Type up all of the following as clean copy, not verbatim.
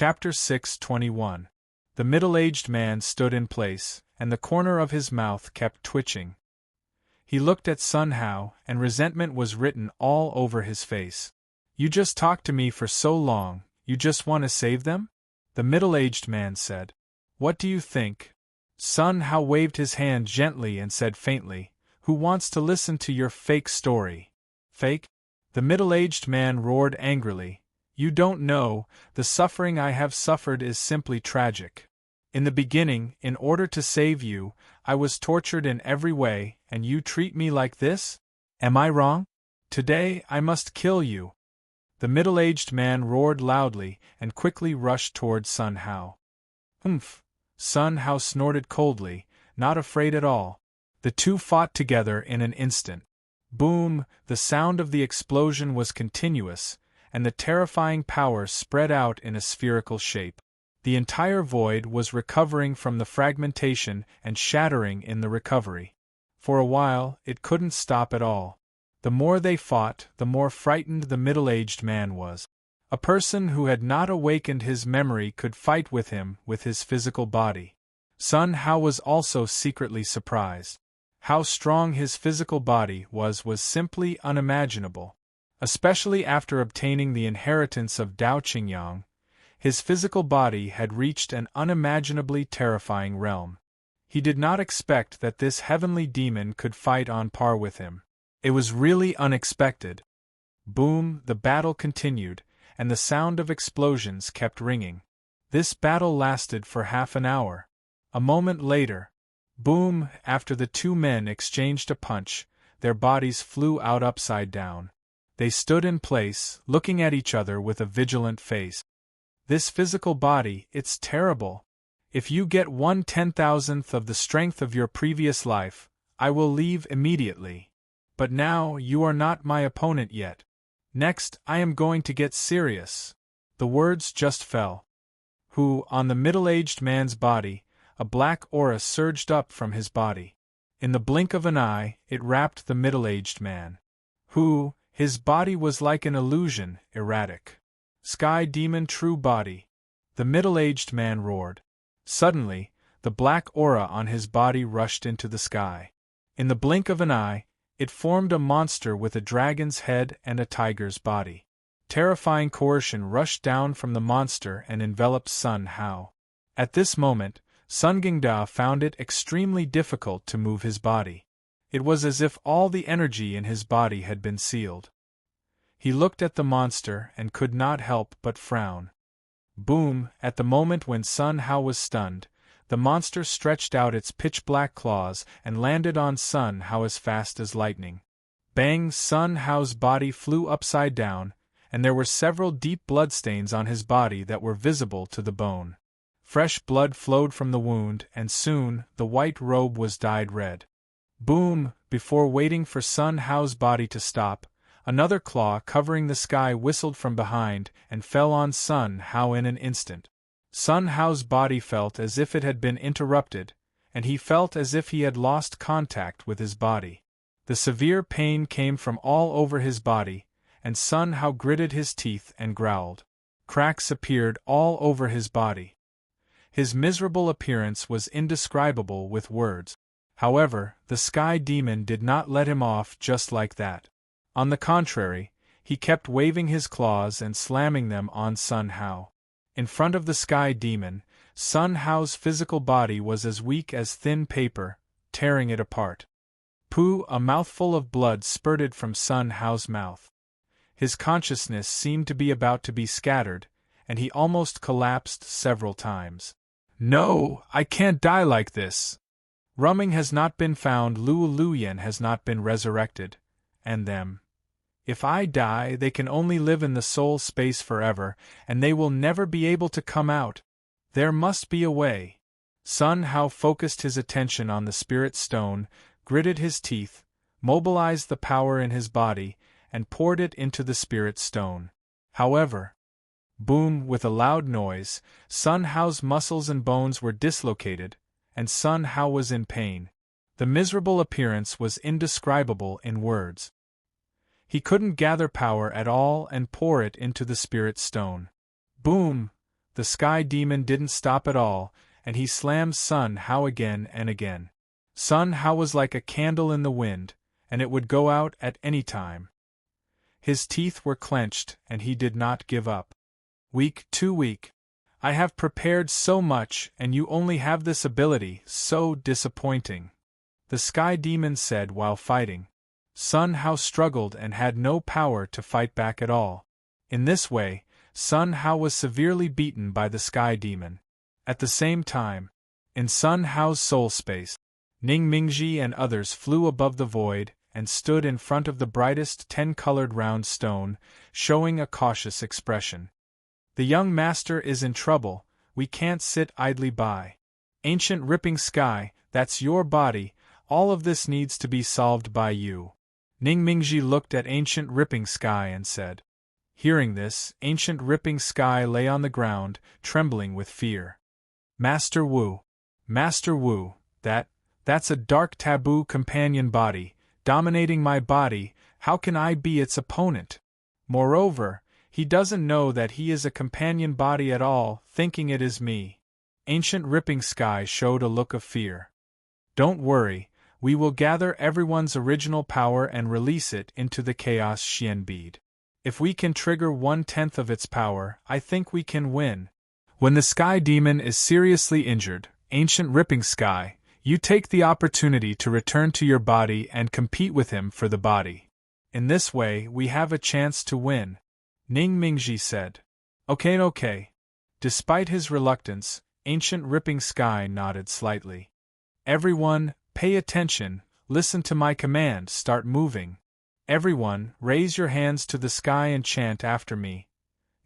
Chapter 6:21. The middle-aged man stood in place, and the corner of his mouth kept twitching. He looked at Sun Hao, and resentment was written all over his face. "You just talked to me for so long, you just want to save them?" the middle-aged man said. "What do you think?" Sun Hao waved his hand gently and said faintly, "Who wants to listen to your fake story?" "Fake?" the middle-aged man roared angrily. "You don't know, the suffering I have suffered is simply tragic. In the beginning, in order to save you, I was tortured in every way, and you treat me like this? Am I wrong? Today, I must kill you." The middle-aged man roared loudly and quickly rushed toward Sun Hao. "Humph!" Sun Hao snorted coldly, not afraid at all. The two fought together in an instant. Boom! The sound of the explosion was continuous, and the terrifying power spread out in a spherical shape. The entire void was recovering from the fragmentation and shattering in the recovery. For a while, it couldn't stop at all. The more they fought, the more frightened the middle-aged man was. A person who had not awakened his memory could fight with him with his physical body. Sun Hao was also secretly surprised. How strong his physical body was simply unimaginable. Especially after obtaining the inheritance of Dao Qingyang, his physical body had reached an unimaginably terrifying realm. He did not expect that this heavenly demon could fight on par with him. It was really unexpected. Boom! The battle continued, and the sound of explosions kept ringing. This battle lasted for half an hour. A moment later, boom! After the two men exchanged a punch, their bodies flew out upside down. They stood in place, looking at each other with a vigilant face. "This physical body, it's terrible. If you get 1/10,000th of the strength of your previous life, I will leave immediately. But now you are not my opponent yet. Next, I am going to get serious." The words just fell. On the middle-aged man's body, a black aura surged up from his body. In the blink of an eye, it wrapped the middle-aged man. His body was like an illusion, erratic. "Sky Demon True Body!" the middle-aged man roared. Suddenly, the black aura on his body rushed into the sky. In the blink of an eye, it formed a monster with a dragon's head and a tiger's body. Terrifying coercion rushed down from the monster and enveloped Sun Hao. At this moment, Sun Gingda found it extremely difficult to move his body. It was as if all the energy in his body had been sealed. He looked at the monster and could not help but frown. Boom! At the moment when Sun Hao was stunned, the monster stretched out its pitch-black claws and landed on Sun Hao as fast as lightning. Bang! Sun Hao's body flew upside down, and there were several deep bloodstains on his body that were visible to the bone. Fresh blood flowed from the wound, and soon, the white robe was dyed red. Boom! Before waiting for Sun Hao's body to stop, another claw covering the sky whistled from behind and fell on Sun Hao in an instant. Sun Hao's body felt as if it had been interrupted, and he felt as if he had lost contact with his body. The severe pain came from all over his body, and Sun Hao gritted his teeth and growled. Cracks appeared all over his body. His miserable appearance was indescribable with words. However, the Sky Demon did not let him off just like that. On the contrary, he kept waving his claws and slamming them on Sun Hao. In front of the Sky Demon, Sun Hao's physical body was as weak as thin paper, tearing it apart. A mouthful of blood spurted from Sun Hao's mouth. His consciousness seemed to be about to be scattered, and he almost collapsed several times. "No, I can't die like this. Rumming has not been found, Luo Luyan has not been resurrected, and them. If I die, they can only live in the soul space forever, and they will never be able to come out. There must be a way." Sun Hao focused his attention on the spirit stone, gritted his teeth, mobilized the power in his body, and poured it into the spirit stone. However, boom! With a loud noise, Sun Hao's muscles and bones were dislocated, and Sun Hao was in pain. The miserable appearance was indescribable in words. He couldn't gather power at all and pour it into the spirit stone. Boom! the Sky Demon didn't stop at all, and he slammed Sun Hao again and again. Sun Hao was like a candle in the wind, and it would go out at any time. His teeth were clenched, and he did not give up. Weak, too weak. I have prepared so much, and you only have this ability, so disappointing. The Sky Demon said while fighting. Sun Hao struggled and had no power to fight back at all. In this way, Sun Hao was severely beaten by the Sky Demon. At the same time, in Sun Hao's soul space, Ning Mingji and others flew above the void and stood in front of the brightest 10-colored round stone, showing a cautious expression. The young master is in trouble, we can't sit idly by. Ancient Ripping Sky, that's your body, all of this needs to be solved by you. Ning Mingji looked at Ancient Ripping Sky and said. Hearing this, Ancient Ripping Sky lay on the ground, trembling with fear. Master Wu, that's a dark taboo companion body, dominating my body, how can I be its opponent? Moreover, he doesn't know that he is a companion body at all, thinking it is me. Ancient Ripping Sky showed a look of fear. Don't worry, we will gather everyone's original power and release it into the Chaos Xian bead. If we can trigger 1/10 of its power, I think we can win. When the Sky Demon is seriously injured, Ancient Ripping Sky, you take the opportunity to return to your body and compete with him for the body. In this way, we have a chance to win. Ning Mingji said. Okay. Despite his reluctance, Ancient Ripping Sky nodded slightly. Everyone, pay attention, listen to my command, start moving. Everyone, raise your hands to the sky and chant after me.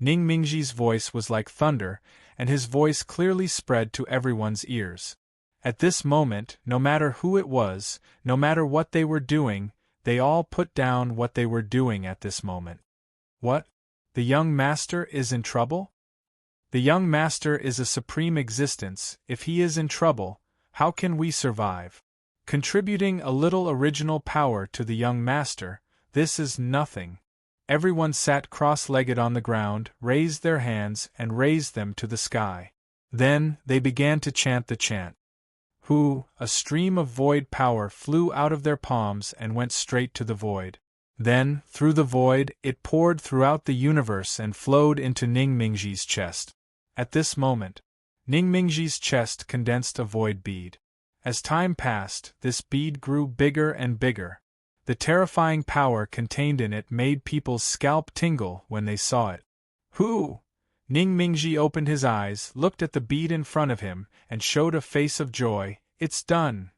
Ning Mingji's voice was like thunder, and his voice clearly spread to everyone's ears. At this moment, no matter who it was, no matter what they were doing, they all put down what they were doing at this moment. What? The young master is in trouble? The young master is a supreme existence. If he is in trouble, how can we survive? Contributing a little original power to the young master, this is nothing. Everyone sat cross-legged on the ground, raised their hands, and raised them to the sky. Then, they began to chant the chant. A stream of void power flew out of their palms and went straight to the void. Then, through the void, it poured throughout the universe and flowed into Ning Mingji's chest. At this moment, Ning Mingji's chest condensed a void bead. As time passed, this bead grew bigger and bigger. The terrifying power contained in it made people's scalp tingle when they saw it. Ning Mingji opened his eyes, looked at the bead in front of him, and showed a face of joy. It's done.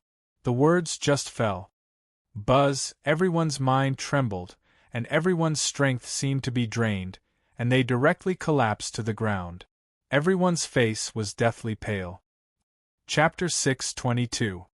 The words just fell. Buzz, everyone's mind trembled, and everyone's strength seemed to be drained, and they directly collapsed to the ground. Everyone's face was deathly pale. Chapter 6:22.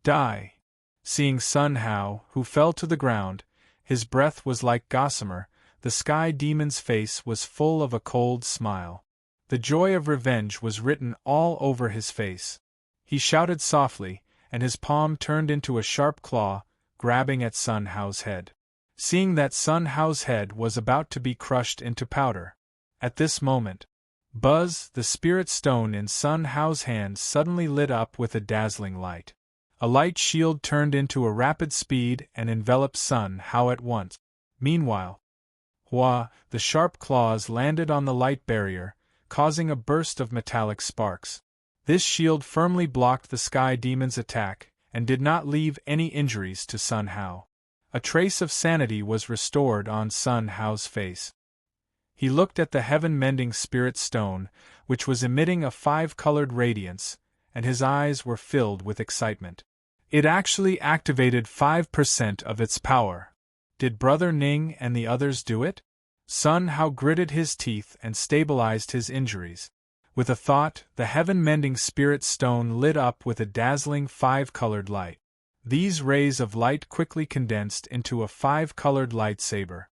Die. Seeing Sun Hao, who fell to the ground, his breath was like gossamer, the Sky Demon's face was full of a cold smile. The joy of revenge was written all over his face. He shouted softly, and his palm turned into a sharp claw, grabbing at Sun Hao's head. Seeing that Sun Hao's head was about to be crushed into powder. At this moment, Buzz, the spirit stone in Sun Hao's hand, suddenly lit up with a dazzling light. A light shield turned into a rapid speed and enveloped Sun Hao at once. Meanwhile, the sharp claws landed on the light barrier, causing a burst of metallic sparks. This shield firmly blocked the Sky Demon's attack, and did not leave any injuries to Sun Hao. A trace of sanity was restored on Sun Hao's face. He looked at the heaven-mending spirit stone, which was emitting a 5-colored radiance, and his eyes were filled with excitement. It actually activated 5% of its power. Did Brother Ning and the others do it? Sun Hao gritted his teeth and stabilized his injuries. With a thought, the heaven-mending spirit stone lit up with a dazzling 5-colored light. These rays of light quickly condensed into a 5-colored lightsaber.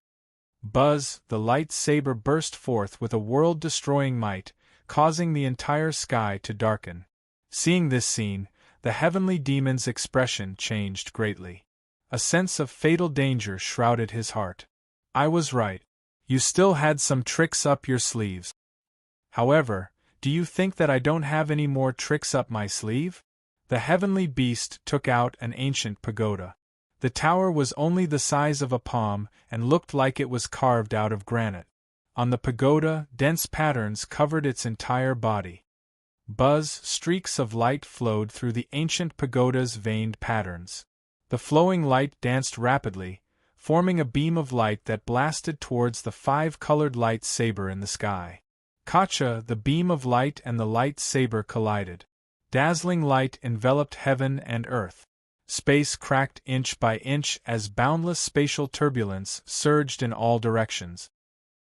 Buzz, the lightsaber burst forth with a world-destroying might, causing the entire sky to darken. Seeing this scene, the heavenly demon's expression changed greatly. A sense of fatal danger shrouded his heart. I was right. You still had some tricks up your sleeves. However, Do you think that I don't have any more tricks up my sleeve? The heavenly beast took out an ancient pagoda. The tower was only the size of a palm and looked like it was carved out of granite. On the pagoda, dense patterns covered its entire body. Buzz, streaks of light flowed through the ancient pagoda's veined patterns. The flowing light danced rapidly, forming a beam of light that blasted towards the five-colored light saber in the sky. Kacha, the beam of light and the light saber collided. Dazzling light enveloped heaven and earth. Space cracked inch by inch as boundless spatial turbulence surged in all directions.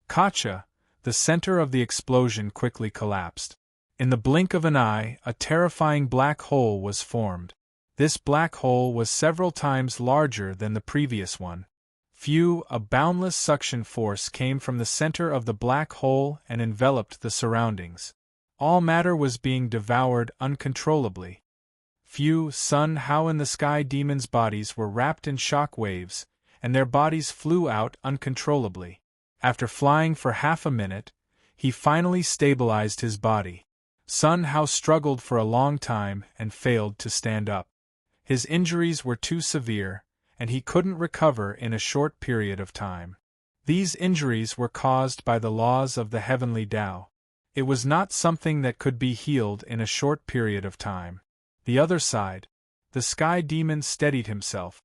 Kacha, the center of the explosion, quickly collapsed. In the blink of an eye, a terrifying black hole was formed. This black hole was several times larger than the previous one. A boundless suction force came from the center of the black hole and enveloped the surroundings. All matter was being devoured uncontrollably. Sun Hao and the Sky Demon's bodies were wrapped in shock waves, and their bodies flew out uncontrollably. After flying for half a minute, he finally stabilized his body. Sun Hao struggled for a long time and failed to stand up. His injuries were too severe, and he couldn't recover in a short period of time. These injuries were caused by the laws of the heavenly Tao. It was not something that could be healed in a short period of time. The other side, the Sky Demon steadied himself.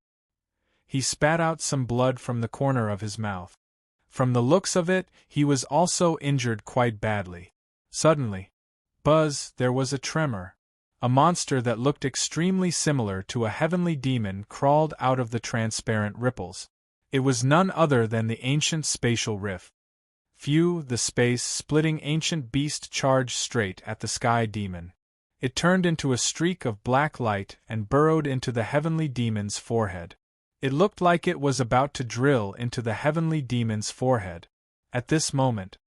He spat out some blood from the corner of his mouth. From the looks of it, he was also injured quite badly. Suddenly, buzz, there was a tremor. A monster that looked extremely similar to a heavenly demon crawled out of the transparent ripples. It was none other than the ancient spatial rift. The space-splitting ancient beast charged straight at the Sky Demon. It turned into a streak of black light and burrowed into the heavenly demon's forehead. It looked like it was about to drill into the heavenly demon's forehead. At this moment,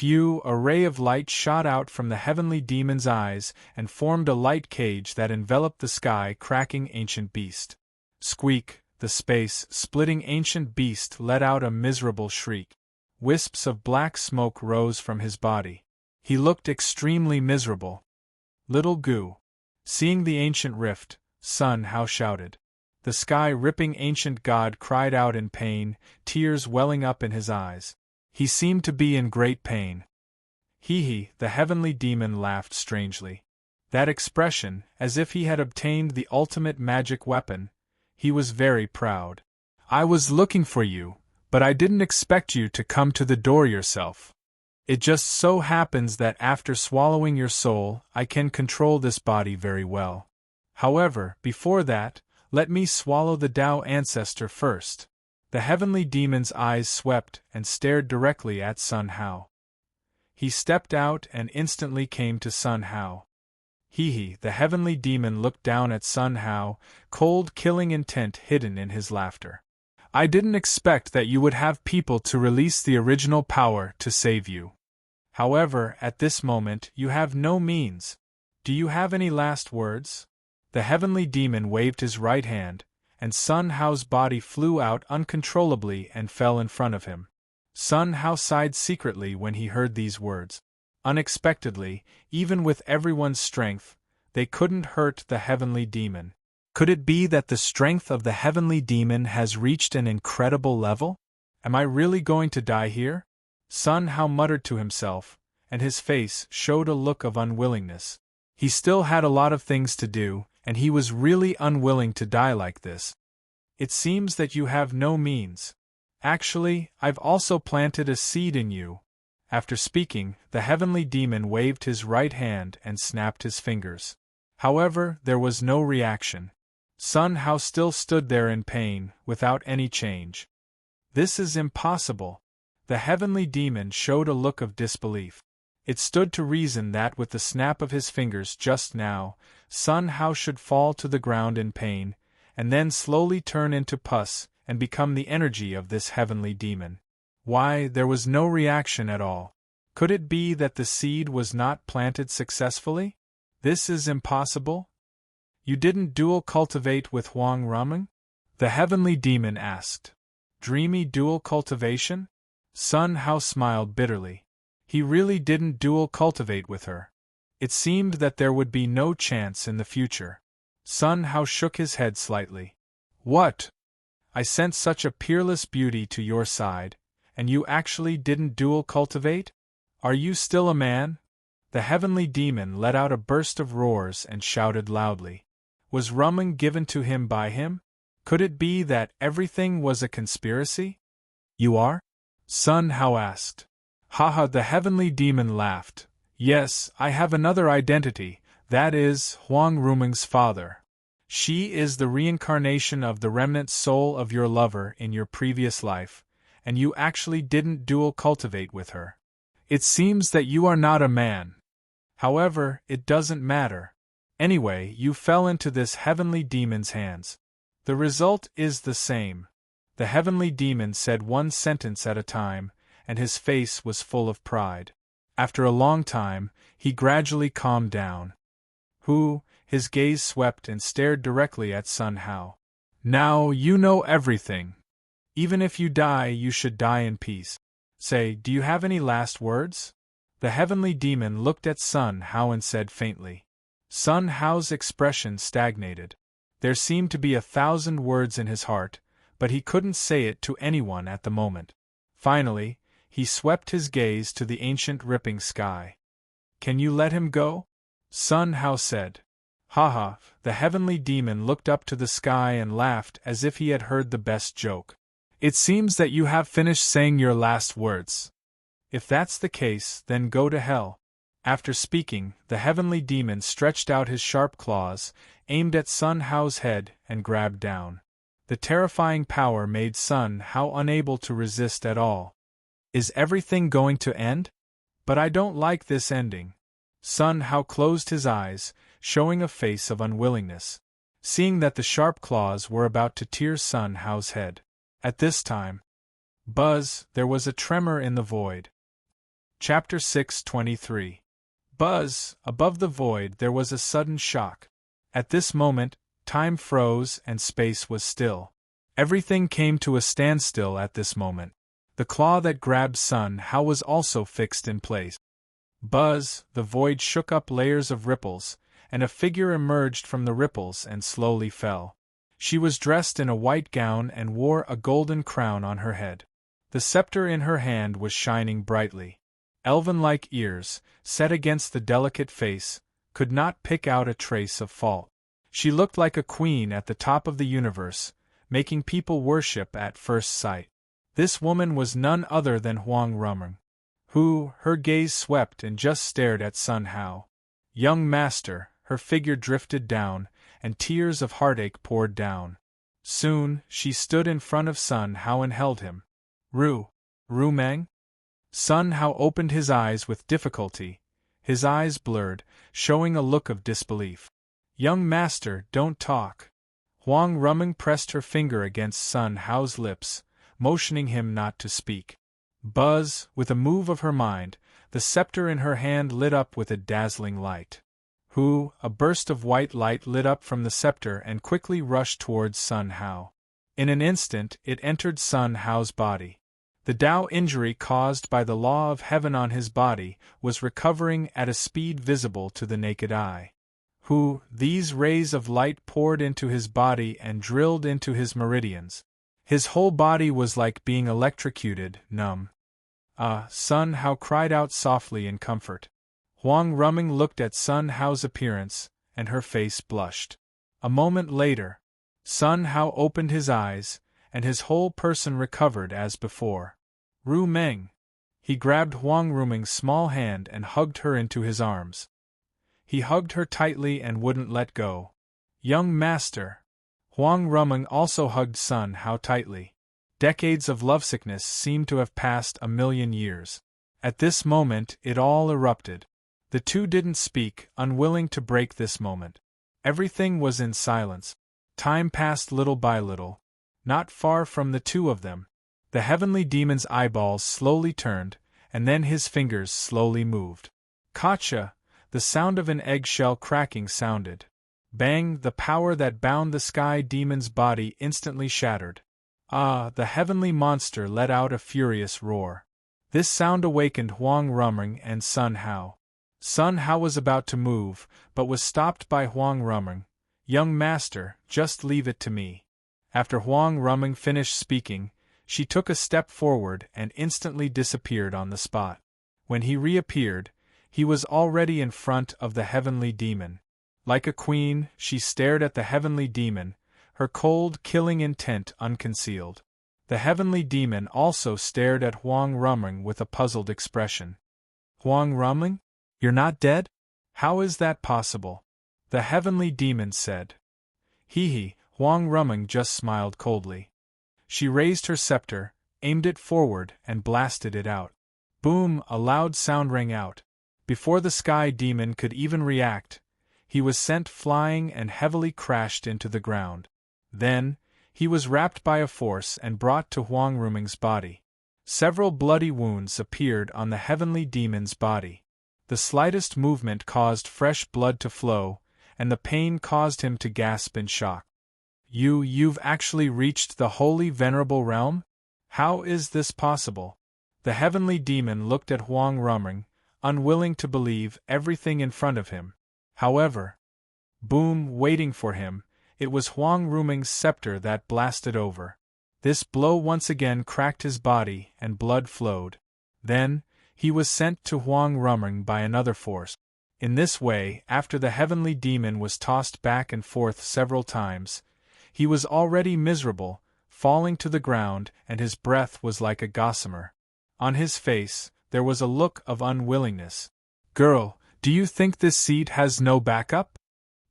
a ray of light shot out from the heavenly demon's eyes and formed a light cage that enveloped the sky-cracking ancient beast. Squeak, the space-splitting ancient beast let out a miserable shriek. Wisps of black smoke rose from his body. He looked extremely miserable. Little Gu. Seeing the ancient rift, Sun Hao shouted. The sky-ripping ancient god cried out in pain, tears welling up in his eyes. He seemed to be in great pain. The heavenly demon laughed strangely. That expression, as if he had obtained the ultimate magic weapon. He was very proud. I was looking for you, but I didn't expect you to come to the door yourself. It just so happens that after swallowing your soul, I can control this body very well. However, before that, let me swallow the Tao Ancestor first. The heavenly demon's eyes swept and stared directly at Sun Hao. He stepped out and instantly came to Sun Hao. The heavenly demon looked down at Sun Hao, cold killing intent hidden in his laughter. I didn't expect that you would have people to release the original power to save you. However, at this moment you have no means. Do you have any last words? The heavenly demon waved his right hand, and Sun Hao's body flew out uncontrollably and fell in front of him. Sun Hao sighed secretly when he heard these words. Unexpectedly, even with everyone's strength, they couldn't hurt the heavenly demon. Could it be that the strength of the heavenly demon has reached an incredible level? Am I really going to die here? Sun Hao muttered to himself, and his face showed a look of unwillingness. He still had a lot of things to do, and he was really unwilling to die like this. It seems that you have no means. Actually, I've also planted a seed in you. After speaking, the heavenly demon waved his right hand and snapped his fingers. However, there was no reaction. Sun Hao still stood there in pain, without any change. This is impossible. The heavenly demon showed a look of disbelief. It stood to reason that with the snap of his fingers just now, Sun Hao should fall to the ground in pain, and then slowly turn into pus and become the energy of this heavenly demon. Why, there was no reaction at all. Could it be that the seed was not planted successfully? This is impossible. You didn't dual cultivate with Huang Rumeng? The heavenly demon asked. Dreamy dual cultivation? Sun Hao smiled bitterly. He really didn't dual cultivate with her. It seemed that there would be no chance in the future. Sun Hao shook his head slightly. What? I sent such a peerless beauty to your side, and you actually didn't dual cultivate? Are you still a man? The heavenly demon let out a burst of roars and shouted loudly. Was Ruming given to him by him? Could it be that everything was a conspiracy? You are? Sun Hao asked. Haha, the heavenly demon laughed. Yes, I have another identity, that is, Huang Ruming's father. She is the reincarnation of the remnant soul of your lover in your previous life, and you actually didn't dual cultivate with her. It seems that you are not a man. However, it doesn't matter. Anyway, you fell into this heavenly demon's hands. The result is the same. The heavenly demon said one sentence at a time, and his face was full of pride. After a long time, he gradually calmed down. His gaze swept and stared directly at Sun Hao. Now you know everything. Even if you die, you should die in peace. Say, do you have any last words? The heavenly demon looked at Sun Hao and said faintly. Sun Hao's expression stagnated. There seemed to be 1,000 words in his heart, but he couldn't say it to anyone at the moment. Finally, he swept his gaze to the ancient ripping sky. Can you let him go? Sun Hao said. Haha, the heavenly demon looked up to the sky and laughed as if he had heard the best joke. It seems that you have finished saying your last words. If that's the case, then go to hell. After speaking, the heavenly demon stretched out his sharp claws, aimed at Sun Hao's head, and grabbed down. The terrifying power made Sun Hao unable to resist at all. Is everything going to end? But I don't like this ending. Sun Hao closed his eyes, showing a face of unwillingness. Seeing that the sharp claws were about to tear Sun Hao's head. At this time, buzz, there was a tremor in the void. Chapter 6:23. Buzz, above the void there was a sudden shock. At this moment, time froze and space was still. Everything came to a standstill at this moment. The claw that grabbed Sun Hao was also fixed in place. Buzz, the void shook up layers of ripples, and a figure emerged from the ripples and slowly fell. She was dressed in a white gown and wore a golden crown on her head. The scepter in her hand was shining brightly. Elven-like ears, set against the delicate face, could not pick out a trace of fault. She looked like a queen at the top of the universe, making people worship at first sight. This woman was none other than Huang Ruming, who, her gaze swept and just stared at Sun Hao. Young master, her figure drifted down, and tears of heartache poured down. Soon, she stood in front of Sun Hao and held him. Ruming? Sun Hao opened his eyes with difficulty, his eyes blurred, showing a look of disbelief. Young master, don't talk. Huang Ruming pressed her finger against Sun Hao's lips, motioning him not to speak. Buzz, with a move of her mind, the scepter in her hand lit up with a dazzling light. A burst of white light lit up from the scepter and quickly rushed towards Sun Hao. In an instant, it entered Sun Hao's body. The Tao injury caused by the law of heaven on his body was recovering at a speed visible to the naked eye. These rays of light poured into his body and drilled into his meridians. His whole body was like being electrocuted, numb. Sun Hao cried out softly in comfort. Huang Ruming looked at Sun Hao's appearance, and her face blushed. A moment later, Sun Hao opened his eyes, and his whole person recovered as before. Ruming! He grabbed Huang Ruming's small hand and hugged her into his arms. He hugged her tightly and wouldn't let go. Young master! Huang Ruming also hugged Sun Hao tightly. Decades of lovesickness seemed to have passed 1,000,000 years. At this moment, it all erupted. The two didn't speak, unwilling to break this moment. Everything was in silence. Time passed little by little. Not far from the two of them, the heavenly demon's eyeballs slowly turned, and then his fingers slowly moved. Gotcha! The sound of an eggshell cracking sounded. Bang! The power that bound the sky demon's body instantly shattered. The heavenly monster let out a furious roar. This sound awakened Huang Ruming and Sun Hao. Sun Hao was about to move, but was stopped by Huang Rumeng. "Young master, just leave it to me." After Huang Rumeng finished speaking, she took a step forward and instantly disappeared on the spot. When he reappeared, he was already in front of the heavenly demon. Like a queen, she stared at the heavenly demon, her cold, killing intent unconcealed. The heavenly demon also stared at Huang Rumeng with a puzzled expression. "Huang Rumeng? You're not dead? How is that possible?" the heavenly demon said. "Hee," Huang Rumeng just smiled coldly. She raised her scepter, aimed it forward, and blasted it out. Boom! A loud sound rang out. Before the sky demon could even react, he was sent flying and heavily crashed into the ground. Then, he was wrapped by a force and brought to Huang Rumeng's body. Several bloody wounds appeared on the heavenly demon's body. The slightest movement caused fresh blood to flow, and the pain caused him to gasp in shock. You've actually reached the holy venerable realm? How is this possible?" The heavenly demon looked at Huang Rumeng, unwilling to believe everything in front of him. However, boom, waiting for him, it was Huang Rumeng's scepter that blasted over. This blow once again cracked his body and blood flowed. Then, he was sent to Huang Rumeng by another force. In this way, after the heavenly demon was tossed back and forth several times, he was already miserable, falling to the ground, and his breath was like a gossamer. On his face, there was a look of unwillingness. "Girl, do you think this seat has no backup?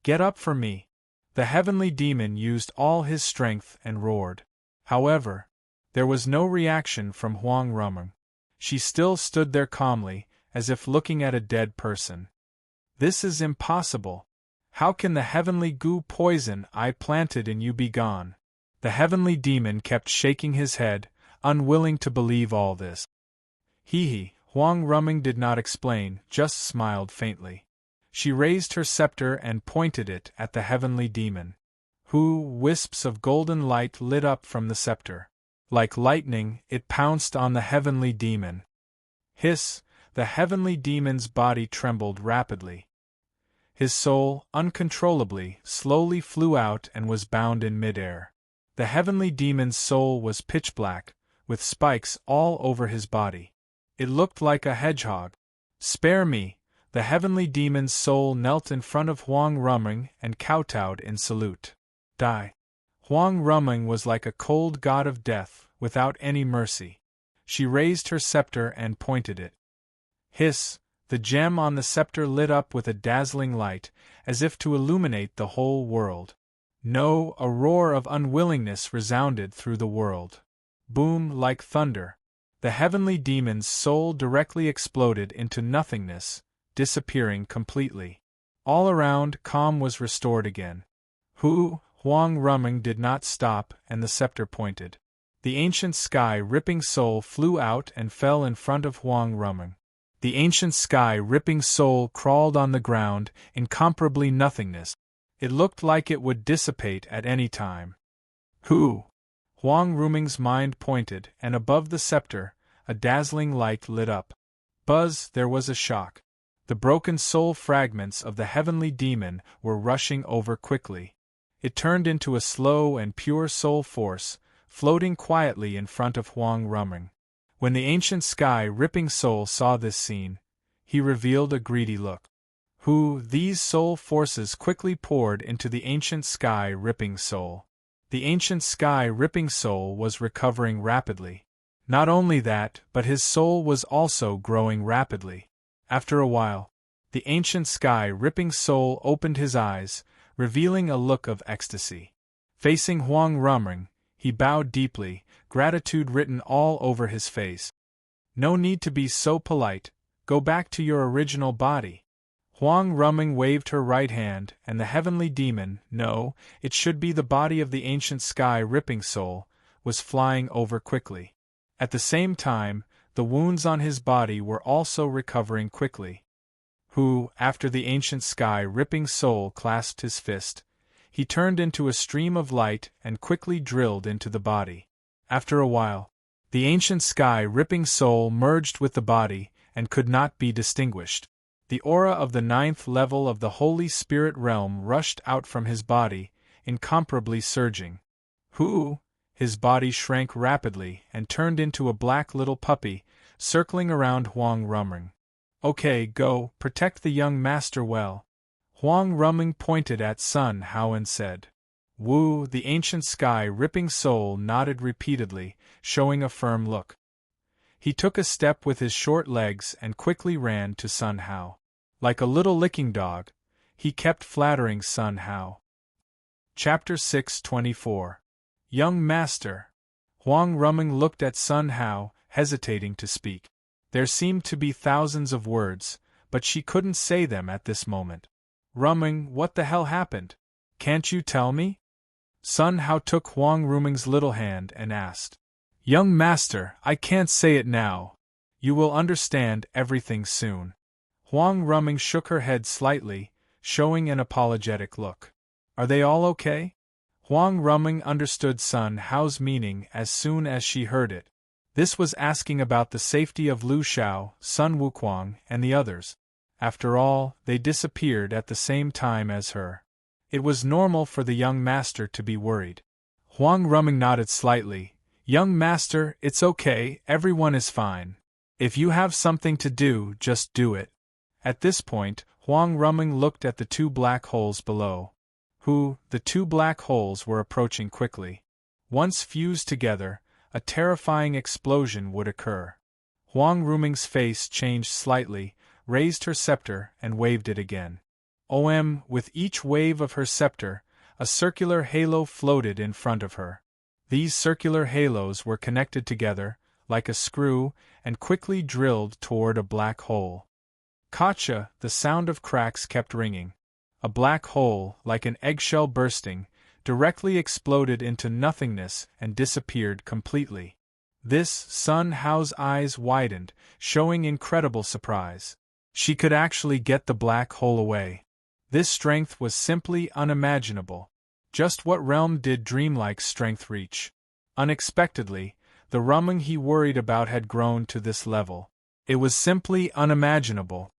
Get up for me." The heavenly demon used all his strength and roared. However, there was no reaction from Huang Rumeng. She still stood there calmly, as if looking at a dead person. "This is impossible. How can the heavenly goo poison I planted in you be gone?" The heavenly demon kept shaking his head, unwilling to believe all this. Hee, Huang Rumeng did not explain, just smiled faintly. She raised her scepter and pointed it at the heavenly demon. Wisps of golden light lit up from the scepter. Like lightning, it pounced on the heavenly demon. Hiss, the heavenly demon's body trembled rapidly. His soul, uncontrollably, slowly flew out and was bound in midair. The heavenly demon's soul was pitch black, with spikes all over his body. It looked like a hedgehog. "Spare me!" The heavenly demon's soul knelt in front of Huang Rumeng and kowtowed in salute. "Die!" Huang Rumeng was like a cold god of death, without any mercy. She raised her scepter and pointed it. Hiss! The gem on the scepter lit up with a dazzling light, as if to illuminate the whole world. No, a roar of unwillingness resounded through the world. Boom, like thunder. The heavenly demon's soul directly exploded into nothingness, disappearing completely. All around, calm was restored again. Huang Rumeng did not stop, and the scepter pointed. The ancient sky-ripping soul flew out and fell in front of Huang Rumeng. The ancient sky-ripping soul crawled on the ground, incomparably nothingness. It looked like it would dissipate at any time. Huang Rumeng's mind pointed, and above the scepter, a dazzling light lit up. Buzz, there was a shock. The broken soul fragments of the heavenly demon were rushing over quickly. It turned into a slow and pure soul force, floating quietly in front of Huang Rumeng. When the ancient sky-ripping soul saw this scene, he revealed a greedy look. These soul forces quickly poured into the ancient sky-ripping soul. The ancient sky-ripping soul was recovering rapidly. Not only that, but his soul was also growing rapidly. After a while, the ancient sky-ripping soul opened his eyes, revealing a look of ecstasy. Facing Huang Rumeng, he bowed deeply, gratitude written all over his face. "No need to be so polite, go back to your original body." Huang Rumeng waved her right hand, and the heavenly demon, no, it should be the body of the ancient sky-ripping soul, was flying over quickly. At the same time, the wounds on his body were also recovering quickly. After the ancient sky-ripping soul clasped his fist, he turned into a stream of light and quickly drilled into the body. After a while, the ancient sky-ripping soul merged with the body and could not be distinguished. The aura of the 9th level of the Holy Spirit realm rushed out from his body, incomparably surging. Whoo! His body shrank rapidly and turned into a black little puppy, circling around Huang Ruming. Okay, go, protect the young master well. Huang Ruming pointed at Sun Hao and said. Wu, the ancient sky-ripping soul, nodded repeatedly, showing a firm look. He took a step with his short legs and quickly ran to Sun Hao. Like a little licking dog, he kept flattering Sun Hao. Chapter 6:24. Young Master. Huang Ruming looked at Sun Hao, hesitating to speak. There seemed to be thousands of words, but she couldn't say them at this moment. Ruming, what the hell happened? Can't you tell me? Sun Hao took Huang Ruming's little hand and asked. Young Master, I can't say it now. You will understand everything soon. Huang Ruming shook her head slightly, showing an apologetic look. Are they all okay? Huang Ruming understood Sun Hao's meaning as soon as she heard it. This was asking about the safety of Lu Xiao, Sun Wuquang, and the others. After all, they disappeared at the same time as her. It was normal for the young master to be worried. Huang Ruming nodded slightly. Young master, it's okay, everyone is fine. If you have something to do, just do it. At this point, Huang Ruming looked at the 2 black holes below. The 2 black holes were approaching quickly. Once fused together, a terrifying explosion would occur. Huang Ruming's face changed slightly, raised her scepter, and waved it again. With each wave of her scepter, a circular halo floated in front of her. These circular halos were connected together, like a screw, and quickly drilled toward a black hole. Gotcha! The sound of cracks kept ringing. A black hole, like an eggshell bursting, directly exploded into nothingness and disappeared completely. Sun Hao's eyes widened, showing incredible surprise. She could actually get the black hole away. This strength was simply unimaginable. Just what realm did dreamlike strength reach? Unexpectedly, the Ruming he worried about had grown to this level. It was simply unimaginable.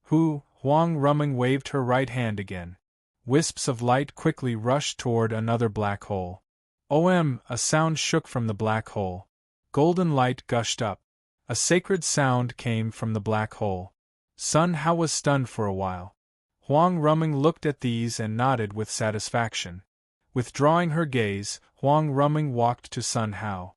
Huang Ruming waved her right hand again. Wisps of light quickly rushed toward another black hole. A sound shook from the black hole. Golden light gushed up. A sacred sound came from the black hole. Sun Hao was stunned for a while. Huang Ruming looked at these and nodded with satisfaction. Withdrawing her gaze, Huang Ruming walked to Sun Hao.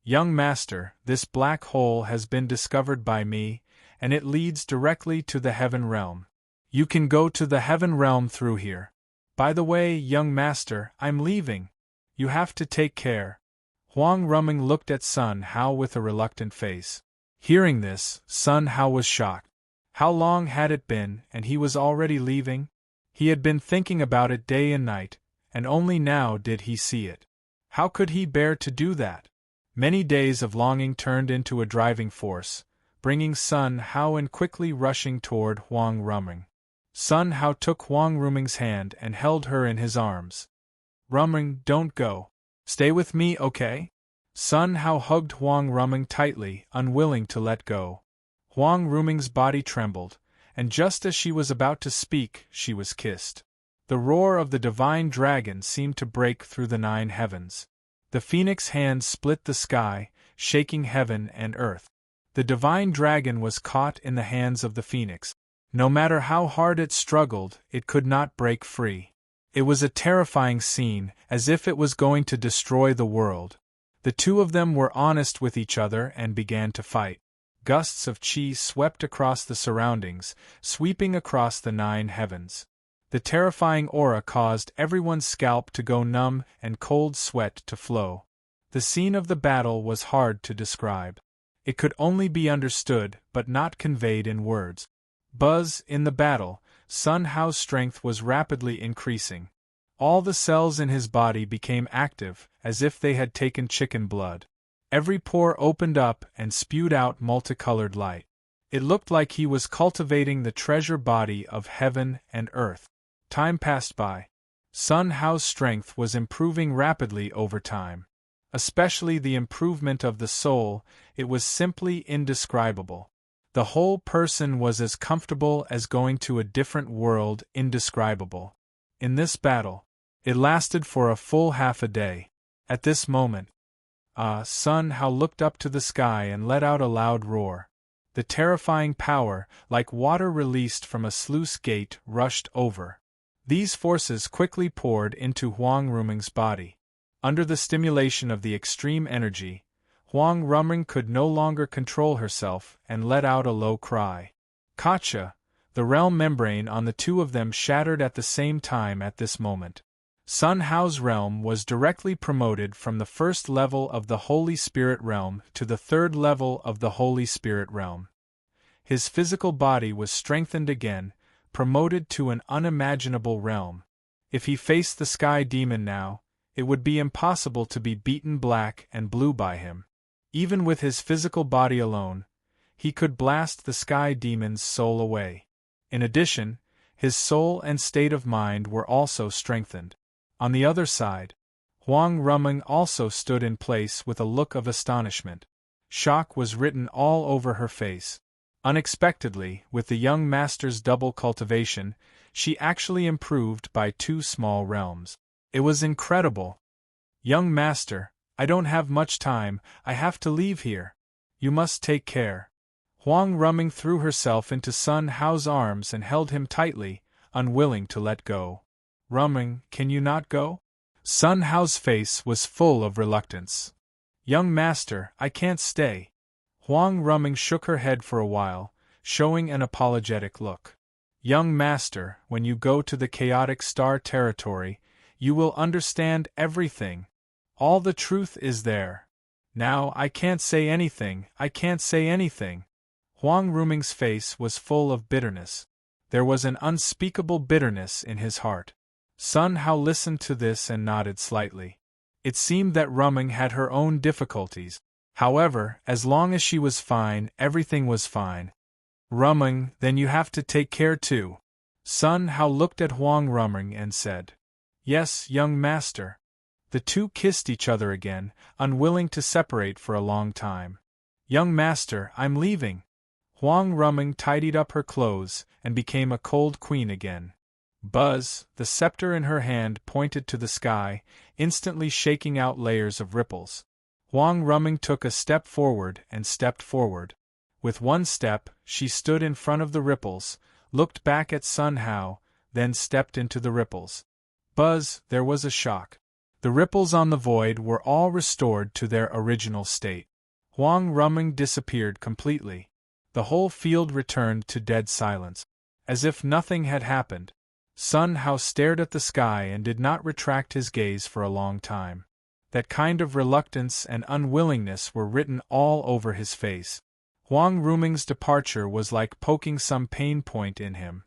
Young master, this black hole has been discovered by me, and it leads directly to the heaven realm. You can go to the heaven realm through here. By the way, young master, I'm leaving. You have to take care. Huang Ruming looked at Sun Hao with a reluctant face. Hearing this, Sun Hao was shocked. How long had it been, and he was already leaving? He had been thinking about it day and night, and only now did he see it. How could he bear to do that? Many days of longing turned into a driving force, bringing Sun Hao in quickly rushing toward Huang Ruming. Sun Hao took Huang Ruming's hand and held her in his arms. Ruming, don't go. Stay with me, okay? Sun Hao hugged Huang Ruming tightly, unwilling to let go. Huang Ruming's body trembled, and just as she was about to speak, she was kissed. The roar of the divine dragon seemed to break through the 9 heavens. The phoenix hand split the sky, shaking heaven and earth. The divine dragon was caught in the hands of the phoenix. No matter how hard it struggled, it could not break free. It was a terrifying scene, as if it was going to destroy the world. The 2 of them were honest with each other and began to fight. Gusts of chi swept across the surroundings, sweeping across the 9 heavens. The terrifying aura caused everyone's scalp to go numb and cold sweat to flow. The scene of the battle was hard to describe. It could only be understood, but not conveyed in words. In the battle, Sun Hao's strength was rapidly increasing. All the cells in his body became active, as if they had taken chicken blood. Every pore opened up and spewed out multicolored light. It looked like he was cultivating the treasure body of heaven and earth. Time passed by. Sun Hao's strength was improving rapidly over time. Especially the improvement of the soul, it was simply indescribable. The whole person was as comfortable as going to a different world, indescribable. In this battle, it lasted for a full half a day. At this moment, Sun Hao looked up to the sky and let out a loud roar. The terrifying power, like water released from a sluice gate, rushed over. These forces quickly poured into Huang Ruming's body. Under the stimulation of the extreme energy, Huang Ruming could no longer control herself and let out a low cry. Kacha, the realm membrane on the two of them shattered at the same time at this moment. Sun Hao's realm was directly promoted from the first level of the Holy Spirit realm to the third level of the Holy Spirit realm. His physical body was strengthened again, promoted to an unimaginable realm. If he faced the Sky Demon now, it would be impossible to be beaten black and blue by him. Even with his physical body alone, he could blast the Sky Demon's soul away. In addition, his soul and state of mind were also strengthened. On the other side, Huang Ruming also stood in place with a look of astonishment. Shock was written all over her face. Unexpectedly, with the young master's double cultivation, she actually improved by 2 small realms. It was incredible. Young master, I don't have much time, I have to leave here. You must take care. Huang Ruming threw herself into Sun Hao's arms and held him tightly, unwilling to let go. Ruming, can you not go? Sun Hao's face was full of reluctance. Young master, I can't stay. Huang Ruming shook her head for a while, showing an apologetic look. Young master, when you go to the chaotic star territory, you will understand everything. All the truth is there. Now I can't say anything, I can't say anything. Huang Ruming's face was full of bitterness. There was an unspeakable bitterness in his heart. Sun Hao listened to this and nodded slightly. It seemed that Ruming had her own difficulties. However, as long as she was fine, everything was fine. Ruming, then you have to take care too. Sun Hao looked at Huang Ruming and said, Yes, young master. The two kissed each other again, unwilling to separate for a long time. Young master, I'm leaving. Huang Ruming tidied up her clothes and became a cold queen again. Buzz, the scepter in her hand, pointed to the sky, instantly shaking out layers of ripples. Huang Ruming took a step forward and stepped forward. With one step, she stood in front of the ripples, looked back at Sun Hao, then stepped into the ripples. Buzz, there was a shock. The ripples on the void were all restored to their original state. Huang Ruming disappeared completely. The whole field returned to dead silence. As if nothing had happened. Sun Hao stared at the sky and did not retract his gaze for a long time. That kind of reluctance and unwillingness were written all over his face. Huang Ruming's departure was like poking some pain point in him.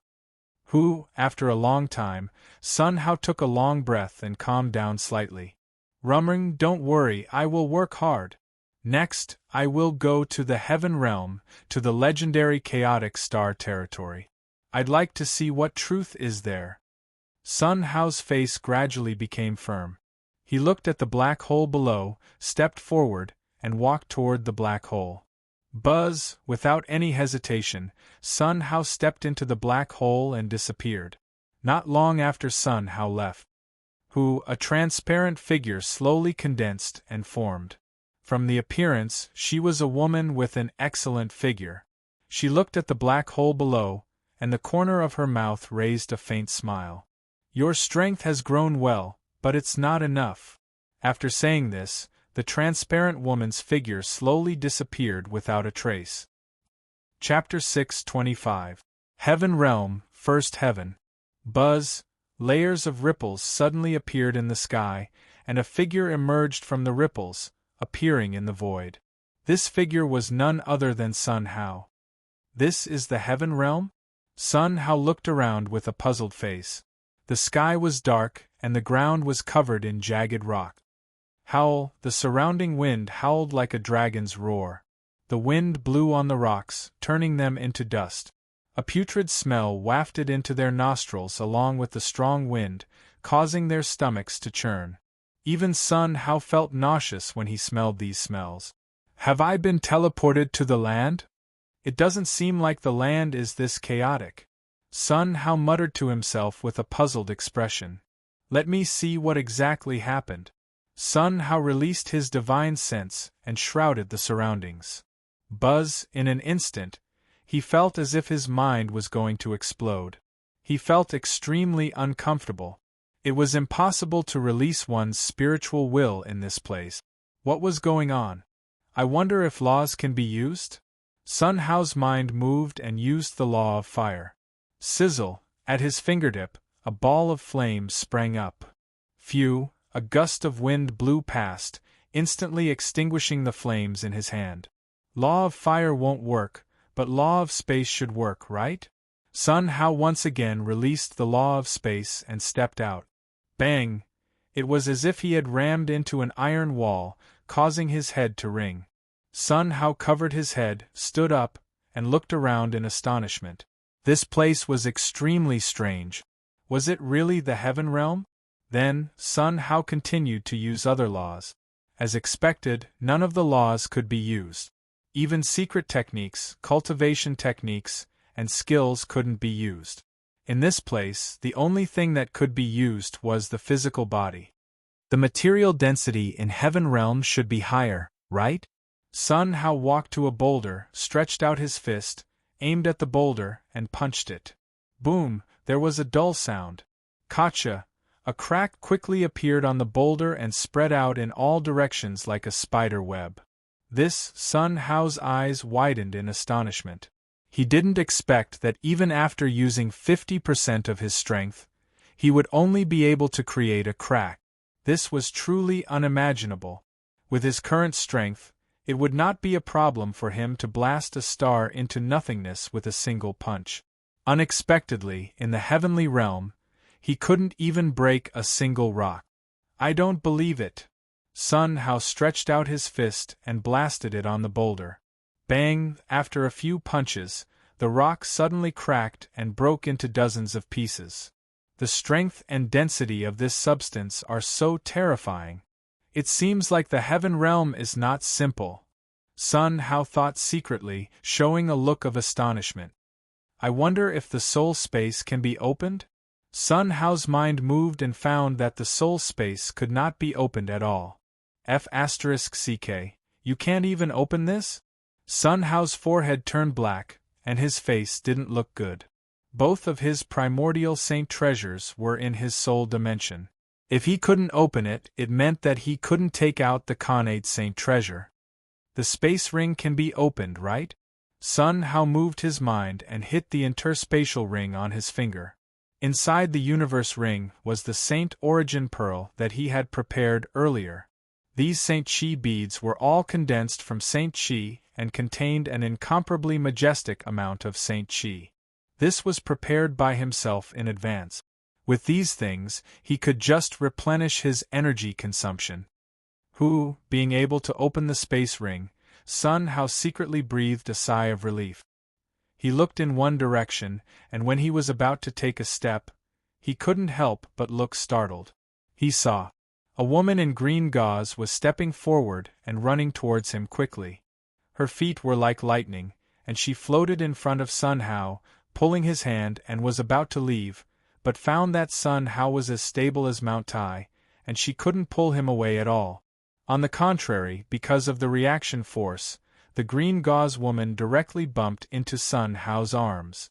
After a long time, Sun Hao took a long breath and calmed down slightly. Ruming, don't worry, I will work hard. Next, I will go to the Heaven Realm, to the legendary chaotic star territory. I'd like to see what truth is there. Sun Hao's face gradually became firm. He looked at the black hole below, stepped forward, and walked toward the black hole. Buzz, without any hesitation, Sun Hao stepped into the black hole and disappeared. Not long after Sun Hao left, a transparent figure slowly condensed and formed. From the appearance, she was a woman with an excellent figure. She looked at the black hole below, and the corner of her mouth raised a faint smile. Your strength has grown well, but it's not enough. After saying this, the transparent woman's figure slowly disappeared without a trace. Chapter 625. Heaven Realm, First Heaven. Buzz, layers of ripples suddenly appeared in the sky, and a figure emerged from the ripples, appearing in the void. This figure was none other than Sun Hao. This is the Heaven Realm? Sun Hao looked around with a puzzled face. The sky was dark, and the ground was covered in jagged rock. Howl, the surrounding wind howled like a dragon's roar. The wind blew on the rocks, turning them into dust. A putrid smell wafted into their nostrils along with the strong wind, causing their stomachs to churn. Even Sun Hao felt nauseous when he smelled these smells. Have I been teleported to the land? It doesn't seem like the land is this chaotic. Sun Hao muttered to himself with a puzzled expression. Let me see what exactly happened. Sun Hao released his divine sense and shrouded the surroundings. Buzz, in an instant, he felt as if his mind was going to explode. He felt extremely uncomfortable. It was impossible to release one's spiritual will in this place. What was going on? I wonder if laws can be used? Sun Hao's mind moved and used the law of fire. Sizzle, at his fingertip, a ball of flame sprang up. Phew, a gust of wind blew past, instantly extinguishing the flames in his hand. Law of fire won't work, but law of space should work, right? Sun Hao once again released the law of space and stepped out. Bang! It was as if he had rammed into an iron wall, causing his head to ring. Sun Hao covered his head, stood up, and looked around in astonishment. This place was extremely strange. Was it really the heaven realm? Then, Sun Hao continued to use other laws. As expected, none of the laws could be used. Even secret techniques, cultivation techniques, and skills couldn't be used. In this place, the only thing that could be used was the physical body. The material density in heaven realm should be higher, right? Sun Hao walked to a boulder, stretched out his fist, aimed at the boulder, and punched it. Boom! There was a dull sound. Gotcha! A crack quickly appeared on the boulder and spread out in all directions like a spider web. This, Sun Hao's eyes widened in astonishment. He didn't expect that even after using 50% of his strength, he would only be able to create a crack. This was truly unimaginable. With his current strength, it would not be a problem for him to blast a star into nothingness with a single punch. Unexpectedly, in the heavenly realm, he couldn't even break a single rock. I don't believe it. Sun Hao stretched out his fist and blasted it on the boulder. Bang! After a few punches, the rock suddenly cracked and broke into dozens of pieces. The strength and density of this substance are so terrifying. It seems like the heaven realm is not simple. Sun Hao thought secretly, showing a look of astonishment. I wonder if the soul space can be opened? Sun Hao's mind moved and found that the soul space could not be opened at all. F***ck, you can't even open this? Sun Hao's forehead turned black, and his face didn't look good. Both of his primordial saint treasures were in his soul dimension. If he couldn't open it, it meant that he couldn't take out the Khanate saint treasure. The space ring can be opened, right? Sun Hao moved his mind and hit the interspatial ring on his finger. Inside the universe ring was the Saint Origin Pearl that he had prepared earlier. These Saint Chi beads were all condensed from Saint Chi and contained an incomparably majestic amount of Saint Chi. This was prepared by himself in advance. With these things, he could just replenish his energy consumption. Being able to open the space ring, Sun Hao secretly breathed a sigh of relief. He looked in one direction, and when he was about to take a step, he couldn't help but look startled. He saw a woman in green gauze was stepping forward and running towards him quickly. Her feet were like lightning, and she floated in front of Sun Hao, pulling his hand, and was about to leave, but found that Sun Hao was as stable as Mount Tai, and she couldn't pull him away at all. On the contrary, because of the reaction force, the green gauze woman directly bumped into Sun Hao's arms.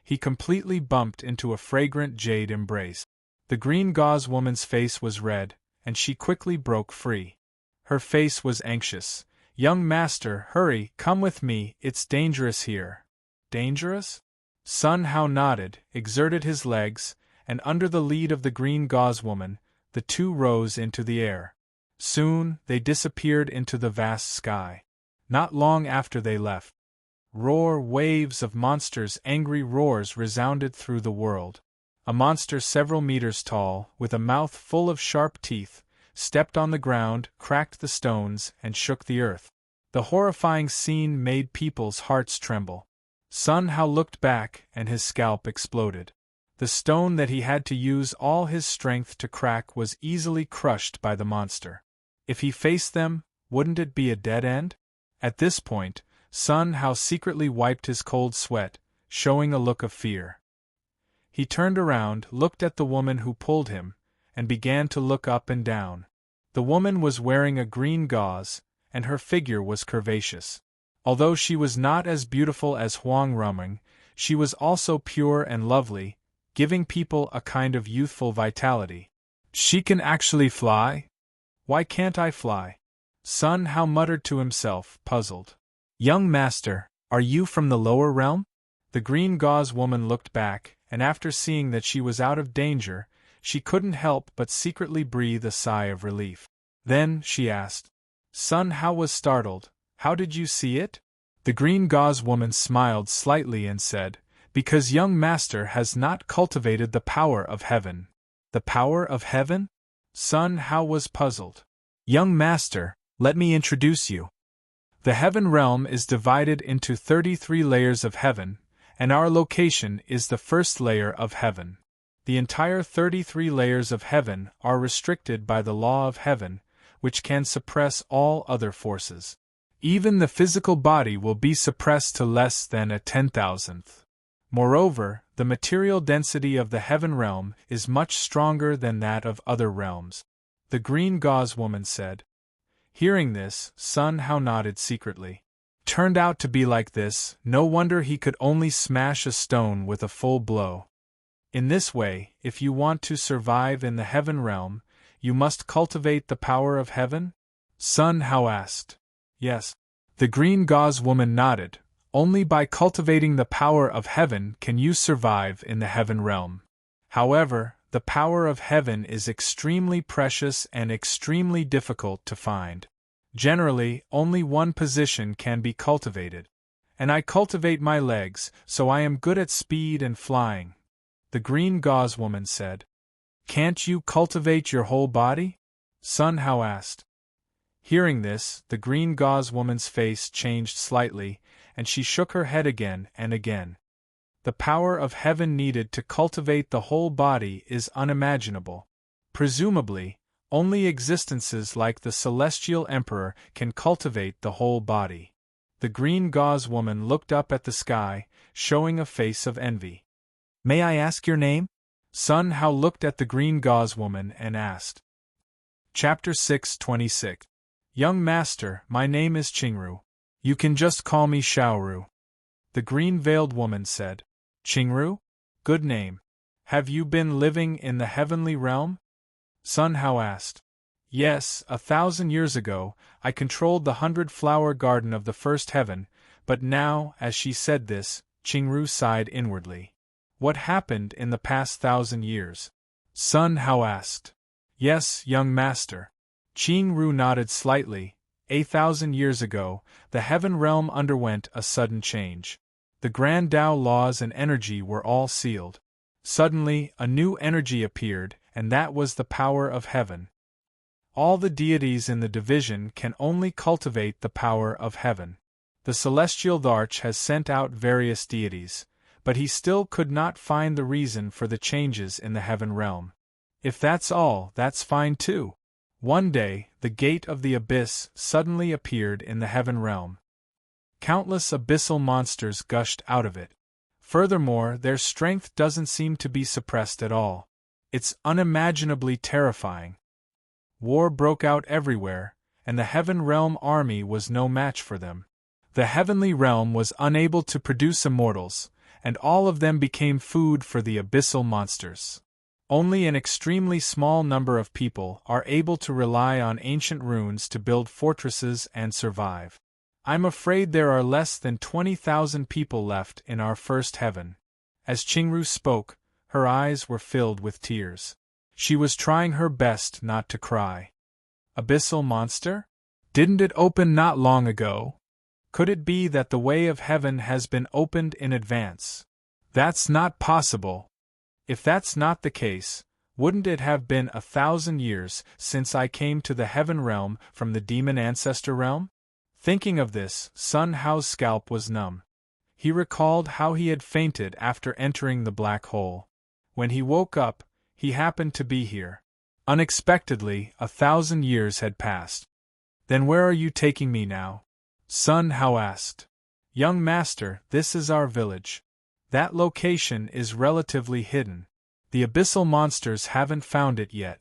He completely bumped into a fragrant jade embrace. The green gauze woman's face was red, and she quickly broke free. Her face was anxious. "Young master, hurry, come with me, it's dangerous here." Dangerous? Sun Hao nodded, exerted his legs, and under the lead of the green gauze woman, the two rose into the air. Soon, they disappeared into the vast sky. Not long after they left, waves of monsters' angry roars resounded through the world. A monster several meters tall, with a mouth full of sharp teeth, stepped on the ground, cracked the stones, and shook the earth. The horrifying scene made people's hearts tremble. Sun Hao looked back, and his scalp exploded. The stone that he had to use all his strength to crack was easily crushed by the monster. If he faced them, wouldn't it be a dead end? At this point, Sun Hao secretly wiped his cold sweat, showing a look of fear. He turned around, looked at the woman who pulled him, and began to look up and down. The woman was wearing a green gauze, and her figure was curvaceous. Although she was not as beautiful as Huang Ruming, she was also pure and lovely, giving people a kind of youthful vitality. She can actually fly? Why can't I fly? Sun Hao muttered to himself, puzzled. Young master, are you from the lower realm? The green gauze woman looked back, and after seeing that she was out of danger, she couldn't help but secretly breathe a sigh of relief. Then, she asked. Sun Hao was startled. How did you see it? The green gauze woman smiled slightly and said, Because young master has not cultivated the power of heaven. The power of heaven? Sun Hao was puzzled. Young master, let me introduce you. The heaven realm is divided into 33 layers of heaven, and our location is the first layer of heaven. The entire 33 layers of heaven are restricted by the law of heaven, which can suppress all other forces. Even the physical body will be suppressed to less than a 10,000th. Moreover, the material density of the heaven realm is much stronger than that of other realms. The green gauze woman said. Hearing this, Sun Hao nodded secretly. Turned out to be like this, no wonder he could only smash a stone with a full blow. In this way, if you want to survive in the heaven realm, you must cultivate the power of heaven? Sun Hao asked. Yes. The green gauze woman nodded. Only by cultivating the power of heaven can you survive in the heaven realm. However, the power of heaven is extremely precious and extremely difficult to find. Generally, only one position can be cultivated. And I cultivate my legs, so I am good at speed and flying. The green gauze woman said. Can't you cultivate your whole body? Sun Hao asked. Hearing this, the green gauze woman's face changed slightly, and she shook her head again and again. The power of heaven needed to cultivate the whole body is unimaginable. Presumably, only existences like the Celestial Emperor can cultivate the whole body. The green gauze woman looked up at the sky, showing a face of envy. May I ask your name? Sun Hao looked at the green gauze woman and asked. Chapter 6:26. Young master, my name is Qingru. You can just call me Xiaoru. The green-veiled woman said. Qingru? Good name. Have you been living in the heavenly realm? Sun Hao asked. Yes, 1,000 years ago, I controlled the 100-flower garden of the first heaven, but now, as she said this, Qingru sighed inwardly. What happened in the past 1,000 years? Sun Hao asked. Yes, young master. Qingru nodded slightly. 1,000 years ago, the heaven realm underwent a sudden change. The grand Tao laws and energy were all sealed. Suddenly, a new energy appeared, and that was the power of heaven. All the deities in the division can only cultivate the power of heaven. The celestial Dharch has sent out various deities, but he still could not find the reason for the changes in the heaven realm. If that's all, that's fine too. One day, the gate of the abyss suddenly appeared in the heaven realm. Countless abyssal monsters gushed out of it. Furthermore, their strength doesn't seem to be suppressed at all. It's unimaginably terrifying. War broke out everywhere, and the heaven realm army was no match for them. The heavenly realm was unable to produce immortals, and all of them became food for the abyssal monsters. Only an extremely small number of people are able to rely on ancient runes to build fortresses and survive. I'm afraid there are less than 20,000 people left in our first heaven. As Qingru spoke, her eyes were filled with tears. She was trying her best not to cry. Abyssal monster? Didn't it open not long ago? Could it be that the way of heaven has been opened in advance? That's not possible. If that's not the case, wouldn't it have been 1,000 years since I came to the heaven realm from the demon ancestor realm? Thinking of this, Sun Hao's scalp was numb. He recalled how he had fainted after entering the black hole. When he woke up, he happened to be here. Unexpectedly, 1,000 years had passed. Then where are you taking me now? Sun Hao asked. Young master, this is our village. That location is relatively hidden. The abyssal monsters haven't found it yet.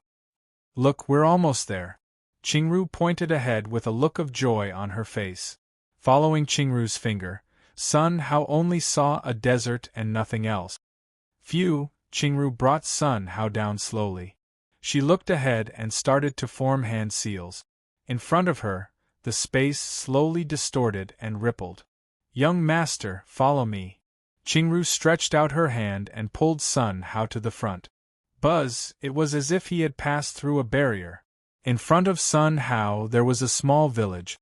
Look, we're almost there. Qingru pointed ahead with a look of joy on her face. Following Qingru's finger, Sun Hao only saw a desert and nothing else. Phew, Qingru brought Sun Hao down slowly. She looked ahead and started to form hand seals. In front of her, the space slowly distorted and rippled. Young master, follow me. Qingru stretched out her hand and pulled Sun Hao to the front. Buzz, it was as if he had passed through a barrier. In front of Sun Hao there was a small village.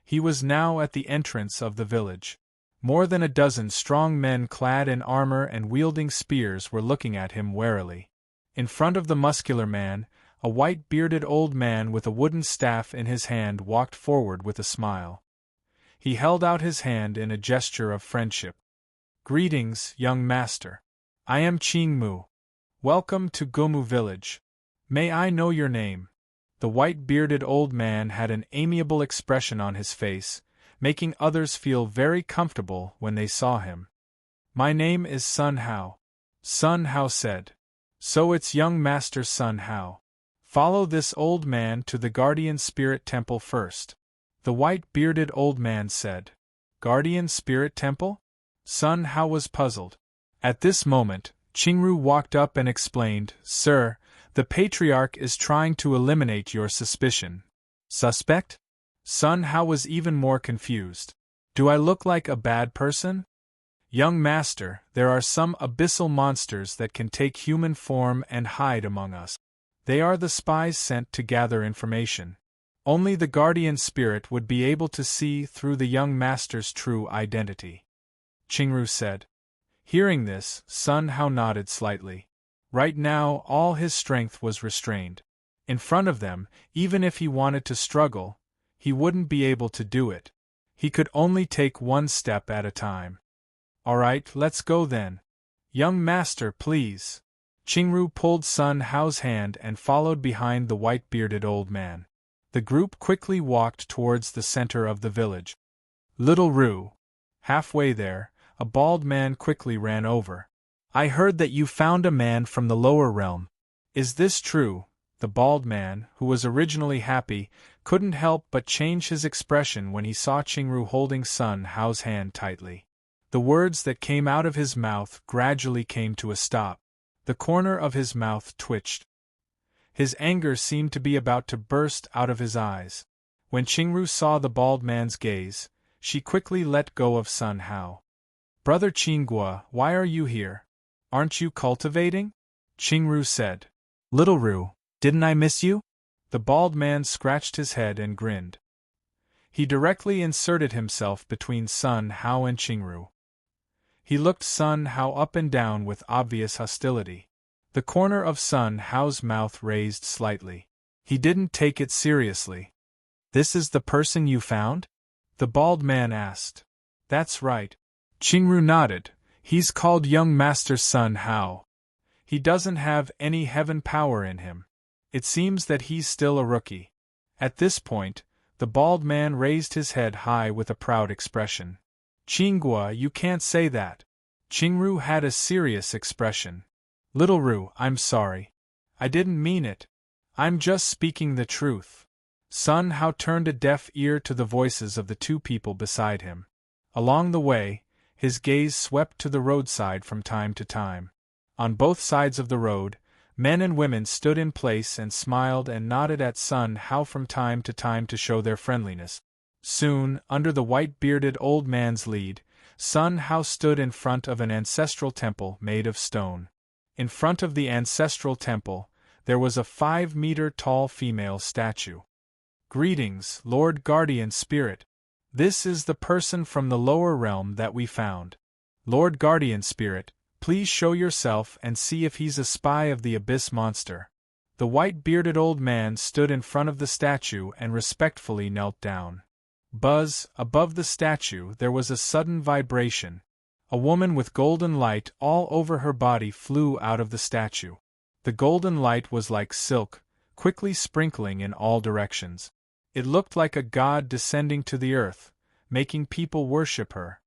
He was now at the entrance of the village. More than a dozen strong men clad in armor and wielding spears were looking at him warily. In front of the muscular man, a white-bearded old man with a wooden staff in his hand walked forward with a smile. He held out his hand in a gesture of friendship. Greetings, young master. I am Qingmu. Welcome to Gomu village. May I know your name? The white-bearded old man had an amiable expression on his face, making others feel very comfortable when they saw him. My name is Sun Hao. Sun Hao said. So it's young master Sun Hao. Follow this old man to the Guardian Spirit Temple first. The white-bearded old man said. Guardian Spirit Temple? Sun Hao was puzzled. At this moment, Qingru walked up and explained, Sir, the Patriarch is trying to eliminate your suspicion. Suspect? Sun Hao was even more confused. Do I look like a bad person? Young master, there are some abyssal monsters that can take human form and hide among us. They are the spies sent to gather information. Only the guardian spirit would be able to see through the young master's true identity. Qingru said. Hearing this, Sun Hao nodded slightly. Right now, all his strength was restrained. In front of them, even if he wanted to struggle, he wouldn't be able to do it. He could only take one step at a time. All right, let's go then. Young master, please. Qingru pulled Sun Hao's hand and followed behind the white-bearded old man. The group quickly walked towards the center of the village. Little Ru. Halfway there, a bald man quickly ran over. I heard that you found a man from the lower realm. Is this true? The bald man, who was originally happy, couldn't help but change his expression when he saw Qingru holding Sun Hao's hand tightly. The words that came out of his mouth gradually came to a stop. The corner of his mouth twitched. His anger seemed to be about to burst out of his eyes. When Qingru saw the bald man's gaze, she quickly let go of Sun Hao. Brother Qinghua, why are you here? Aren't you cultivating? Qingru said. Little Ru, didn't I miss you? The bald man scratched his head and grinned. He directly inserted himself between Sun Hao and Qingru. He looked Sun Hao up and down with obvious hostility. The corner of Sun Hao's mouth raised slightly. He didn't take it seriously. This is the person you found? The bald man asked. That's right. Qingru nodded. He's called young master Sun Hao. He doesn't have any heaven power in him. It seems that he's still a rookie. At this point, the bald man raised his head high with a proud expression. Qinghua, you can't say that. Qingru had a serious expression. Little Ru, I'm sorry. I didn't mean it. I'm just speaking the truth. Sun Hao turned a deaf ear to the voices of the two people beside him. Along the way, his gaze swept to the roadside from time to time. On both sides of the road, men and women stood in place and smiled and nodded at Sun Hao from time to show their friendliness. Soon, under the white-bearded old man's lead, Sun Hao stood in front of an ancestral temple made of stone. In front of the ancestral temple, there was a 5-meter-tall female statue. Greetings, Lord Guardian Spirit. This is the person from the lower realm that we found. Lord Guardian Spirit, please show yourself and see if he's a spy of the Abyss Monster. The white-bearded old man stood in front of the statue and respectfully knelt down. Buzz, above the statue there was a sudden vibration. A woman with golden light all over her body flew out of the statue. The golden light was like silk, quickly sprinkling in all directions. It looked like a god descending to the earth, making people worship her.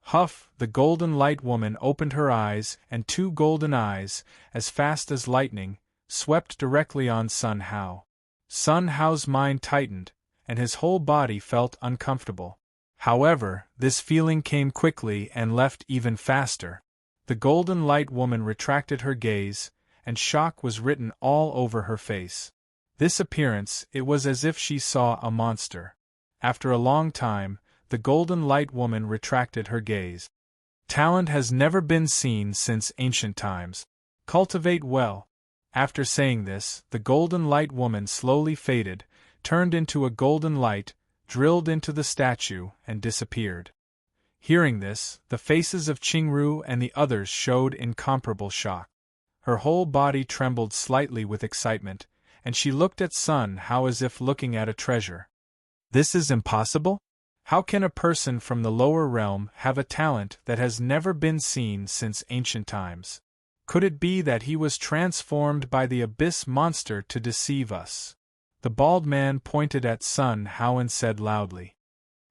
Huff, the golden light woman opened her eyes, and two golden eyes, as fast as lightning, swept directly on Sun Hao. Sun Hao's mind tightened, and his whole body felt uncomfortable. However, this feeling came quickly and left even faster. The golden light woman retracted her gaze, and shock was written all over her face. This appearance, it was as if she saw a monster. After a long time, the golden light woman retracted her gaze. Talent has never been seen since ancient times. Cultivate well. After saying this, the golden light woman slowly faded, turned into a golden light, drilled into the statue, and disappeared. Hearing this, the faces of Qingru and the others showed incomparable shock. Her whole body trembled slightly with excitement, and she looked at Sun Hao as if looking at a treasure. This is impossible? How can a person from the lower realm have a talent that has never been seen since ancient times? Could it be that he was transformed by the abyss monster to deceive us? The bald man pointed at Sun Hao and said loudly.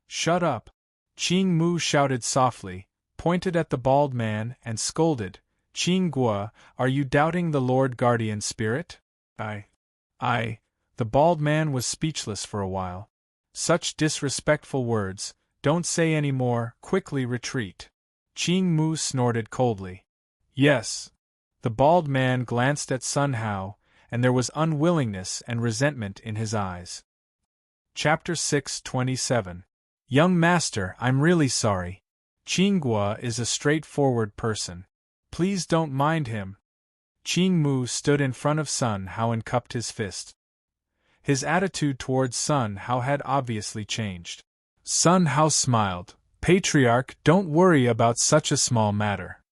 Shut up! Qing Mu shouted softly, pointed at the bald man, and scolded. Qing Guo, are you doubting the Lord Guardian Spirit? The bald man was speechless for a while. Such disrespectful words, don't say any more, quickly retreat. Qing Mu snorted coldly. Yes. The bald man glanced at Sun Hao, and there was unwillingness and resentment in his eyes. Chapter 6:27. Young Master, I'm really sorry. Qing Guo is a straightforward person. Please don't mind him. Qing Mu stood in front of Sun Hao and cupped his fist. His attitude towards Sun Hao had obviously changed. Sun Hao smiled. Patriarch, don't worry about such a small matter.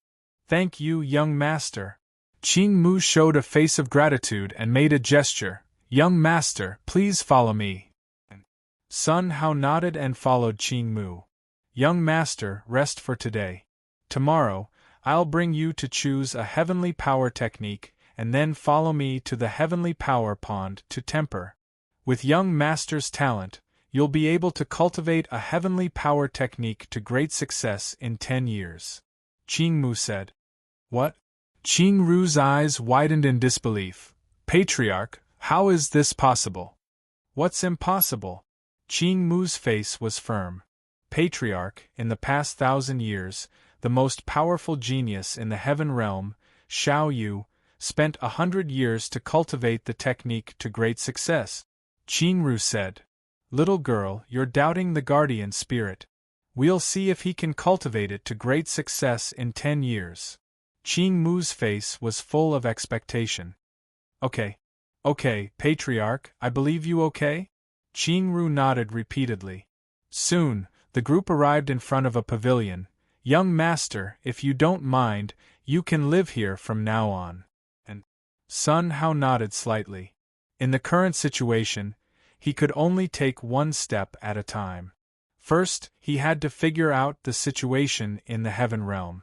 Thank you, young master. Qing Mu showed a face of gratitude and made a gesture. Young master, please follow me. Sun Hao nodded and followed Qing Mu. Young master, rest for today. Tomorrow, I'll bring you to choose a heavenly power technique, and then follow me to the heavenly power pond to temper. With young master's talent, you'll be able to cultivate a heavenly power technique to great success in 10 years. Qing Mu said. What? Qing Ru's eyes widened in disbelief. Patriarch, how is this possible? What's impossible? Qing Mu's face was firm. Patriarch, in the past 1,000 years, the most powerful genius in the heaven realm, Xiao Yu, spent 100 years to cultivate the technique to great success. Qing Ru said. Little girl, you're doubting the guardian spirit. We'll see if he can cultivate it to great success in 10 years. Qing Mu's face was full of expectation. Okay, Patriarch, I believe you okay? Qing Ru nodded repeatedly. Soon, the group arrived in front of a pavilion. Young master, if you don't mind, you can live here from now on. And Sun Hao nodded slightly. In the current situation, he could only take one step at a time. First, he had to figure out the situation in the heaven realm.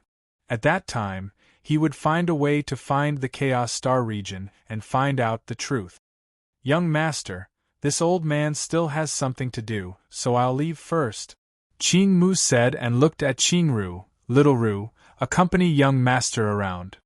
At that time, he would find a way to find the Chaos Star region and find out the truth. Young master, this old man still has something to do, so I'll leave first. Qing Mu said and looked at Qing Ru. Little Ru, accompany young master around.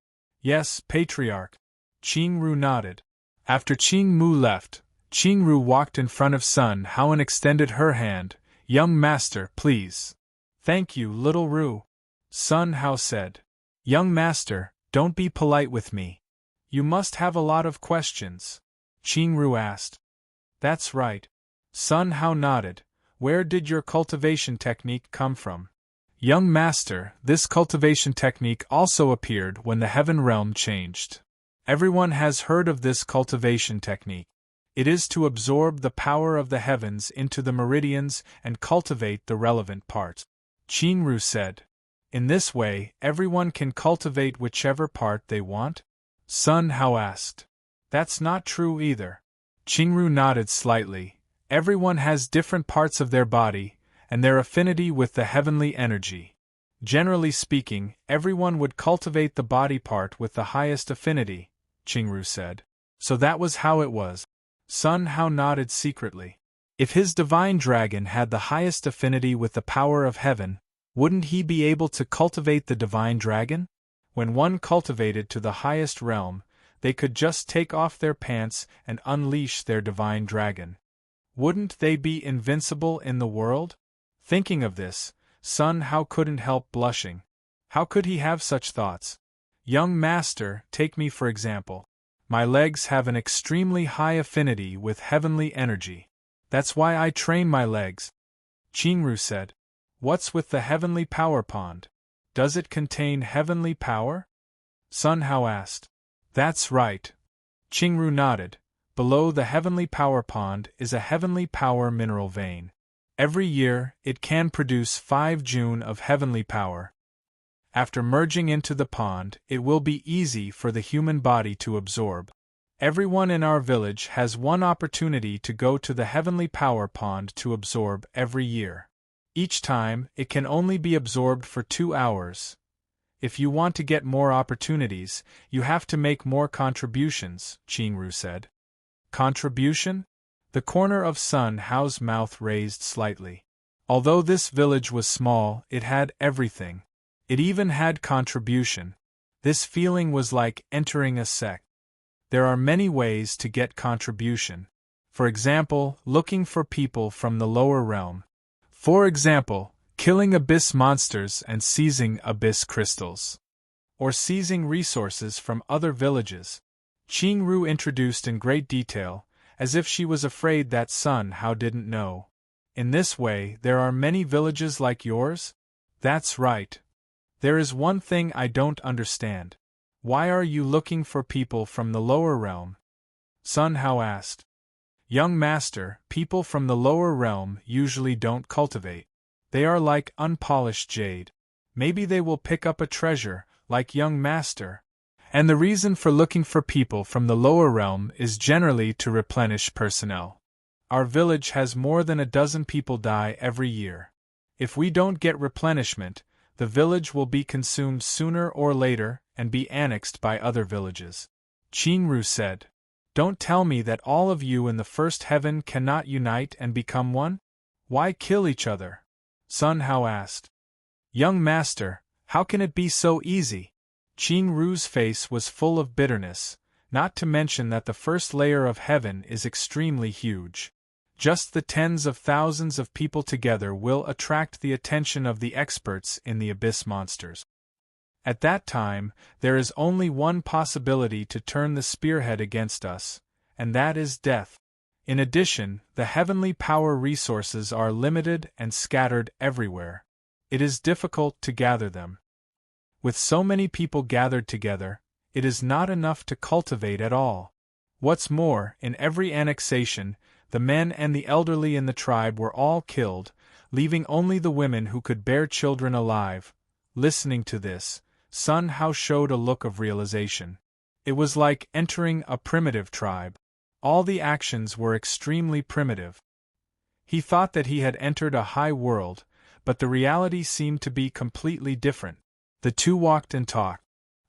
Yes, Patriarch. Qing Ru nodded. After Qing Mu left, Qing Ru walked in front of Sun Hao and extended her hand. Young master, please. Thank you, little Ru. Sun Hao said. Young master, don't be polite with me. You must have a lot of questions. Qing Ru asked. That's right. Sun Hao nodded. Where did your cultivation technique come from? Young master, this cultivation technique also appeared when the heaven realm changed. Everyone has heard of this cultivation technique. It is to absorb the power of the heavens into the meridians and cultivate the relevant parts. Qing Ru said. In this way, everyone can cultivate whichever part they want? Sun Hao asked. That's not true either. Qing Ru nodded slightly. Everyone has different parts of their body, and their affinity with the heavenly energy. Generally speaking, everyone would cultivate the body part with the highest affinity, Qing Ru said. So that was how it was. Sun Hao nodded secretly. If his divine dragon had the highest affinity with the power of heaven, wouldn't he be able to cultivate the divine dragon? When one cultivated to the highest realm, they could just take off their pants and unleash their divine dragon. Wouldn't they be invincible in the world? Thinking of this, Sun Hao couldn't help blushing. How could he have such thoughts? Young master, take me for example. My legs have an extremely high affinity with heavenly energy. That's why I train my legs. Qingru said. What's with the heavenly power pond? Does it contain heavenly power? Sun Hao asked. That's right. Qingru nodded. Below the heavenly power pond is a heavenly power mineral vein. Every year, it can produce 5 June of heavenly power. After merging into the pond, it will be easy for the human body to absorb. Everyone in our village has one opportunity to go to the heavenly power pond to absorb every year. Each time, it can only be absorbed for 2 hours. If you want to get more opportunities, you have to make more contributions, Qingru said. Contribution? The corner of Sun Hao's mouth raised slightly. Although this village was small, it had everything. It even had contribution. This feeling was like entering a sect. There are many ways to get contribution. For example, looking for people from the lower realm. For example, killing abyss monsters and seizing abyss crystals. Or seizing resources from other villages. Qingru introduced in great detail, as if she was afraid that Sun Hao didn't know. In this way, there are many villages like yours? That's right. There is one thing I don't understand. Why are you looking for people from the lower realm? Sun Hao asked. Young master, people from the lower realm usually don't cultivate. They are like unpolished jade. Maybe they will pick up a treasure, like young master. And the reason for looking for people from the lower realm is generally to replenish personnel. Our village has more than a dozen people die every year. If we don't get replenishment, the village will be consumed sooner or later and be annexed by other villages. Qingru said. Don't tell me that all of you in the first heaven cannot unite and become one? Why kill each other? Sun Hao asked. Young master, how can it be so easy? Qingru's face was full of bitterness, not to mention that the first layer of heaven is extremely huge. Just the tens of thousands of people together will attract the attention of the experts in the abyss monsters. At that time, there is only one possibility to turn the spearhead against us, and that is death. In addition, the heavenly power resources are limited and scattered everywhere. It is difficult to gather them. With so many people gathered together, it is not enough to cultivate at all. What's more, in every annexation, the men and the elderly in the tribe were all killed, leaving only the women who could bear children alive. Listening to this, Sun Hao showed a look of realization. It was like entering a primitive tribe. All the actions were extremely primitive. He thought that he had entered a high world, but the reality seemed to be completely different. The two walked and talked.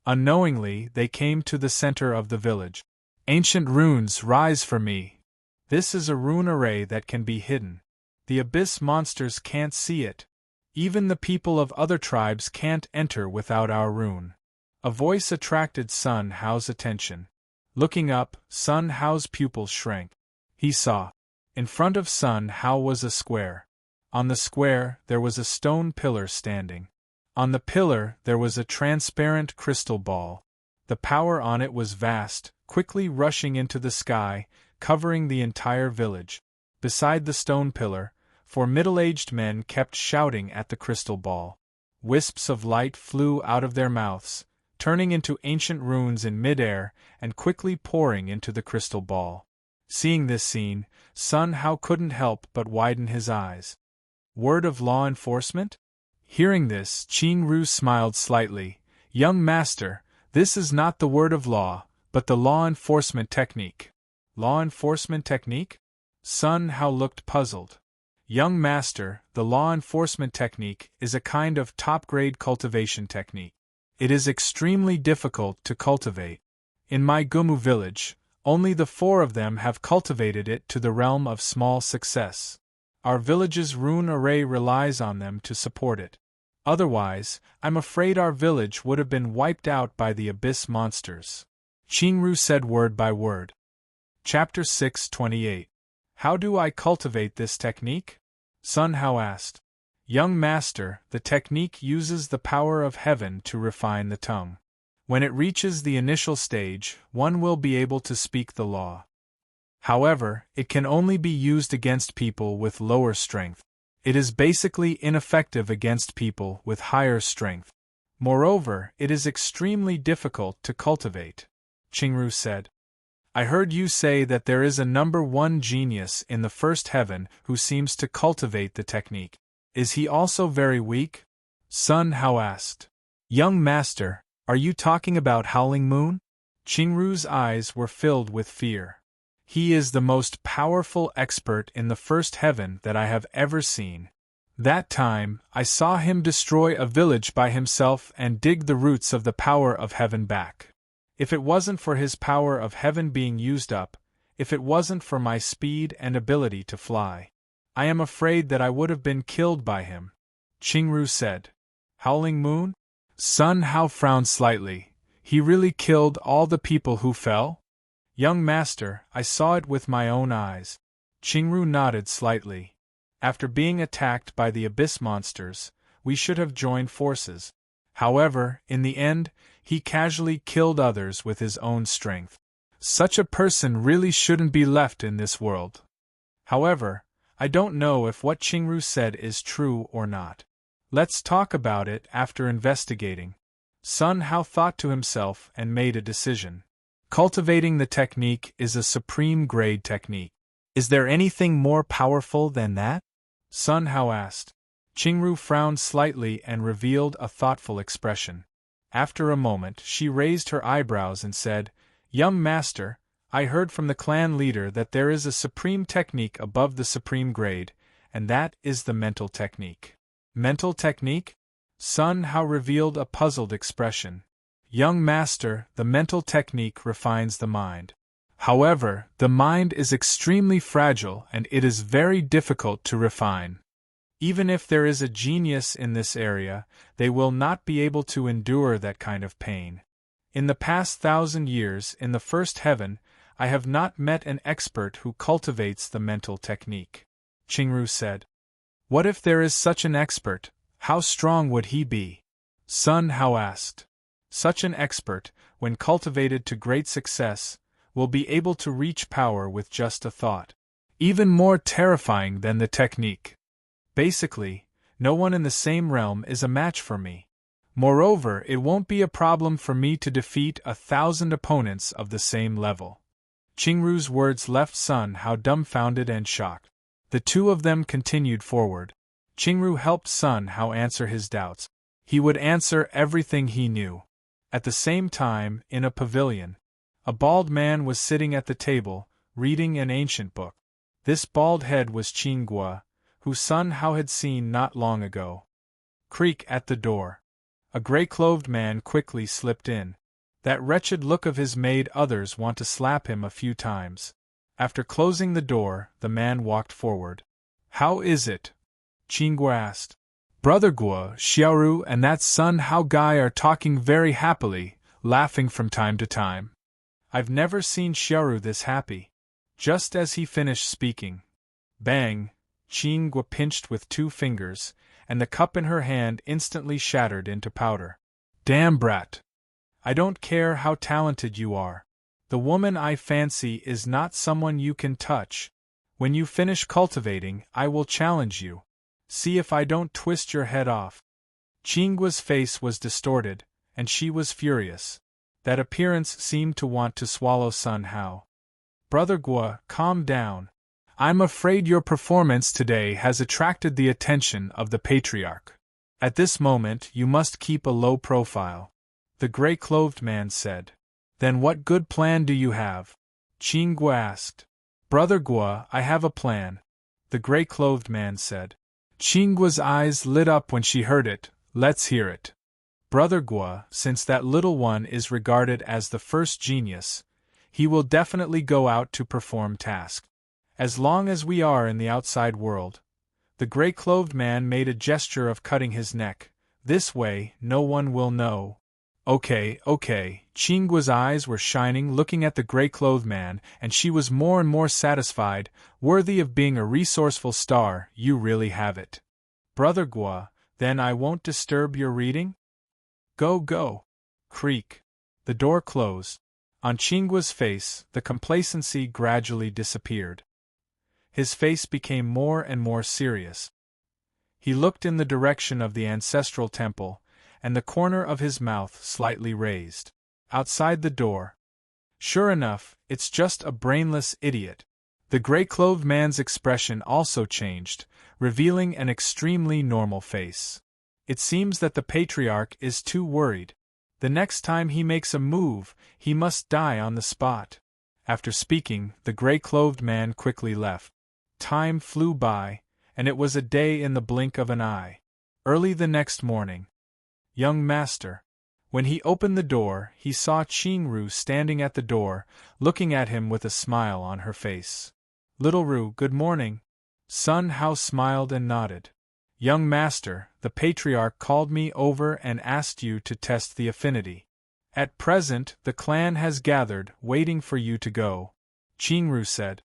Unknowingly, they came to the center of the village. Ancient runes rise for me. This is a rune array that can be hidden. The abyss monsters can't see it. Even the people of other tribes can't enter without our rune. A voice attracted Sun Hao's attention. Looking up, Sun Hao's pupils shrank. He saw. In front of Sun Hao was a square. On the square, there was a stone pillar standing. On the pillar, there was a transparent crystal ball. The power on it was vast, quickly rushing into the sky, covering the entire village. Beside the stone pillar, 4 middle-aged men kept shouting at the crystal ball. Wisps of light flew out of their mouths, turning into ancient runes in mid-air and quickly pouring into the crystal ball. Seeing this scene, Sun Hao couldn't help but widen his eyes. Word of law enforcement? Hearing this, Qingru smiled slightly. Young master, this is not the word of law, but the law enforcement technique. Law enforcement technique? Sun Hao looked puzzled. Young master, the law enforcement technique is a kind of top-grade cultivation technique. It is extremely difficult to cultivate. In my Gumu village, Only the 4 of them have cultivated it to the realm of small success. Our village's rune array relies on them to support it. Otherwise, I'm afraid our village would have been wiped out by the abyss monsters. Qingru said word by word. Chapter 6:28. How do I cultivate this technique? Sun Hao asked. Young master, the technique uses the power of heaven to refine the tongue. When it reaches the initial stage, one will be able to speak the law. However, it can only be used against people with lower strength. It is basically ineffective against people with higher strength. Moreover, it is extremely difficult to cultivate. Qingru said. I heard you say that there is a number 1 genius in the first heaven who seems to cultivate the technique. Is he also very weak? Sun Hao asked. Young master, are you talking about Howling Moon? Qingru's eyes were filled with fear. He is the most powerful expert in the first heaven that I have ever seen. That time, I saw him destroy a village by himself and dig the roots of the power of heaven back. If it wasn't for his power of heaven being used up, if it wasn't for my speed and ability to fly, I am afraid that I would have been killed by him. Qingru said. Howling Moon? Sun Hao frowned slightly. He really killed all the people who fell? Young master, I saw it with my own eyes. Qingru nodded slightly. After being attacked by the abyss monsters, we should have joined forces. However, in the end, he casually killed others with his own strength. Such a person really shouldn't be left in this world. However, I don't know if what Qingru said is true or not. Let's talk about it after investigating. Sun Hao thought to himself and made a decision. Cultivating the technique is a supreme grade technique. Is there anything more powerful than that? Sun Hao asked. Qingru frowned slightly and revealed a thoughtful expression. After a moment, she raised her eyebrows and said, Young master, I heard from the clan leader that there is a supreme technique above the supreme grade, and that is the mental technique. Mental technique? Sun Hao revealed a puzzled expression. Young master, the mental technique refines the mind. However, the mind is extremely fragile and it is very difficult to refine. Even if there is a genius in this area, they will not be able to endure that kind of pain. In the past 1,000 years in the first heaven, I have not met an expert who cultivates the mental technique. Qingru said. What if there is such an expert? How strong would he be? Sun Hao asked. Such an expert, when cultivated to great success, will be able to reach power with just a thought. Even more terrifying than the technique. Basically, no one in the same realm is a match for me. Moreover, it won't be a problem for me to defeat 1,000 opponents of the same level. Qingru's words left Sun Hao dumbfounded and shocked. The two of them continued forward. Qingru helped Sun Hao answer his doubts. He would answer everything he knew. At the same time, in a pavilion, a bald man was sitting at the table, reading an ancient book. This bald head was Qinghua, who Sun Hao had seen not long ago. Creak at the door. A gray-clothed man quickly slipped in. That wretched look of his made others want to slap him a few times. After closing the door, the man walked forward. How is it? Qinghua asked. Brother Guo, Xiaoru and that Sun Hao guy are talking very happily, laughing from time to time. I've never seen Xiaoru this happy. Just as he finished speaking. Bang! Qinghua pinched with 2 fingers, and the cup in her hand instantly shattered into powder. Damn brat! I don't care how talented you are. The woman I fancy is not someone you can touch. When you finish cultivating, I will challenge you. See if I don't twist your head off. Qinggua's face was distorted, and she was furious. That appearance seemed to want to swallow Sun Hao. Brother Guo, calm down. I'm afraid your performance today has attracted the attention of the patriarch. At this moment, you must keep a low profile. The gray-clothed man said. Then what good plan do you have? Qinghua asked. Brother Guo, I have a plan. The gray-clothed man said. Qinggua's eyes lit up when she heard it. Let's hear it. Brother Guo, since that little one is regarded as the first genius, He will definitely go out to perform tasks. As long as we are in the outside world. The gray-clothed man made a gesture of cutting his neck. This way, no one will know. Okay. Qingguo's eyes were shining looking at the gray-clothed man, and she was more and more satisfied. Worthy of being a resourceful star, you really have it. Brother Guo, then I won't disturb your reading? Go. Creak. The door closed. On Qingguo's face, the complacency gradually disappeared. His face became more and more serious. He looked in the direction of the ancestral temple, and the corner of his mouth slightly raised. Outside the door. Sure enough, it's just a brainless idiot. The gray-clothed man's expression also changed, revealing an extremely normal face. It seems that the patriarch is too worried. The next time he makes a move, he must die on the spot. After speaking, the gray-clothed man quickly left. Time flew by, and it was a day in the blink of an eye. Early the next morning. Young master. When he opened the door, he saw Qingru standing at the door, looking at him with a smile on her face. Little Ru, good morning. Sun Hao smiled and nodded. Young master, the patriarch called me over and asked you to test the affinity. At present, the clan has gathered, waiting for you to go. Qingru said.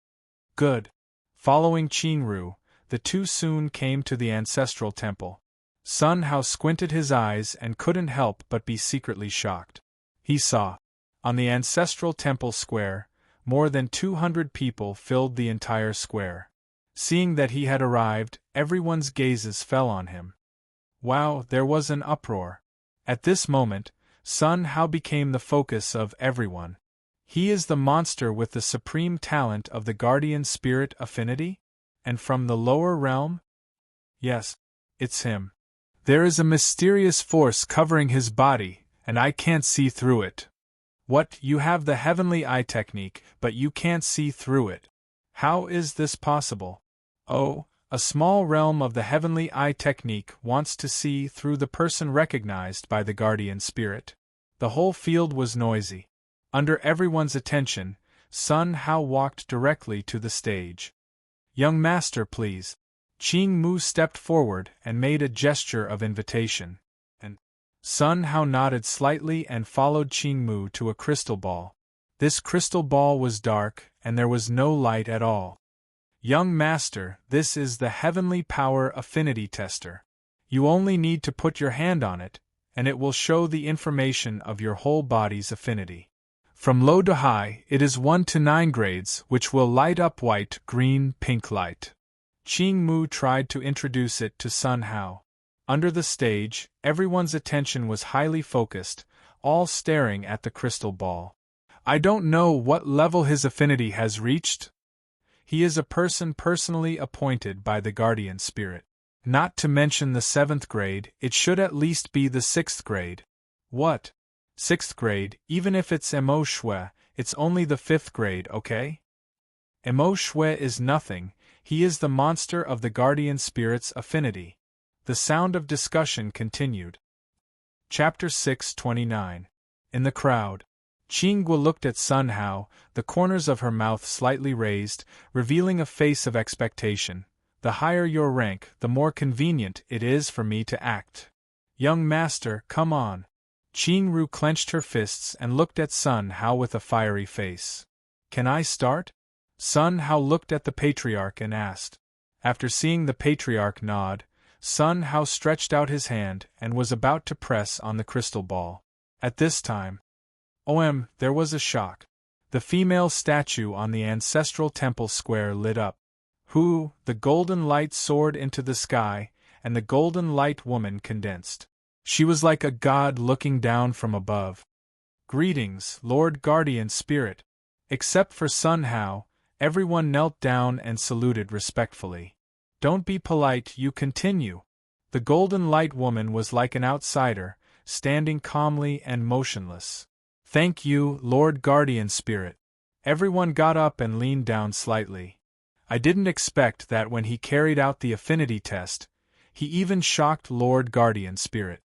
Good. Following Qingru, the two soon came to the ancestral temple. Sun Hao squinted his eyes and couldn't help but be secretly shocked. He saw, on the ancestral temple square, more than 200 people filled the entire square. Seeing that he had arrived, everyone's gazes fell on him. Wow, there was an uproar. At this moment, Sun Hao became the focus of everyone. He is the monster with the supreme talent of the guardian spirit affinity? And from the lower realm? Yes, it's him. There is a mysterious force covering his body, and I can't see through it. What, you have the heavenly eye technique, but you can't see through it. How is this possible? Oh, a small realm of the heavenly eye technique wants to see through the person recognized by the guardian spirit. The whole field was noisy. Under everyone's attention, Sun Hao walked directly to the stage. Young master, please. Qingmu stepped forward and made a gesture of invitation. And Sun Hao nodded slightly and followed Qingmu to a crystal ball. This crystal ball was dark, and there was no light at all. Young master, this is the heavenly power affinity tester. You only need to put your hand on it, and it will show the information of your whole body's affinity. From low to high, it is 1 to 9 grades, which will light up white, green, pink light. Qingmu tried to introduce it to Sun Hao. Under the stage, everyone's attention was highly focused, all staring at the crystal ball. I don't know what level his affinity has reached. He is a person personally appointed by the guardian spirit. Not to mention the 7th grade, it should at least be the 6th grade. What? 6th grade, even if it's Emo Shui, it's only the 5th grade, okay? Emo Shui is nothing, he is the monster of the guardian spirit's affinity. The sound of discussion continued. Chapter 629. In the crowd. Qingguo looked at Sun Hao, the corners of her mouth slightly raised, revealing a face of expectation. The higher your rank, the more convenient it is for me to act. Young master, come on. Qingru clenched her fists and looked at Sun Hao with a fiery face. Can I start? Sun Hao looked at the patriarch and asked. After seeing the patriarch nod, Sun Hao stretched out his hand and was about to press on the crystal ball. At this time, there was a shock. The female statue on the ancestral temple square lit up. The golden light soared into the sky, and the golden light woman condensed. She was like a god looking down from above. Greetings, Lord Guardian Spirit. Except for Sun Hao, everyone knelt down and saluted respectfully. Don't be polite, you continue. The golden light woman was like an outsider, standing calmly and motionless. Thank you, Lord Guardian Spirit. Everyone got up and leaned down slightly. I didn't expect that when he carried out the affinity test, he even shocked Lord Guardian Spirit.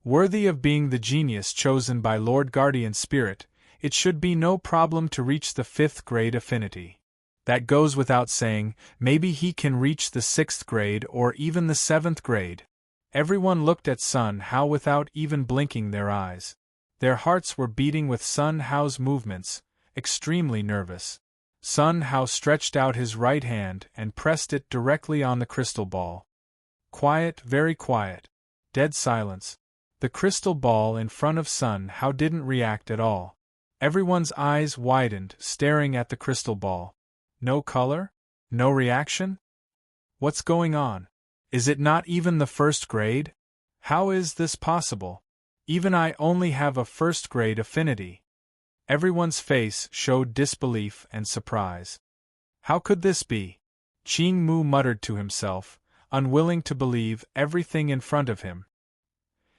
Worthy of being the genius chosen by Lord Guardian Spirit, It should be no problem to reach the 5th grade affinity. That goes without saying, maybe he can reach the 6th grade or even the 7th grade. Everyone looked at Sun Hao without even blinking their eyes. Their hearts were beating with Sun Hao's movements, extremely nervous. Sun Hao stretched out his right hand and pressed it directly on the crystal ball. Quiet, very quiet. Dead silence. The crystal ball in front of Sun Hao didn't react at all. Everyone's eyes widened, staring at the crystal ball. No color? No reaction? What's going on? Is it not even the 1st grade? How is this possible? Even I only have a 1st grade affinity. Everyone's face showed disbelief and surprise. How could this be? Qing Mu muttered to himself, unwilling to believe everything in front of him.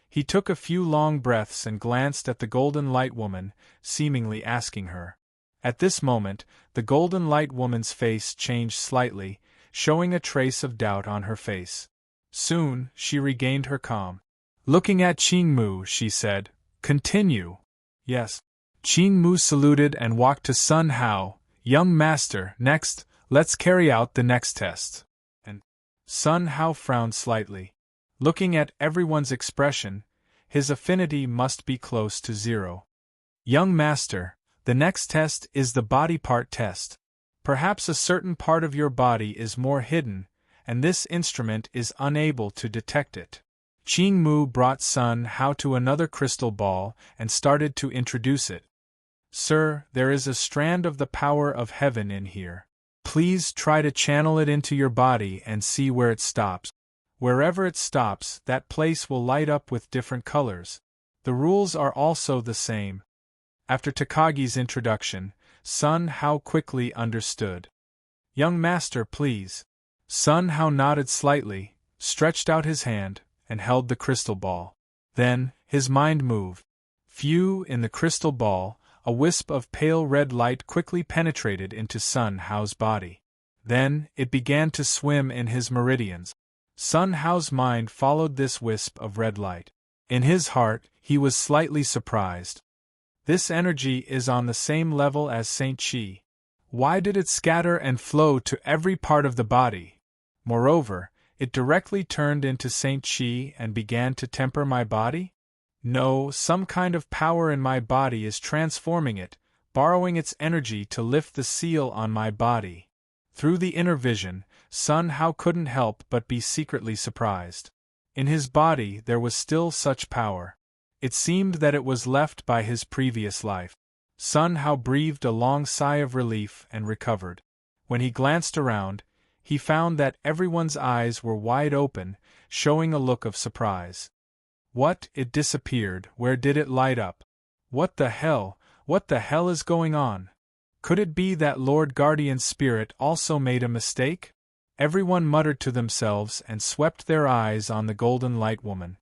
He took a few long breaths and glanced at the Golden Light Woman, seemingly asking her. At this moment, the Golden Light Woman's face changed slightly, showing a trace of doubt on her face. Soon, she regained her calm. Looking at Qing Mu, she said, "Continue." "Yes." Qing Mu saluted and walked to Sun Hao. "Young master, next, let's carry out the next test." And Sun Hao frowned slightly. Looking at everyone's expression, his affinity must be close to 0. "Young master, the next test is the body part test. Perhaps a certain part of your body is more hidden, and this instrument is unable to detect it." Qing Mu brought Sun Hao to another crystal ball and started to introduce it. "Sir, there is a strand of the power of heaven in here. Please try to channel it into your body and see where it stops. Wherever it stops, that place will light up with different colors. The rules are also the same." After Takagi's introduction, Sun Hao quickly understood. "Young master, please." Sun Hao nodded slightly, stretched out his hand, and held the crystal ball. Then, his mind moved. Phew! In the crystal ball, a wisp of pale red light quickly penetrated into Sun Hao's body. Then, it began to swim in his meridians. Sun Hao's mind followed this wisp of red light. In his heart, he was slightly surprised. This energy is on the same level as Saint Qi. Why did it scatter and flow to every part of the body? Moreover, it directly turned into Saint Qi and began to temper my body? No, some kind of power in my body is transforming it, borrowing its energy to lift the seal on my body. Through the inner vision, Sun Hao couldn't help but be secretly surprised. In his body there was still such power. It seemed that it was left by his previous life. Sun Hao breathed a long sigh of relief and recovered. When he glanced around, he found that everyone's eyes were wide open, showing a look of surprise. What? It disappeared. Where did it light up? What the hell? What the hell is going on? Could it be that Lord Guardian Spirit also made a mistake? Everyone muttered to themselves and swept their eyes on the Golden Light Woman.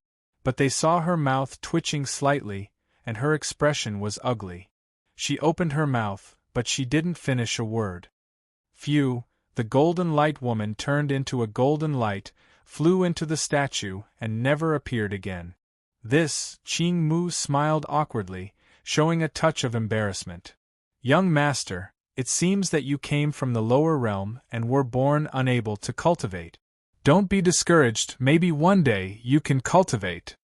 But they saw her mouth twitching slightly, and her expression was ugly. She opened her mouth, but she didn't finish a word. Phew! The Golden Light Woman turned into a golden light, flew into the statue, and never appeared again. This, Qing Mu smiled awkwardly, showing a touch of embarrassment. "Young master, it seems that you came from the lower realm and were born unable to cultivate. Don't be discouraged, maybe one day you can cultivate.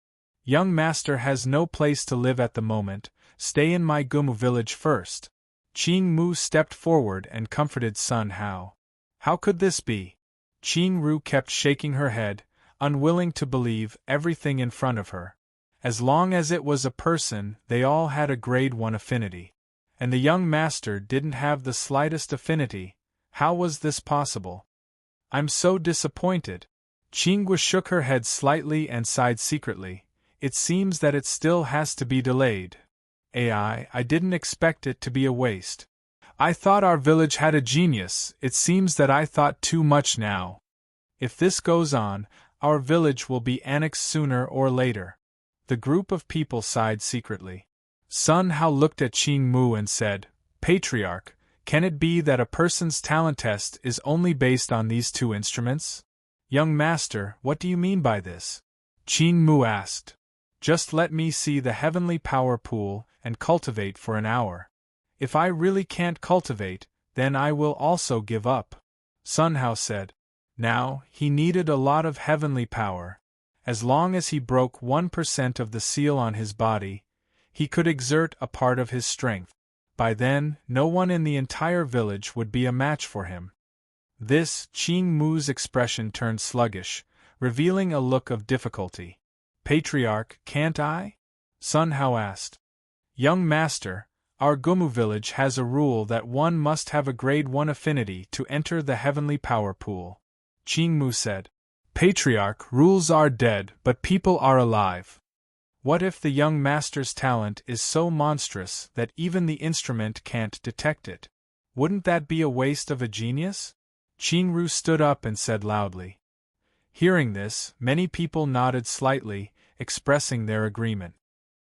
Young master has no place to live at the moment, stay in my Gumu village first." Qing Mu stepped forward and comforted Sun Hao. How could this be? Qing Ru kept shaking her head, unwilling to believe everything in front of her. As long as it was a person, they all had a grade 1 affinity. And the young master didn't have the slightest affinity. How was this possible? "I'm so disappointed." Qingwa shook her head slightly and sighed secretly. "It seems that it still has to be delayed. I didn't expect it to be a waste. I thought our village had a genius, it seems that I thought too much now. If this goes on, our village will be annexed sooner or later." The group of people sighed secretly. Sun Hao looked at Qing Mu and said, "Patriarch, can it be that a person's talent test is only based on these 2 instruments?" "Young master, what do you mean by this?" Qing Mu asked. Just let me see the heavenly power pool and cultivate for an hour. If I really can't cultivate, then I will also give up, Sun Hao said. Now, he needed a lot of heavenly power. As long as he broke 1% of the seal on his body, he could exert a part of his strength. By then, no one in the entire village would be a match for him. This, Qing Mu's expression turned sluggish, revealing a look of difficulty. Patriarch, can't I? Sun Hao asked. Young master, our Gumu village has a rule that one must have a grade 1 affinity to enter the heavenly power pool, Qing Mu said. Patriarch, rules are dead, but people are alive. What if the young master's talent is so monstrous that even the instrument can't detect it? Wouldn't that be a waste of a genius? Qingru stood up and said loudly. Hearing this, many people nodded slightly, expressing their agreement.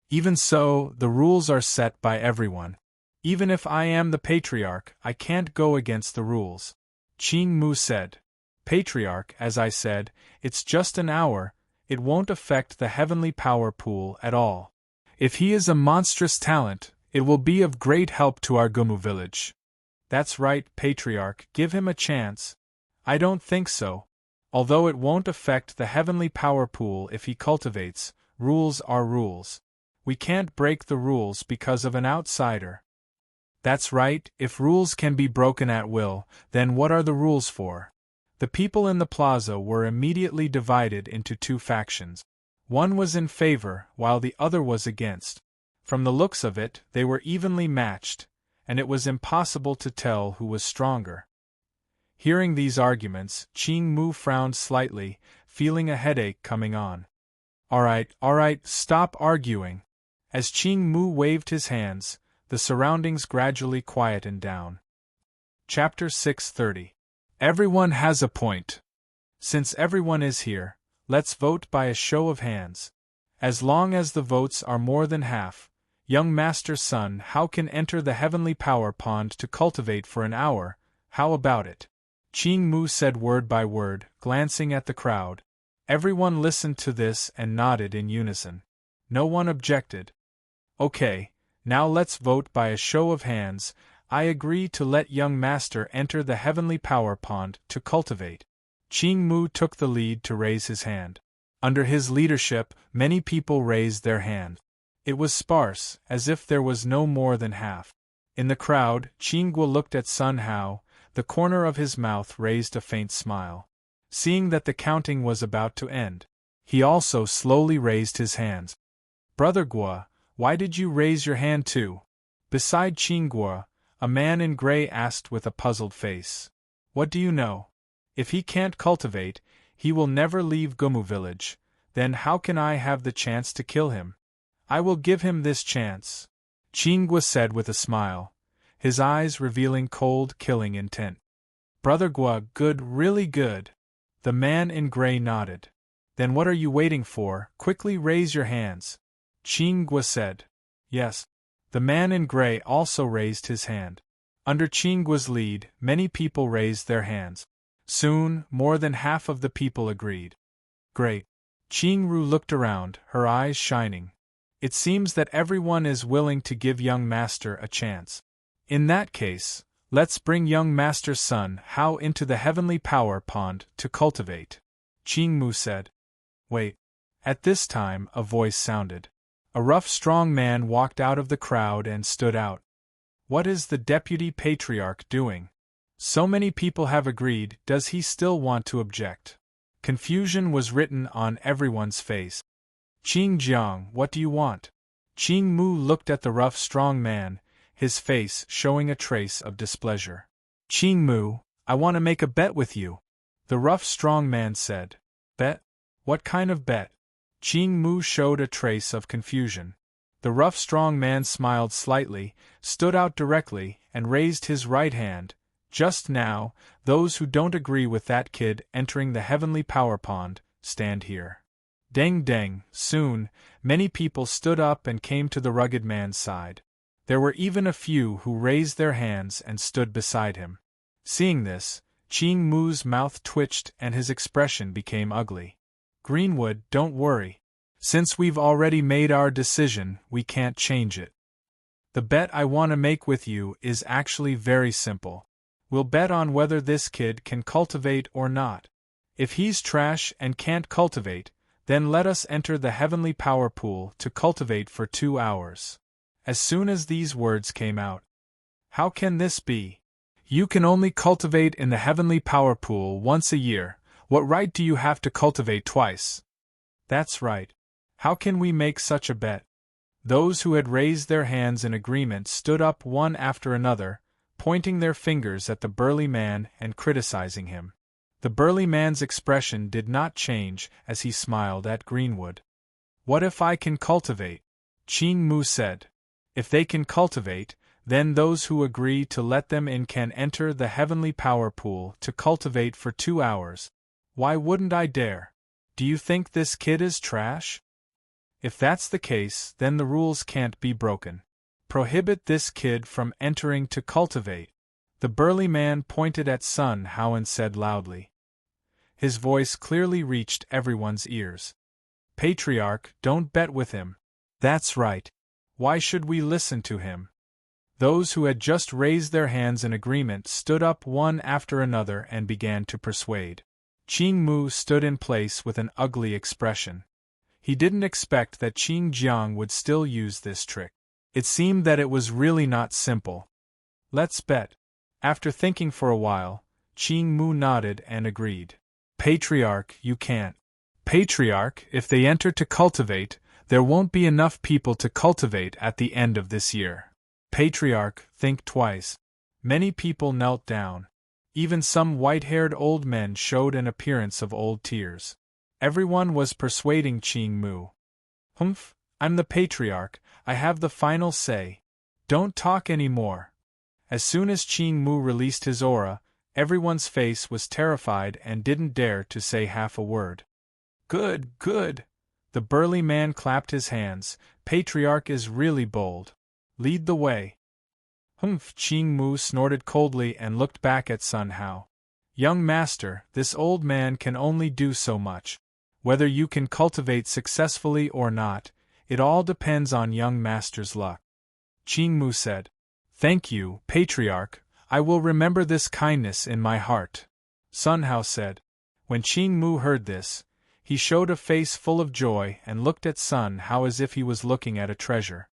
Even so, the rules are set by everyone. Even if I am the patriarch, I can't go against the rules, Qing Mu said. Patriarch, as I said, it's just an hour, it won't affect the heavenly power pool at all. If he is a monstrous talent, it will be of great help to our Gumu village. That's right, Patriarch, give him a chance. I don't think so. Although it won't affect the heavenly power pool if he cultivates, rules are rules. We can't break the rules because of an outsider. That's right, if rules can be broken at will, then what are the rules for? The people in the plaza were immediately divided into two factions. One was in favor, while the other was against. From the looks of it, they were evenly matched, and it was impossible to tell who was stronger. Hearing these arguments, Qing Mu frowned slightly, feeling a headache coming on. All right, stop arguing. As Qing Mu waved his hands, the surroundings gradually quietened down. Chapter 630. Everyone has a point. Since everyone is here, let's vote by a show of hands. As long as the votes are more than half, young Master Sun Hao can enter the heavenly power pond to cultivate for an hour. How about it? Qing Mu said word by word, glancing at the crowd. Everyone listened to this and nodded in unison. No one objected. Okay, now let's vote by a show of hands. I agree to let young master enter the heavenly power pond to cultivate. Qing Mu took the lead to raise his hand. Under his leadership, many people raised their hand. It was sparse, as if there was no more than half. In the crowd, Qingguo looked at Sun Hao, the corner of his mouth raised a faint smile. Seeing that the counting was about to end, he also slowly raised his hands. Brother Guo, why did you raise your hand too? Beside Qingguo, a man in gray asked with a puzzled face. What do you know? If he can't cultivate, he will never leave Gumu village, then how can I have the chance to kill him? I will give him this chance, Qingguo said with a smile, his eyes revealing cold, killing intent. Brother Guo, good, really good. The man in gray nodded. Then what are you waiting for? Quickly raise your hands, Qingguo said. Yes. The man in gray also raised his hand. Under Qingguo's lead, many people raised their hands. Soon, more than half of the people agreed. Great. Qingru looked around, her eyes shining. It seems that everyone is willing to give young master a chance. In that case, let's bring young Master Sun Hao into the heavenly power pond to cultivate, Qing Mu said. Wait. At this time, a voice sounded. A rough, strong man walked out of the crowd and stood out. What is the deputy patriarch doing? So many people have agreed, does he still want to object? Confusion was written on everyone's face. Qing Jiang, what do you want? Qing Mu looked at the rough, strong man, his face showing a trace of displeasure. Qing Mu, I want to make a bet with you, the rough, strong man said. Bet? What kind of bet? Qing Mu showed a trace of confusion. The rough, strong man smiled slightly, stood out directly, and raised his right hand. Just now, those who don't agree with that kid entering the heavenly power pond, stand here. Deng deng, soon, many people stood up and came to the rugged man's side. There were even a few who raised their hands and stood beside him. Seeing this, Qing Mu's mouth twitched and his expression became ugly. Greenwood, don't worry. Since we've already made our decision, we can't change it. The bet I want to make with you is actually very simple. We'll bet on whether this kid can cultivate or not. If he's trash and can't cultivate, then let us enter the heavenly power pool to cultivate for 2 hours. As soon as these words came out, "How can this be? You can only cultivate in the heavenly power pool once a year. What right do you have to cultivate twice?" "That's right. How can we make such a bet?" Those who had raised their hands in agreement stood up one after another, pointing their fingers at the burly man and criticizing him. The burly man's expression did not change as he smiled at Greenwood. "What if I can cultivate?" Ching Mu said. "If they can cultivate, then those who agree to let them in can enter the heavenly power pool to cultivate for 2 hours. Why wouldn't I dare? Do you think this kid is trash? If that's the case, then the rules can't be broken. Prohibit this kid from entering to cultivate." The burly man pointed at Sun Hao and said loudly. His voice clearly reached everyone's ears. "Patriarch, don't bet with him." "That's right. Why should we listen to him?" Those who had just raised their hands in agreement stood up one after another and began to persuade. Qing Mu stood in place with an ugly expression. He didn't expect that Qing Jiang would still use this trick. It seemed that it was really not simple. "Let's bet." After thinking for a while, Qing Mu nodded and agreed. "Patriarch, you can't." "Patriarch, if they enter to cultivate, there won't be enough people to cultivate at the end of this year." "Patriarch, think twice." Many people knelt down. Even some white-haired old men showed an appearance of old tears. Everyone was persuading Qing Mu. "Humph, I'm the patriarch, I have the final say. Don't talk any more." As soon as Qing Mu released his aura, everyone's face was terrified and didn't dare to say half a word. "Good, good." The burly man clapped his hands. "Patriarch is really bold. Lead the way." "Humph!" Qing Mu snorted coldly and looked back at Sun Hao. "Young master, this old man can only do so much. Whether you can cultivate successfully or not, it all depends on young master's luck." Qing Mu said. "Thank you, Patriarch, I will remember this kindness in my heart," Sun Hao said. When Qing Mu heard this, he showed a face full of joy and looked at Sun Hao as if he was looking at a treasure.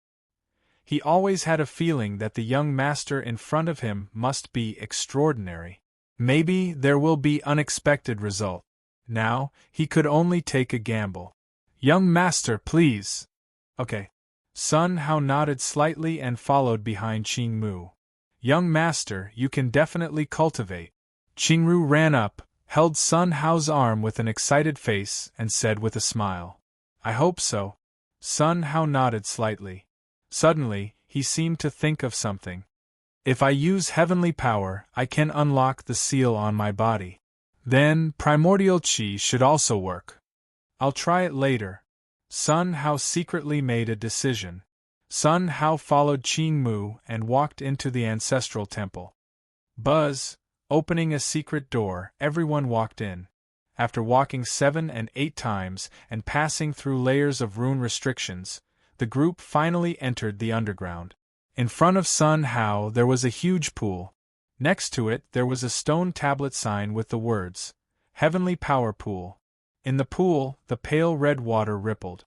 He always had a feeling that the young master in front of him must be extraordinary. Maybe there will be unexpected result. Now, he could only take a gamble. "Young master, please." "Okay." Sun Hao nodded slightly and followed behind Qing Mu. "Young master, you can definitely cultivate." Qing Mu ran up, held Sun Hao's arm with an excited face, and said with a smile, "I hope so." Sun Hao nodded slightly. Suddenly, he seemed to think of something. "If I use heavenly power, I can unlock the seal on my body. Then, primordial qi should also work. I'll try it later." Sun Hao secretly made a decision. Sun Hao followed Qing Mu and walked into the ancestral temple. Buzz, opening a secret door, everyone walked in. After walking 7 and 8 times and passing through layers of rune restrictions, the group finally entered the underground. In front of Sun Hao there was a huge pool. Next to it there was a stone tablet sign with the words, "Heavenly Power Pool." In the pool, the pale red water rippled.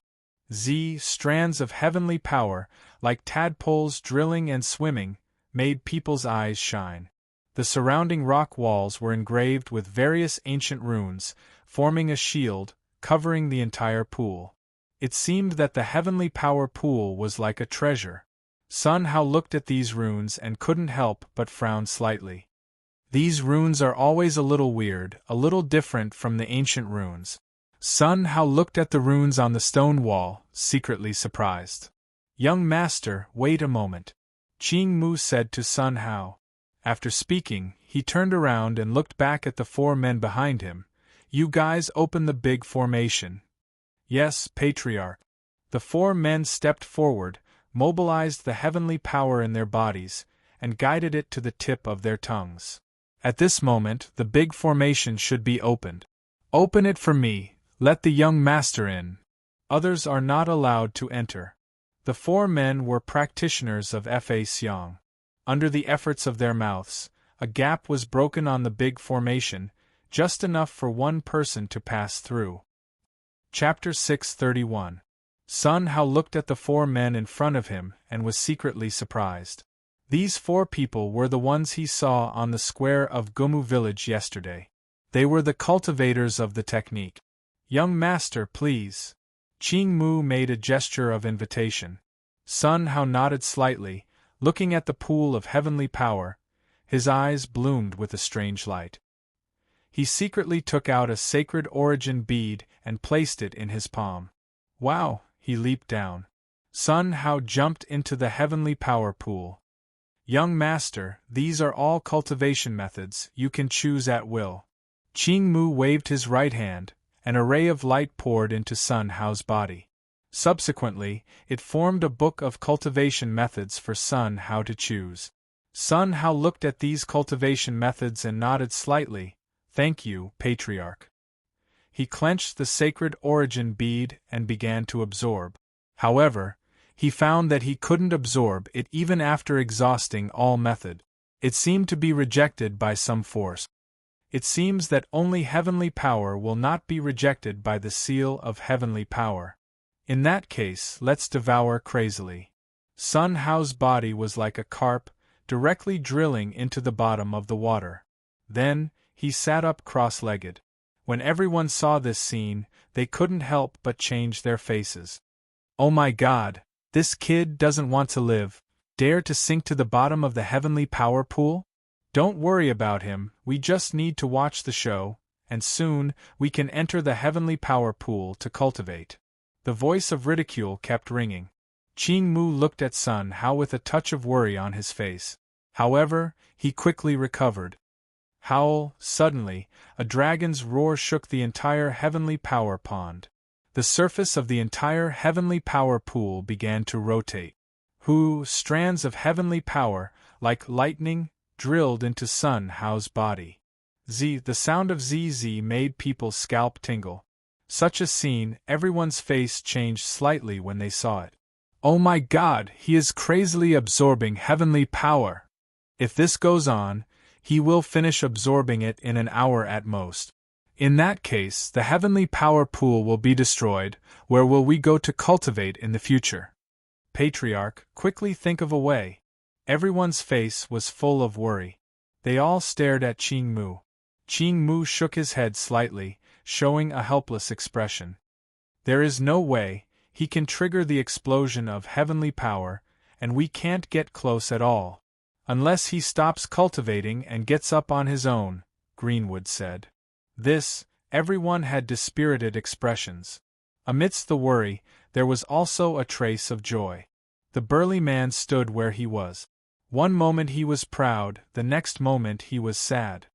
Strands of heavenly power, like tadpoles drilling and swimming, made people's eyes shine. The surrounding rock walls were engraved with various ancient runes, forming a shield, covering the entire pool. It seemed that the heavenly power pool was like a treasure. Sun Hao looked at these runes and couldn't help but frown slightly. These runes are always a little weird, a little different from the ancient runes. Sun Hao looked at the runes on the stone wall, secretly surprised. "Young master, wait a moment," Qing Mu said to Sun Hao. After speaking, he turned around and looked back at the 4 men behind him. "You guys open the big formation." "Yes, Patriarch." The 4 men stepped forward, mobilized the heavenly power in their bodies, and guided it to the tip of their tongues. At this moment, the big formation should be opened. "Open it for me, let the young master in." Others are not allowed to enter. The 4 men were practitioners of Fa Xiang. Under the efforts of their mouths, a gap was broken on the big formation, just enough for one person to pass through. Chapter 631. Sun Hao looked at the 4 men in front of him and was secretly surprised. These 4 people were the ones he saw on the square of Gumu village yesterday. They were the cultivators of the technique. "Young master, please." Qing Mu made a gesture of invitation. Sun Hao nodded slightly, looking at the pool of heavenly power. His eyes bloomed with a strange light. He secretly took out a sacred origin bead and placed it in his palm. Wow! He leaped down. Sun Hao jumped into the heavenly power pool. "Young master, these are all cultivation methods, you can choose at will." Qing Mu waved his right hand. An ray of light poured into Sun Hao's body. Subsequently, it formed a book of cultivation methods for Sun Hao to choose. Sun Hao looked at these cultivation methods and nodded slightly. "Thank you, Patriarch." He clenched the sacred origin bead and began to absorb. However, he found that he couldn't absorb it even after exhausting all method. It seemed to be rejected by some force. It seems that only heavenly power will not be rejected by the seal of heavenly power. In that case, let's devour crazily. Sun Hao's body was like a carp, directly drilling into the bottom of the water. Then, he sat up cross-legged. When everyone saw this scene, they couldn't help but change their faces. "Oh my God, this kid doesn't want to live, dare to sink to the bottom of the heavenly power pool? Don't worry about him, we just need to watch the show, and soon, we can enter the heavenly power pool to cultivate." The voice of ridicule kept ringing. Qing Mu looked at Sun Hao with a touch of worry on his face. However, he quickly recovered. Howl! Suddenly, a dragon's roar shook the entire heavenly power pond. The surface of the entire heavenly power pool began to rotate. Strands of heavenly power, like lightning, drilled into Sun Hao's body. The sound of ZZ made people's scalp tingle. Such a scene, everyone's face changed slightly when they saw it. "Oh my God, he is crazily absorbing heavenly power! If this goes on, he will finish absorbing it in an hour at most. In that case, the heavenly power pool will be destroyed. Where will we go to cultivate in the future? Patriarch, quickly think of a way." Everyone's face was full of worry. They all stared at Qing Mu. Qing Mu shook his head slightly, showing a helpless expression. "There is no way. He can trigger the explosion of heavenly power, and we can't get close at all. Unless he stops cultivating and gets up on his own," Greenwood said. Everyone had dispirited expressions. Amidst the worry, there was also a trace of joy. The burly man stood where he was. One moment he was proud, the next moment he was sad.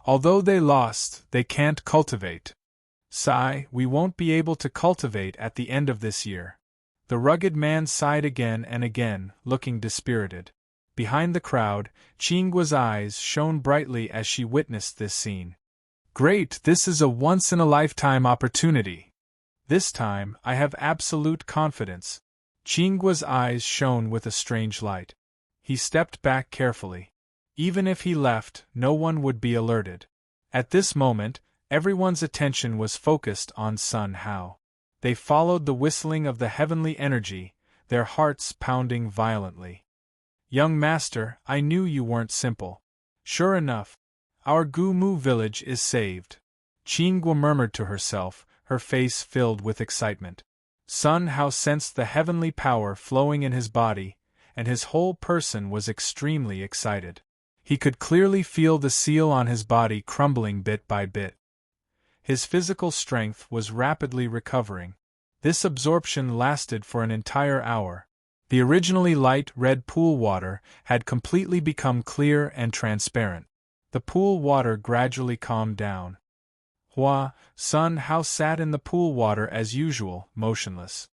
"Although they lost, they can't cultivate. We won't be able to cultivate at the end of this year." The rugged man sighed again and again, looking dispirited. Behind the crowd, Qingguo's eyes shone brightly as she witnessed this scene. "Great, this is a once-in-a-lifetime opportunity. This time, I have absolute confidence." Qingguo's eyes shone with a strange light. He stepped back carefully. Even if he left, no one would be alerted. At this moment, everyone's attention was focused on Sun Hao. They followed the whistling of the heavenly energy, their hearts pounding violently. "Young master, I knew you weren't simple. Sure enough, our Gumu village is saved." Qingguo murmured to herself, her face filled with excitement. Sun Hao sensed the heavenly power flowing in his body, and his whole person was extremely excited. He could clearly feel the seal on his body crumbling bit by bit. His physical strength was rapidly recovering. This absorption lasted for an entire hour. The originally light red pool water had completely become clear and transparent. The pool water gradually calmed down. Sun Hao sat in the pool water as usual, motionless.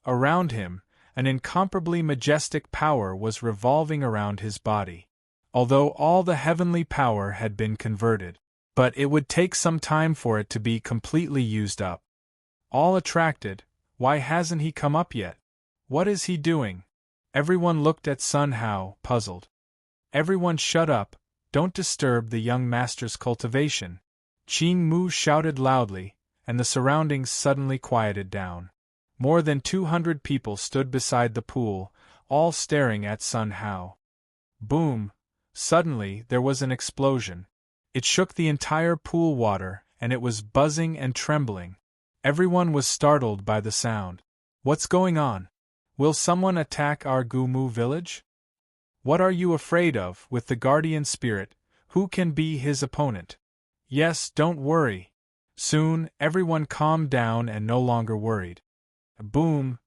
Around him, an incomparably majestic power was revolving around his body. Although all the heavenly power had been converted, but it would take some time for it to be completely used up. All attracted, Why hasn't he come up yet? What is he doing? Everyone looked at Sun Hao, puzzled. Everyone shut up, don't disturb the young master's cultivation. Qing Mu shouted loudly, and the surroundings suddenly quieted down. More than 200 people stood beside the pool, all staring at Sun Hao. Boom! Suddenly there was an explosion. It shook the entire pool water, and it was buzzing and trembling. Everyone was startled by the sound. What's going on? Will someone attack our Gumu village? What are you afraid of with the guardian spirit? Who can be his opponent? Yes, don't worry. Soon, everyone calmed down and no longer worried. Boom!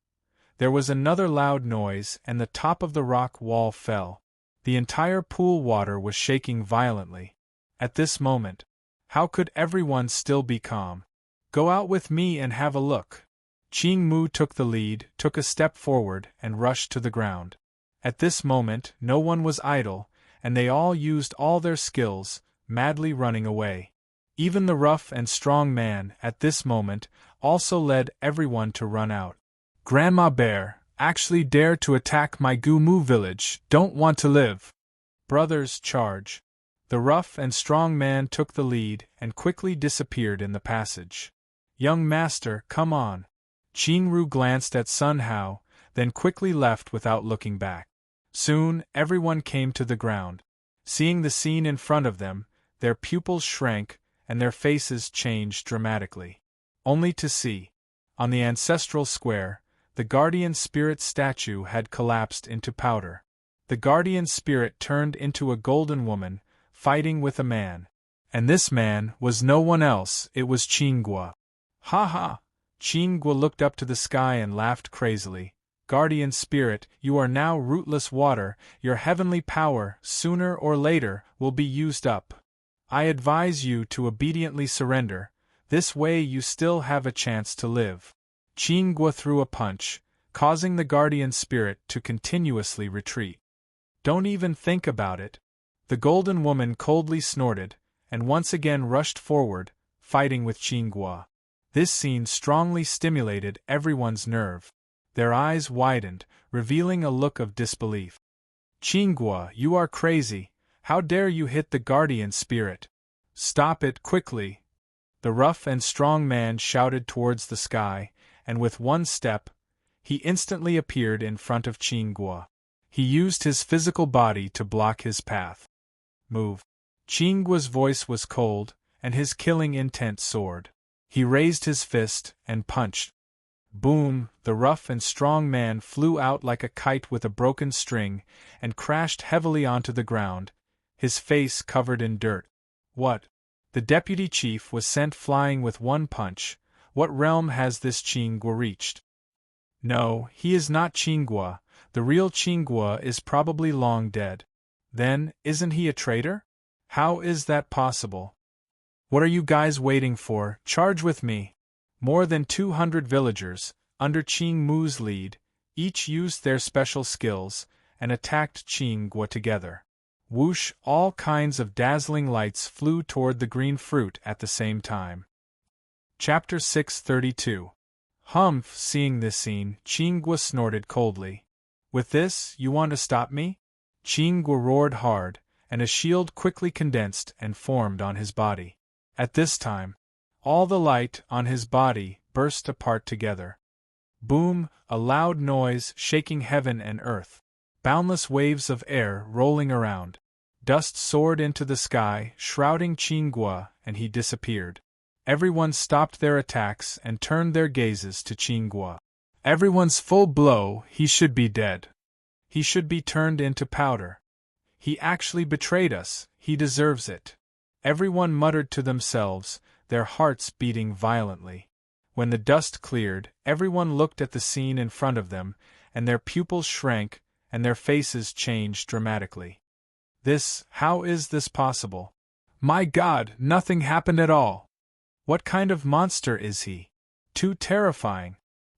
There was another loud noise, and the top of the rock wall fell. The entire pool water was shaking violently. At this moment, how could everyone still be calm? Go out with me and have a look. Qing Mu took the lead, took a step forward, and rushed to the ground. At this moment, no one was idle, and they all used all their skills, madly running away. Even the rough and strong man, at this moment, also led everyone to run out. Grandma Bear, actually dare to attack my Gumu village, don't want to live. Brothers, charge. The rough and strong man took the lead and quickly disappeared in the passage. Young master, come on. Qingru glanced at Sun Hao, then quickly left without looking back. Soon, everyone came to the ground. Seeing the scene in front of them, their pupils shrank, and their faces changed dramatically. Only to see, on the ancestral square, the guardian spirit statue had collapsed into powder. The guardian spirit turned into a golden woman, fighting with a man. And this man was no one else, it was Qinghua. Ha ha! Qinghua looked up to the sky and laughed crazily. Guardian spirit, you are now rootless water, your heavenly power, sooner or later, will be used up. I advise you to obediently surrender, this way you still have a chance to live. Qinghua threw a punch, causing the guardian spirit to continuously retreat. Don't even think about it. The golden woman coldly snorted, and once again rushed forward, fighting with Qinghua. This scene strongly stimulated everyone's nerve. Their eyes widened, revealing a look of disbelief. Qinghua, you are crazy. How dare you hit the guardian spirit? Stop it quickly. The rough and strong man shouted towards the sky, and with one step, he instantly appeared in front of Qinghua. He used his physical body to block his path. Move. Qinggua's voice was cold, and his killing intent soared. He raised his fist and punched. Boom! The rough and strong man flew out like a kite with a broken string and crashed heavily onto the ground, his face covered in dirt. What? The deputy chief was sent flying with one punch. What realm has this Qinghua reached? No, he is not Qinghua. The real Qinghua is probably long dead. Then, isn't he a traitor? How is that possible? What are you guys waiting for? Charge with me! More than 200 villagers, under Qing Mu's lead, each used their special skills, and attacked Qinghua together. Whoosh! All kinds of dazzling lights flew toward the green fruit at the same time. Chapter 632. Humph! Seeing this scene, Qinghua snorted coldly. With this, you want to stop me? Qinghua roared hard, and a shield quickly condensed and formed on his body. At this time, all the light on his body burst apart together. Boom! A loud noise shaking heaven and earth. Boundless waves of air rolling around. Dust soared into the sky, shrouding Qinghua, and he disappeared. Everyone stopped their attacks and turned their gazes to Qinghua. Everyone's full blow, he should be dead. He should be turned into powder. He actually betrayed us, he deserves it. Everyone muttered to themselves, their hearts beating violently. When the dust cleared, everyone looked at the scene in front of them, and their pupils shrank, and their faces changed dramatically. How is this possible? My God, nothing happened at all! What kind of monster is he? Too terrifying!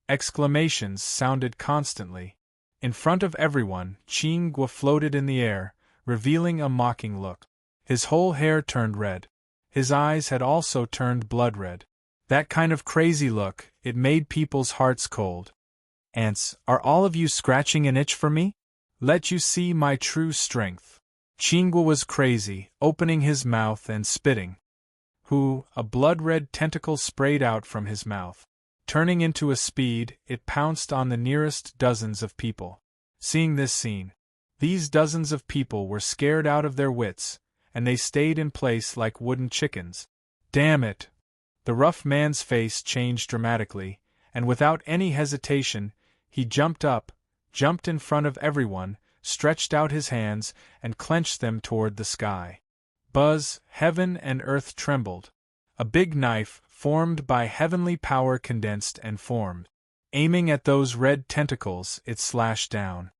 Exclamations sounded constantly. In front of everyone, Qinghua floated in the air, revealing a mocking look. His whole hair turned red. His eyes had also turned blood red. That kind of crazy look, it made people's hearts cold. Ants, are all of you scratching an itch for me? Let you see my true strength. Chingwa was crazy, opening his mouth and spitting. A blood-red tentacle sprayed out from his mouth. Turning into a speed, it pounced on the nearest dozens of people. Seeing this scene, these dozens of people were scared out of their wits, and they stayed in place like wooden chickens. Damn it! The rough man's face changed dramatically, and without any hesitation, he jumped up, jumped in front of everyone, stretched out his hands, and clenched them toward the sky. Buzz, heaven and earth trembled. A big knife, formed by heavenly power, condensed and formed. Aiming at those red tentacles, it slashed down.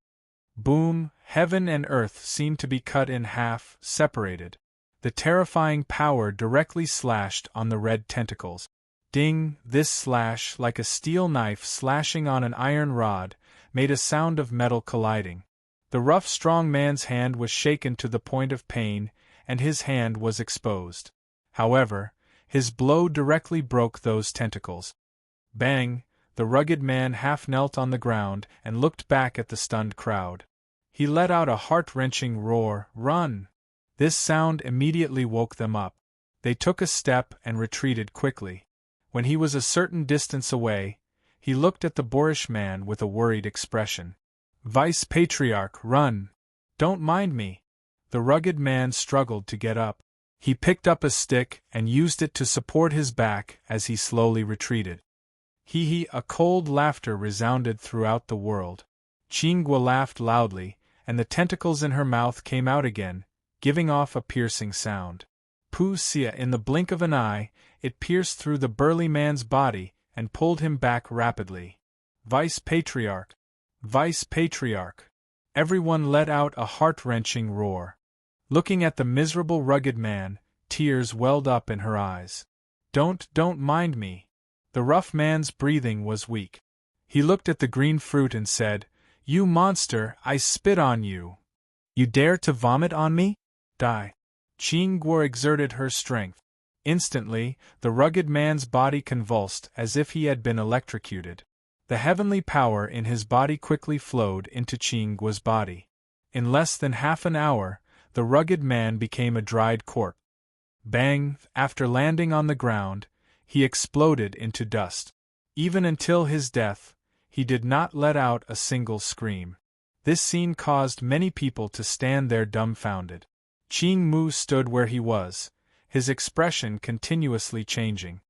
Boom, heaven and earth seemed to be cut in half, separated. The terrifying power directly slashed on the red tentacles. Ding, this slash, like a steel knife slashing on an iron rod, made a sound of metal colliding. The rough, strong man's hand was shaken to the point of pain, and his hand was exposed. However, his blow directly broke those tentacles. Bang! The rugged man half knelt on the ground and looked back at the stunned crowd. He let out a heart-wrenching roar, "Run!" This sound immediately woke them up. They took a step and retreated quickly. When he was a certain distance away, he looked at the boorish man with a worried expression. "Vice Patriarch, run! Don't mind me." The rugged man struggled to get up. He picked up a stick and used it to support his back as he slowly retreated. Hee, a cold laughter resounded throughout the world. Chingwa laughed loudly, and the tentacles in her mouth came out again, giving off a piercing sound. Sia, in the blink of an eye, it pierced through the burly man's body and pulled him back rapidly. "Vice Patriarch! Vice Patriarch!" Everyone let out a heart-wrenching roar. Looking at the miserable rugged man, tears welled up in her eyes. Don't mind me." The rough man's breathing was weak. He looked at the green fruit and said, "You monster, I spit on you. You dare to vomit on me? Die." Chingwa exerted her strength. Instantly, the rugged man's body convulsed as if he had been electrocuted. The heavenly power in his body quickly flowed into Chingwa's body. In less than half an hour, the rugged man became a dried corpse. Bang! After landing on the ground, he exploded into dust. Even until his death, he did not let out a single scream. This scene caused many people to stand there dumbfounded. Ching-Mu stood where he was, his expression continuously changing.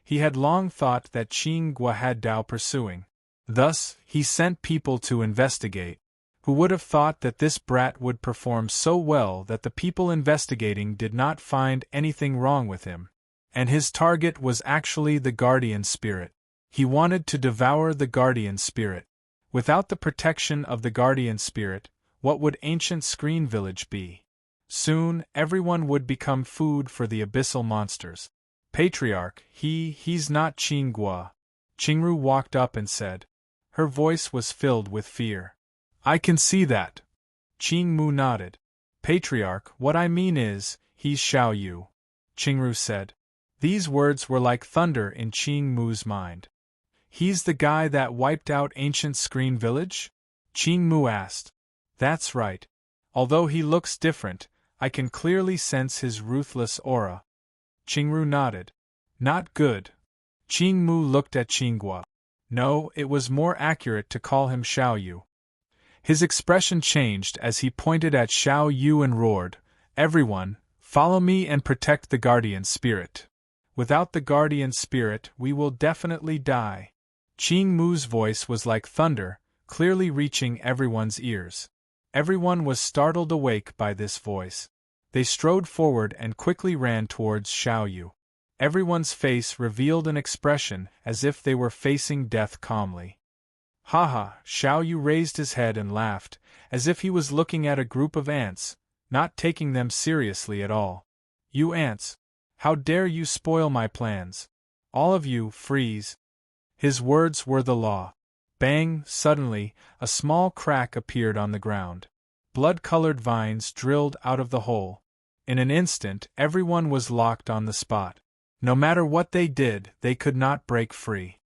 He had long thought that Ching-Gua had Dao pursuing. Thus, he sent people to investigate. Who would have thought that this brat would perform so well that the people investigating did not find anything wrong with him? And his target was actually the guardian spirit. He wanted to devour the guardian spirit. Without the protection of the guardian spirit, what would ancient Screen Village be? Soon, everyone would become food for the abyssal monsters. "Patriarch, he's not Ching-Gua." Chingru walked up and said. Her voice was filled with fear. "I can see that." Ching-Mu nodded. "Patriarch, what I mean is, he's Xiao Yu," Chingru said. These words were like thunder in Ching-Mu's mind. "He's the guy that wiped out ancient Screen Village?" Ching-Mu asked. "That's right. Although he looks different, I can clearly sense his ruthless aura." Chingru nodded. "Not good." Ching-Mu looked at Ching-Gua. No, it was more accurate to call him Xiao Yu. His expression changed as he pointed at Xiao Yu and roared, "Everyone, follow me and protect the guardian spirit. Without the guardian spirit, we will definitely die." Ching-Mu's voice was like thunder, clearly reaching everyone's ears. Everyone was startled awake by this voice. They strode forward and quickly ran towards Xiao Yu. Everyone's face revealed an expression as if they were facing death calmly. "Ha!" Xiao Yu raised his head and laughed, as if he was looking at a group of ants, not taking them seriously at all. "You ants! How dare you spoil my plans? All of you, freeze!" His words were the law. Bang! Suddenly, a small crack appeared on the ground. Blood-colored vines drilled out of the hole. In an instant, everyone was locked on the spot. No matter what they did, they could not break free.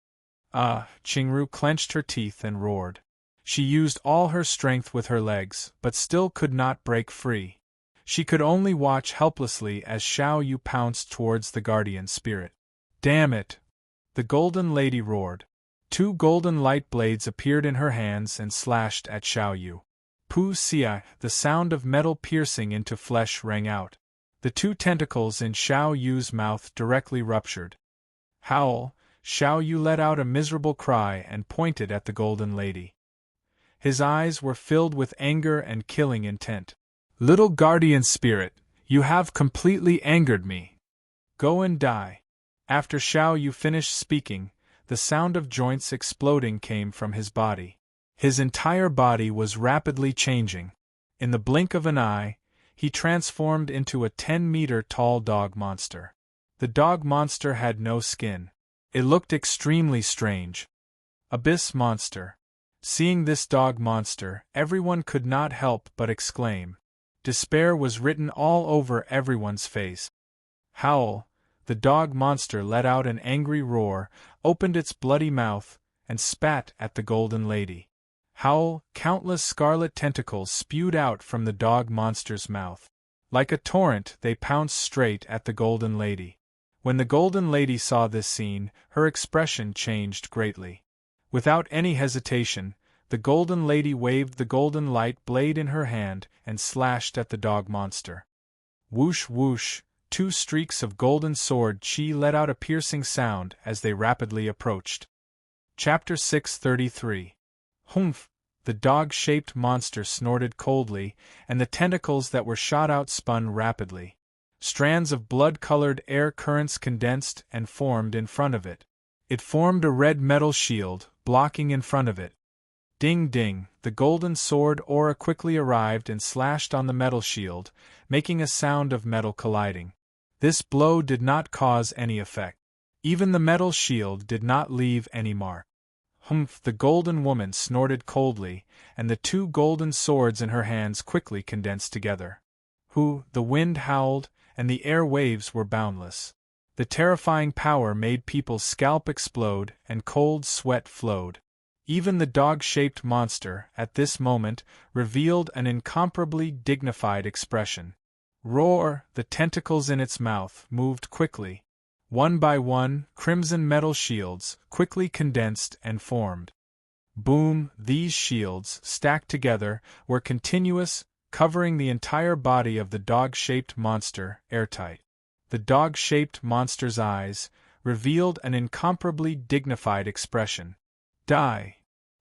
Qingru clenched her teeth and roared. She used all her strength with her legs, but still could not break free. She could only watch helplessly as Xiao Yu pounced towards the guardian spirit. Damn it! The golden lady roared. 2 golden light blades appeared in her hands and slashed at Xiao Yu. Pu Xia, the sound of metal piercing into flesh rang out. The 2 tentacles in Xiao Yu's mouth directly ruptured. Howl! Xiao Yu let out a miserable cry and pointed at the golden lady. His eyes were filled with anger and killing intent. Little guardian spirit, you have completely angered me. Go and die. After Xiao Yu finished speaking, the sound of joints exploding came from his body. His entire body was rapidly changing. In the blink of an eye, he transformed into a 10-meter-tall dog monster. The dog monster had no skin. It looked extremely strange. Abyss monster. Seeing this dog monster, everyone could not help but exclaim. Despair was written all over everyone's face. Howl! The dog monster let out an angry roar, opened its bloody mouth, and spat at the golden lady. Howl! Countless scarlet tentacles spewed out from the dog monster's mouth. Like a torrent, they pounced straight at the golden lady. When the golden lady saw this scene, her expression changed greatly. Without any hesitation, the golden lady waved the golden light blade in her hand and slashed at the dog monster. Whoosh whoosh! 2 streaks of golden sword chi let out a piercing sound as they rapidly approached. Chapter 633. Humph! The dog-shaped monster snorted coldly, and the tentacles that were shot out spun rapidly. Strands of blood-colored air currents condensed and formed in front of it. It formed a red metal shield, blocking in front of it. Ding ding! The golden sword aura quickly arrived and slashed on the metal shield, making a sound of metal colliding. This blow did not cause any effect. Even the metal shield did not leave any mark. Humph! The golden woman snorted coldly, and the 2 golden swords in her hands quickly condensed together. The wind howled, and the air waves were boundless. The terrifying power made people's scalp explode and cold sweat flowed. Even the dog-shaped monster, at this moment, revealed an incomparably dignified expression. Roar! The tentacles in its mouth moved quickly. One by one, crimson metal shields quickly condensed and formed. Boom! These shields, stacked together, were continuous, covering the entire body of the dog-shaped monster, airtight. The dog-shaped monster's eyes revealed an incomparably dignified expression. Die!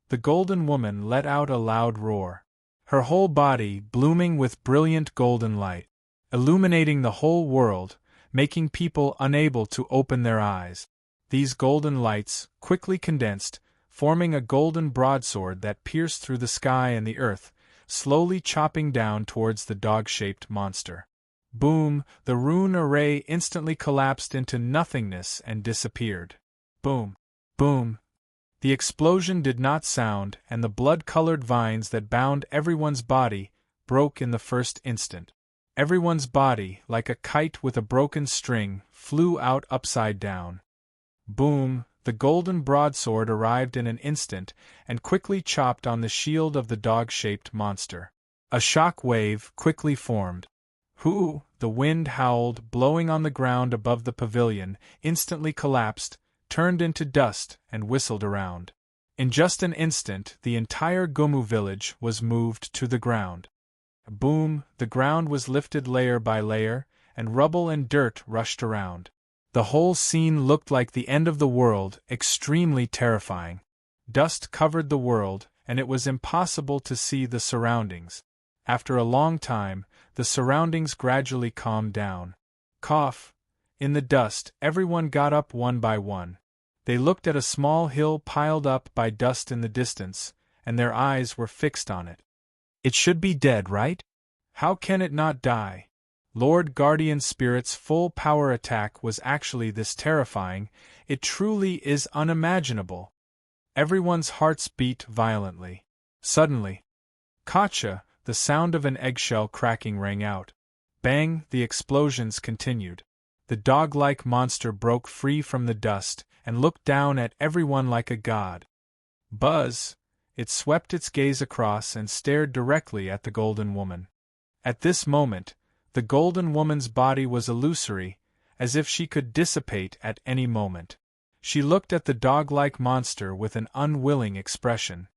The golden woman let out a loud roar. Her whole body blooming with brilliant golden light, illuminating the whole world, making people unable to open their eyes. These golden lights quickly condensed, forming a golden broadsword that pierced through the sky and the earth, slowly chopping down towards the dog-shaped monster. Boom! The rune array instantly collapsed into nothingness and disappeared. Boom! Boom! The explosion did not sound, and the blood-colored vines that bound everyone's body broke in the first instant. Everyone's body, like a kite with a broken string, flew out upside down. Boom! The golden broadsword arrived in an instant and quickly chopped on the shield of the dog-shaped monster. A shock wave quickly formed. Hoo! The wind howled, blowing on the ground above the pavilion, instantly collapsed, turned into dust, and whistled around. In just an instant, the entire Gomu village was moved to the ground. Boom! The ground was lifted layer by layer, and rubble and dirt rushed around. The whole scene looked like the end of the world, extremely terrifying. Dust covered the world, and it was impossible to see the surroundings. After a long time, the surroundings gradually calmed down. Cough! In the dust, everyone got up one by one. They looked at a small hill piled up by dust in the distance, and their eyes were fixed on it. It should be dead, right? How can it not die? Lord Guardian Spirit's full power attack was actually this terrifying, it truly is unimaginable. Everyone's hearts beat violently. Suddenly, Kacha, the sound of an eggshell cracking rang out. Bang! The explosions continued. The dog-like monster broke free from the dust and looked down at everyone like a god. Buzz! It swept its gaze across and stared directly at the Golden Woman. At this moment, the Golden Woman's body was illusory, as if she could dissipate at any moment. She looked at the dog-like monster with an unwilling expression.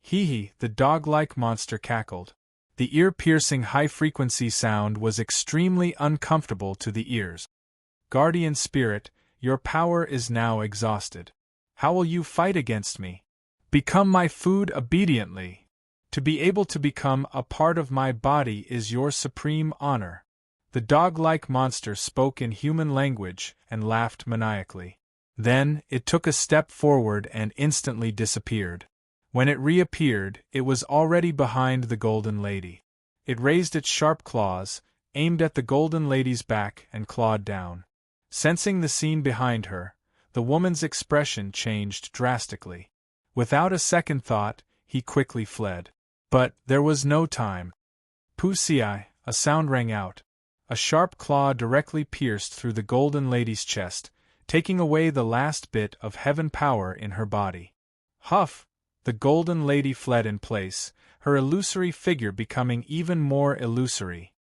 Hee, the dog-like monster cackled. The ear-piercing high-frequency sound was extremely uncomfortable to the ears. Guardian Spirit, your power is now exhausted. How will you fight against me? Become my food obediently. To be able to become a part of my body is your supreme honor. The dog-like monster spoke in human language and laughed maniacally. Then, it took a step forward and instantly disappeared. When it reappeared, it was already behind the Golden Lady. It raised its sharp claws, aimed at the Golden Lady's back and clawed down. Sensing the scene behind her, the woman's expression changed drastically. Without a second thought, he quickly fled. But there was no time. Pusii, a sound rang out. A sharp claw directly pierced through the Golden Lady's chest, taking away the last bit of heaven power in her body. Huff! The Golden Lady fled in place, her illusory figure becoming even more illusory.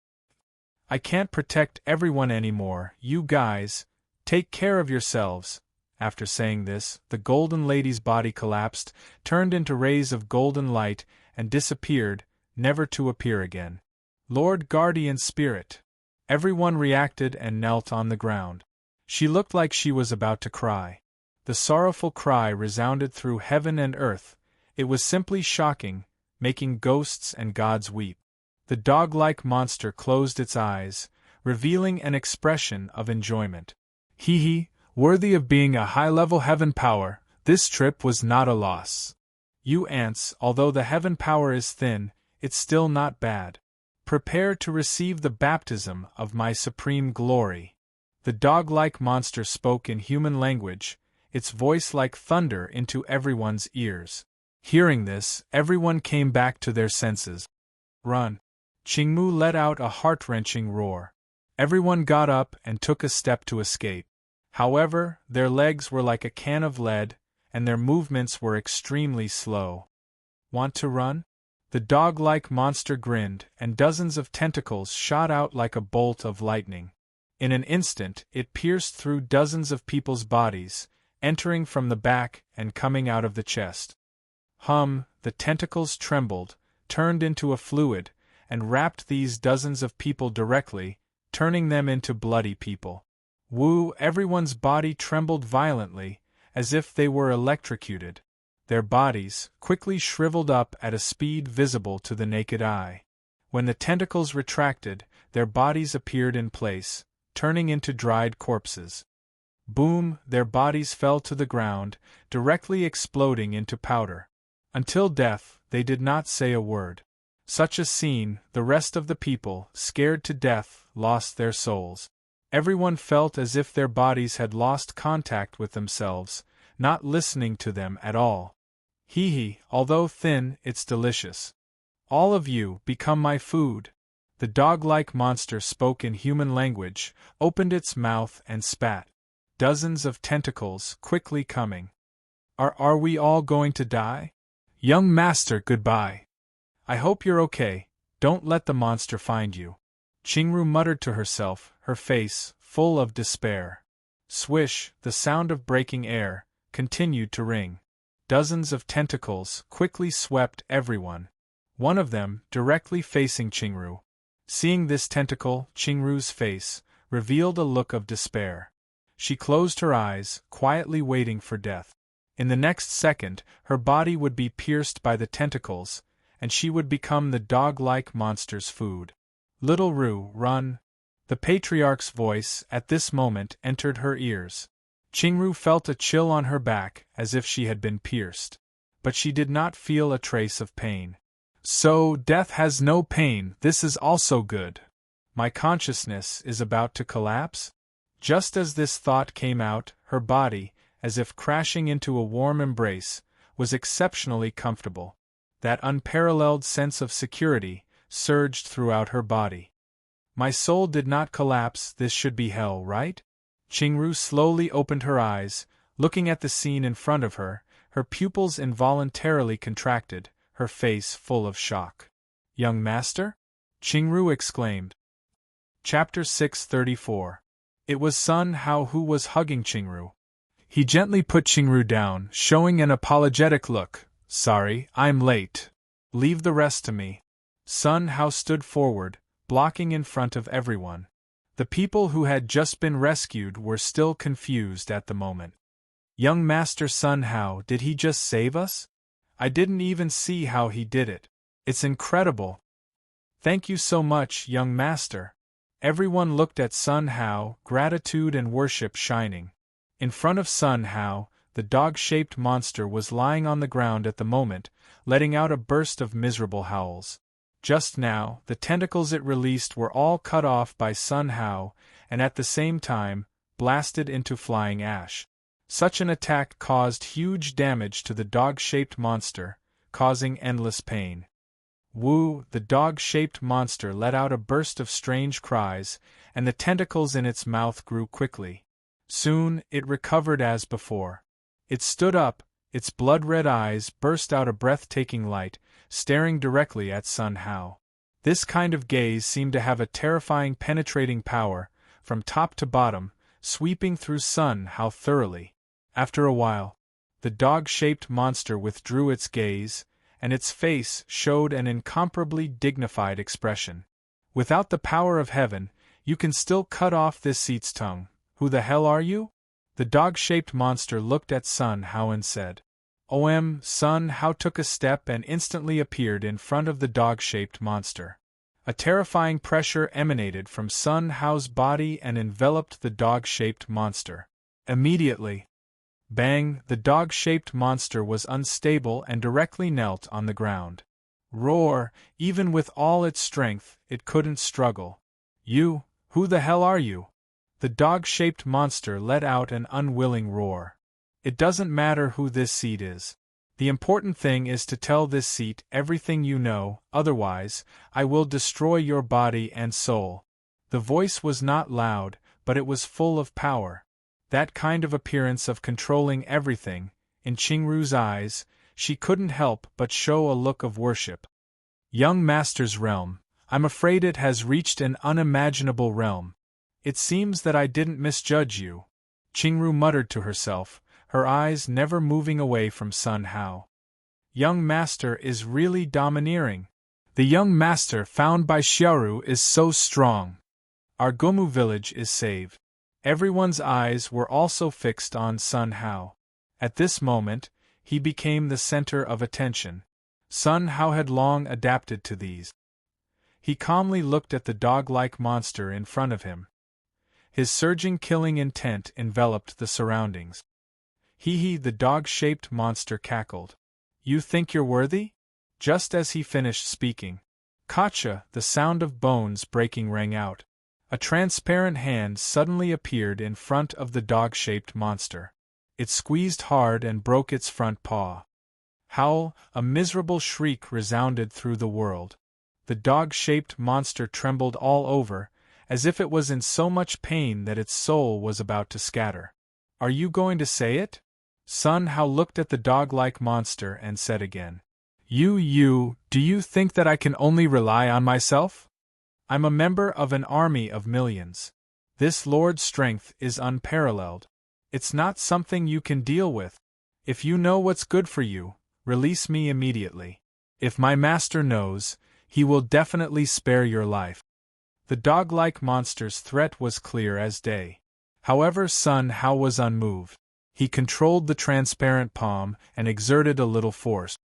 I can't protect everyone anymore, you guys. Take care of yourselves. After saying this, the Golden Lady's body collapsed, turned into rays of golden light, and disappeared, never to appear again. Lord Guardian Spirit. Everyone reacted and knelt on the ground. She looked like she was about to cry. The sorrowful cry resounded through heaven and earth. It was simply shocking, making ghosts and gods weep. The dog-like monster closed its eyes, revealing an expression of enjoyment. Hee, worthy of being a high-level heaven power, this trip was not a loss. You ants, although the heaven power is thin, it's still not bad. Prepare to receive the baptism of my supreme glory. The dog-like monster spoke in human language, its voice like thunder into everyone's ears. Hearing this, everyone came back to their senses. Run! Qingmu let out a heart-wrenching roar. Everyone got up and took a step to escape. However, their legs were like a can of lead, and their movements were extremely slow. Want to run? The dog-like monster grinned, and dozens of tentacles shot out like a bolt of lightning. In an instant, it pierced through dozens of people's bodies, entering from the back and coming out of the chest. The tentacles trembled, turned into a fluid, and wrapped these dozens of people directly, turning them into bloody people. Woo! Everyone's body trembled violently, as if they were electrocuted. Their bodies quickly shriveled up at a speed visible to the naked eye. When the tentacles retracted, their bodies appeared in place, turning into dried corpses. Boom! Their bodies fell to the ground, directly exploding into powder. Until death, they did not say a word. Such a scene, the rest of the people, scared to death, lost their souls. Everyone felt as if their bodies had lost contact with themselves, not listening to them at all. Hee, although thin, it's delicious. All of you, become my food. The dog-like monster spoke in human language, opened its mouth and spat. Dozens of tentacles, quickly coming. Are we all going to die? Young master, goodbye. I hope you're okay, don't let the monster find you. Qingru muttered to herself, her face full of despair. Swish, the sound of breaking air continued to ring. Dozens of tentacles quickly swept everyone. One of them directly facing Qingru. Seeing this tentacle, Qingru's face revealed a look of despair. She closed her eyes, quietly waiting for death. In the next second, her body would be pierced by the tentacles, and she would become the dog-like monster's food. Little Rue, run! The patriarch's voice, at this moment, entered her ears. Qingru felt a chill on her back, as if she had been pierced. But she did not feel a trace of pain. So, death has no pain, this is also good. My consciousness is about to collapse? Just as this thought came out, her body, as if crashing into a warm embrace, was exceptionally comfortable. That unparalleled sense of security surged throughout her body. My soul did not collapse, this should be hell, right? Qingru slowly opened her eyes, looking at the scene in front of her, her pupils involuntarily contracted, her face full of shock. "Young master?" Qingru exclaimed. Chapter 634. It was Sun Hao who was hugging Qingru. He gently put Qingru down, showing an apologetic look. "Sorry, I'm late. Leave the rest to me." Sun Hao stood forward, blocking in front of everyone. The people who had just been rescued were still confused at the moment. "Young Master Sun Hao, did he just save us? I didn't even see how he did it. It's incredible." "Thank you so much, young master." Everyone looked at Sun Hao, gratitude and worship shining. In front of Sun Hao, the dog-shaped monster was lying on the ground at the moment, letting out a burst of miserable howls. Just now, the tentacles it released were all cut off by Sun Hao, and at the same time, blasted into flying ash. Such an attack caused huge damage to the dog-shaped monster, causing endless pain. Wu, the dog-shaped monster, let out a burst of strange cries, and the tentacles in its mouth grew quickly. Soon, it recovered as before. It stood up, its blood-red eyes burst out a breathtaking light, staring directly at Sun Hao. This kind of gaze seemed to have a terrifying penetrating power, from top to bottom, sweeping through Sun Hao thoroughly. After a while, the dog-shaped monster withdrew its gaze, and its face showed an incomparably dignified expression. "Without the power of heaven, you can still cut off this seat's tongue. Who the hell are you?" The dog-shaped monster looked at Sun Hao and said. Sun Hao took a step and instantly appeared in front of the dog-shaped monster. A terrifying pressure emanated from Sun Hao's body and enveloped the dog-shaped monster. Immediately, bang, the dog-shaped monster was unstable and directly knelt on the ground. Roar, even with all its strength, it couldn't struggle. "You, who the hell are you?" The dog-shaped monster let out an unwilling roar. "It doesn't matter who this seat is. The important thing is to tell this seat everything you know, otherwise, I will destroy your body and soul." The voice was not loud, but it was full of power. That kind of appearance of controlling everything, in Qingru's eyes, she couldn't help but show a look of worship. "Young Master's realm, I'm afraid it has reached an unimaginable realm. It seems that I didn't misjudge you," Qingru muttered to herself, her eyes never moving away from Sun Hao. "Young Master is really domineering. The young master found by Xiaoru is so strong. Our Gomu village is saved." Everyone's eyes were also fixed on Sun Hao. At this moment, he became the center of attention. Sun Hao had long adapted to these. He calmly looked at the dog-like monster in front of him. His surging killing intent enveloped the surroundings. "Hee," the dog-shaped monster cackled. "You think you're worthy?" Just as he finished speaking, "Kacha," the sound of bones breaking rang out. A transparent hand suddenly appeared in front of the dog-shaped monster. It squeezed hard and broke its front paw. Howl, a miserable shriek resounded through the world. The dog-shaped monster trembled all over, as if it was in so much pain that its soul was about to scatter. "Are you going to say it?" Sun Hao looked at the dog-like monster and said again. Do you think that I can only rely on myself? I'm a member of an army of millions. This Lord's strength is unparalleled. It's not something you can deal with. If you know what's good for you, release me immediately. If my master knows, he will definitely spare your life." The dog-like monster's threat was clear as day. However, Sun Hao was unmoved. He controlled the transparent palm and exerted a little force.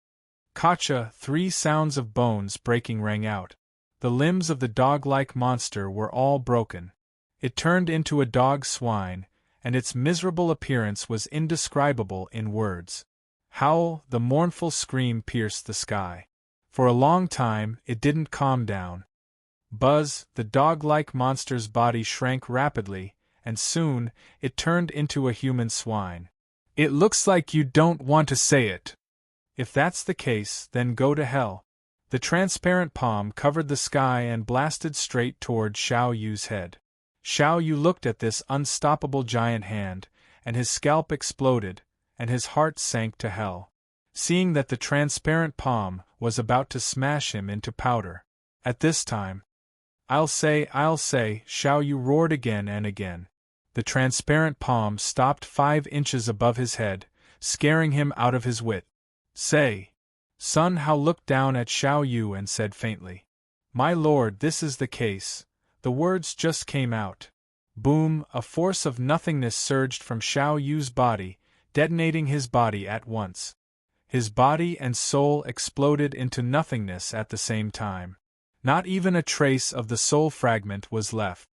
Kacha, 3 sounds of bones breaking rang out. The limbs of the dog-like monster were all broken. It turned into a dog swine, and its miserable appearance was indescribable in words. Howl, the mournful scream pierced the sky. For a long time, it didn't calm down. Buzz, the dog-like monster's body shrank rapidly, and soon, it turned into a human swine. "It looks like you don't want to say it. If that's the case, then go to hell." The transparent palm covered the sky and blasted straight toward Xiao Yu's head. Xiao Yu looked at this unstoppable giant hand, and his scalp exploded, and his heart sank to hell, seeing that the transparent palm was about to smash him into powder. At this time, I'll say, Xiao Yu roared again and again. The transparent palm stopped 5 inches above his head, scaring him out of his wit. Say! Sun Hao looked down at Xiao Yu and said faintly, "My lord, this is the case." The words just came out. Boom! A force of nothingness surged from Xiao Yu's body, detonating his body at once. His body and soul exploded into nothingness at the same time. Not even a trace of the soul fragment was left.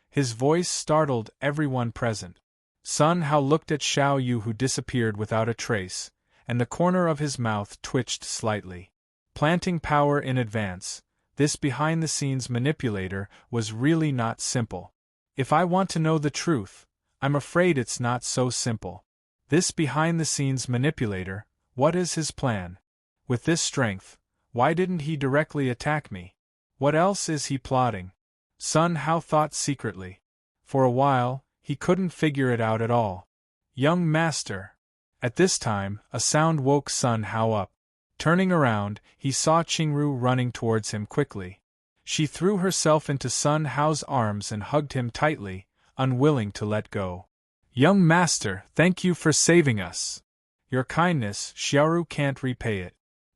His voice startled everyone present. Sun Hao looked at Xiao Yu, who disappeared without a trace, and the corner of his mouth twitched slightly. Planting power in advance, this behind-the-scenes manipulator was really not simple. If I want to know the truth, I'm afraid it's not so simple. This behind-the-scenes manipulator, what is his plan? With this strength, why didn't he directly attack me? What else is he plotting? Sun Hao thought secretly. For a while, he couldn't figure it out at all. Young master! At this time, a sound woke Sun Hao up. Turning around, he saw Qingru running towards him quickly. She threw herself into Sun Hao's arms and hugged him tightly, unwilling to let go. Young master, thank you for saving us. Your kindness, Xiaoru can't repay it.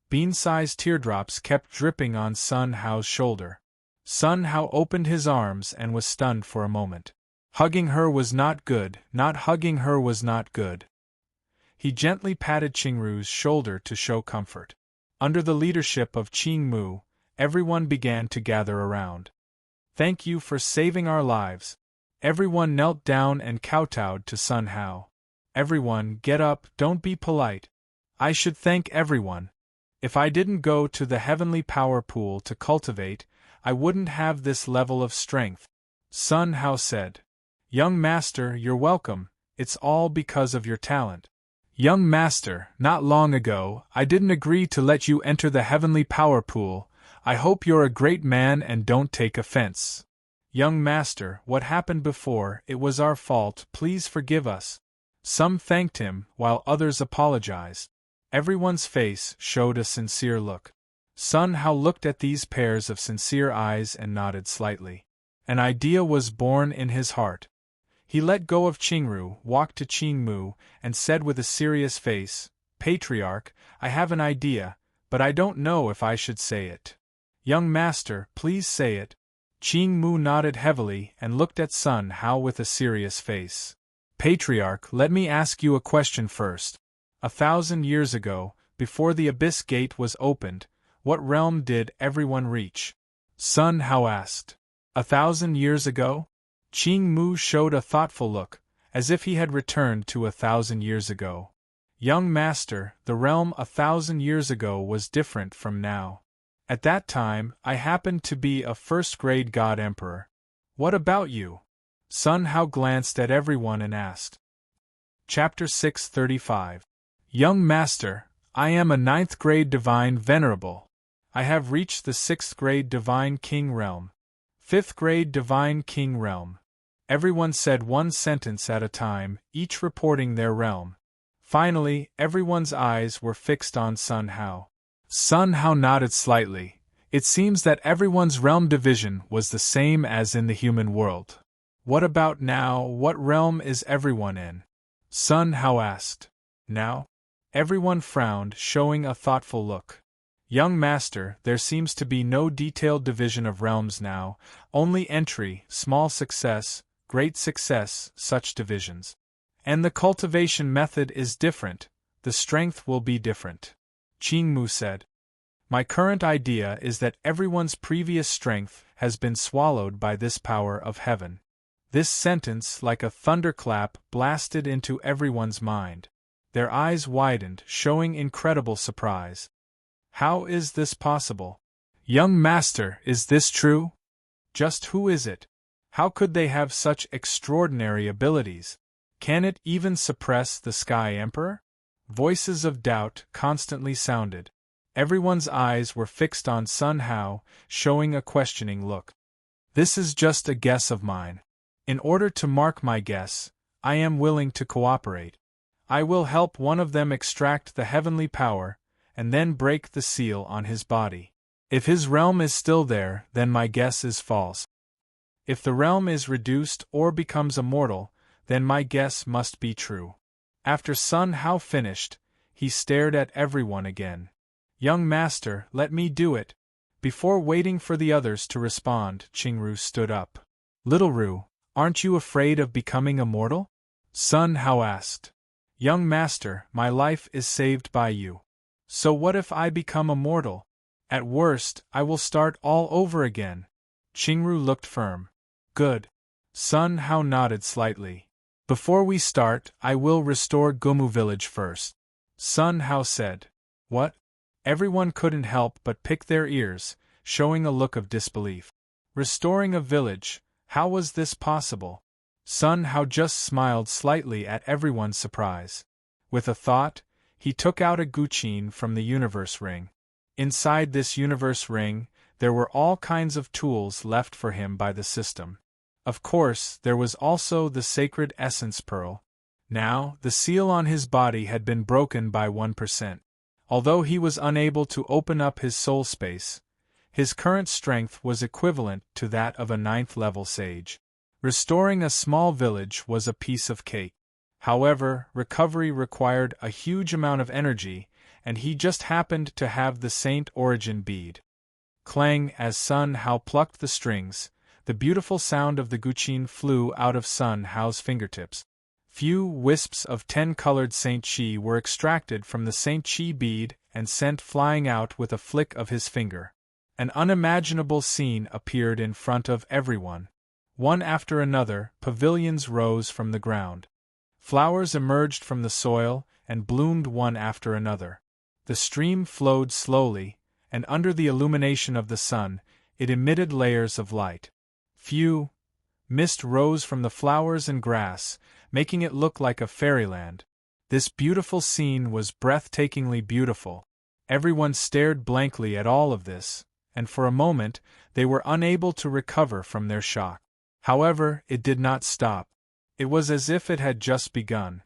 Bean-sized teardrops kept dripping on Sun Hao's shoulder. Sun Hao opened his arms and was stunned for a moment. Hugging her was not good, not hugging her was not good. He gently patted Qingru's shoulder to show comfort. Under the leadership of Qing Mu, everyone began to gather around. Thank you for saving our lives. Everyone knelt down and kowtowed to Sun Hao. Everyone, get up, don't be polite. I should thank everyone. If I didn't go to the heavenly power pool to cultivate, I wouldn't have this level of strength. Sun Hao said. Young master, you're welcome, it's all because of your talent. Young master, not long ago, I didn't agree to let you enter the heavenly power pool. I hope you're a great man and don't take offense. Young master, what happened before, it was our fault, please forgive us. Some thanked him, while others apologized. Everyone's face showed a sincere look. Sun Hao looked at these pairs of sincere eyes and nodded slightly. An idea was born in his heart. He let go of Qingru, walked to Qing Mu, and said with a serious face, Patriarch, I have an idea, but I don't know if I should say it. Young master, please say it. Qing Mu nodded heavily and looked at Sun Hao with a serious face. Patriarch, let me ask you a question first. 1,000 years ago, before the Abyss Gate was opened, what realm did everyone reach? Sun Hao asked. 1,000 years ago? Qing Mu showed a thoughtful look, as if he had returned to 1,000 years ago. Young master, the realm 1,000 years ago was different from now. At that time, I happened to be a first-grade god emperor. What about you? Sun Hao glanced at everyone and asked. Chapter 635. Young master, I am a 9th-grade divine venerable. I have reached the 6th-grade divine king realm. 5th-grade divine king realm. Everyone said one sentence at a time, each reporting their realm. Finally, everyone's eyes were fixed on Sun Hao. Sun Hao nodded slightly. It seems that everyone's realm division was the same as in the human world. What about now? What realm is everyone in? Sun Hao asked. Now? Everyone frowned, showing a thoughtful look. Young master, there seems to be no detailed division of realms now, only entry, small success, great success, such divisions. And the cultivation method is different, the strength will be different. Qing Mu said. My current idea is that everyone's previous strength has been swallowed by this power of heaven. This sentence, like a thunderclap, blasted into everyone's mind. Their eyes widened, showing incredible surprise. How is this possible? Young master, is this true? Just who is it? How could they have such extraordinary abilities? Can it even suppress the Sky Emperor? Voices of doubt constantly sounded. Everyone's eyes were fixed on Sun Hao, showing a questioning look. This is just a guess of mine. In order to mark my guess, I am willing to cooperate. I will help one of them extract the heavenly power, and then break the seal on his body. If his realm is still there, then my guess is false. If the realm is reduced or becomes immortal, then my guess must be true. After Sun Hao finished, he stared at everyone again. Young master, let me do it. Before waiting for the others to respond, Qingru stood up. Little Ru, aren't you afraid of becoming immortal? Sun Hao asked. Young master, my life is saved by you. So what if I become immortal? At worst, I will start all over again. Qingru looked firm. Good. Sun Hao nodded slightly. Before we start, I will restore Gumu village first. Sun Hao said. What? Everyone couldn't help but pick their ears, showing a look of disbelief. Restoring a village, how was this possible? Sun Hao just smiled slightly at everyone's surprise. With a thought, he took out a guqin from the universe ring. Inside this universe ring, there were all kinds of tools left for him by the system. Of course, there was also the sacred essence pearl. Now, the seal on his body had been broken by 1%. Although he was unable to open up his soul space, his current strength was equivalent to that of a 9th-level sage. Restoring a small village was a piece of cake. However, recovery required a huge amount of energy, and he just happened to have the Saint Origin bead. Clang! As Sun Hao plucked the strings, the beautiful sound of the guqin flew out of Sun Hao's fingertips. Few wisps of 10-colored Saint Chi were extracted from the Saint Chi bead and sent flying out with a flick of his finger. An unimaginable scene appeared in front of everyone. One after another, pavilions rose from the ground. Flowers emerged from the soil and bloomed one after another. The stream flowed slowly, and under the illumination of the sun, it emitted layers of light. Mist rose from the flowers and grass, making it look like a fairyland. This beautiful scene was breathtakingly beautiful. Everyone stared blankly at all of this, and for a moment, they were unable to recover from their shock. However, it did not stop. It was as if it had just begun.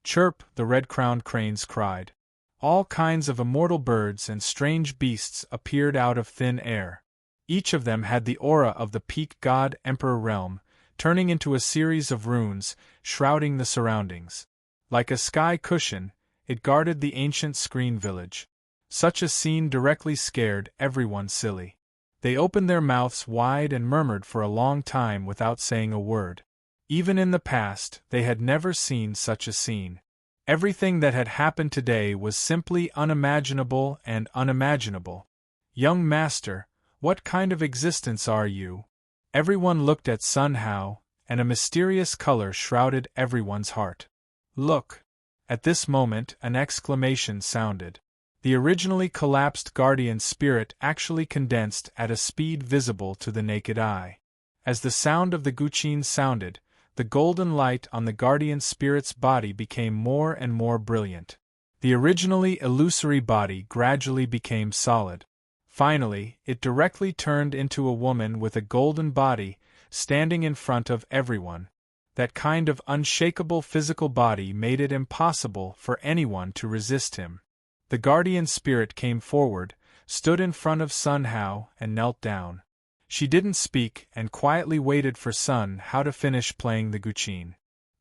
Chirp, the red-crowned cranes cried. All kinds of immortal birds and strange beasts appeared out of thin air. Each of them had the aura of the peak god emperor realm, turning into a series of runes, shrouding the surroundings. Like a sky cushion, it guarded the ancient screen village. Such a scene directly scared everyone silly. They opened their mouths wide and murmured for a long time without saying a word. Even in the past, they had never seen such a scene. Everything that had happened today was simply unimaginable and unimaginable. Young master, what kind of existence are you? Everyone looked at Sun Hao, and a mysterious color shrouded everyone's heart. Look! At this moment, an exclamation sounded. The originally collapsed guardian spirit actually condensed at a speed visible to the naked eye. As the sound of the guqin sounded, the golden light on the guardian spirit's body became more and more brilliant. The originally illusory body gradually became solid. Finally, it directly turned into a woman with a golden body, standing in front of everyone. That kind of unshakable physical body made it impossible for anyone to resist him. The guardian spirit came forward, stood in front of Sun Hao, and knelt down. She didn't speak and quietly waited for Sun Hao to finish playing the guqin.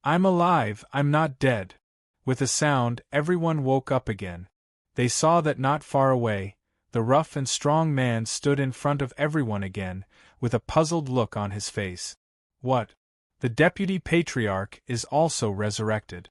I'm alive, I'm not dead. With a sound, everyone woke up again. They saw that not far away, the rough and strong man stood in front of everyone again, with a puzzled look on his face. What? The deputy patriarch is also resurrected.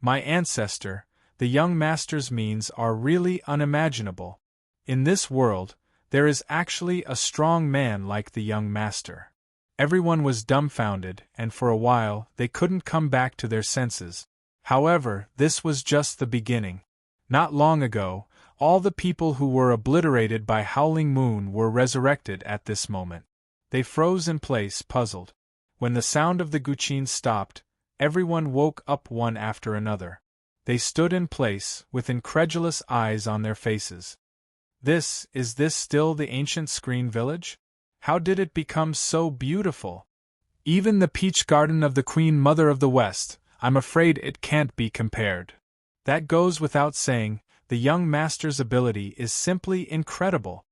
My ancestor, the young master's means are really unimaginable. In this world, there is actually a strong man like the young master. Everyone was dumbfounded, and for a while, they couldn't come back to their senses. However, this was just the beginning. Not long ago, all the people who were obliterated by Howling Moon were resurrected at this moment. They froze in place, puzzled. When the sound of the guqin stopped, everyone woke up one after another. They stood in place, with incredulous eyes on their faces. Is this still the ancient screen village? How did it become so beautiful? Even the peach garden of the Queen Mother of the West, I'm afraid it can't be compared. That goes without saying, the young master's ability is simply incredible.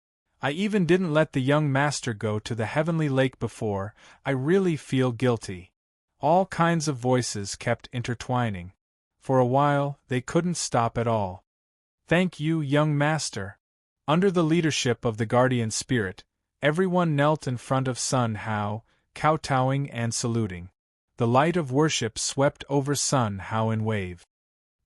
I even didn't let the young master go to the heavenly lake before. I really feel guilty. All kinds of voices kept intertwining. For a while, they couldn't stop at all. Thank you, young master. Under the leadership of the guardian spirit, everyone knelt in front of Sun Hao, kowtowing and saluting. The light of worship swept over Sun Hao in wave.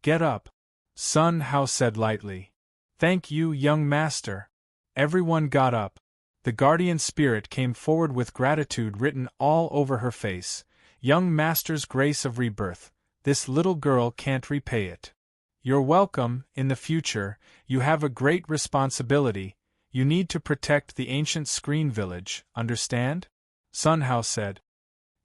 Get up, Sun Hao said lightly. Thank you, young master. Everyone got up. The guardian spirit came forward with gratitude written all over her face. Young master's grace of rebirth, this little girl can't repay it. You're welcome. In the future, you have a great responsibility. You need to protect the ancient screen village, understand? Sun Hao said.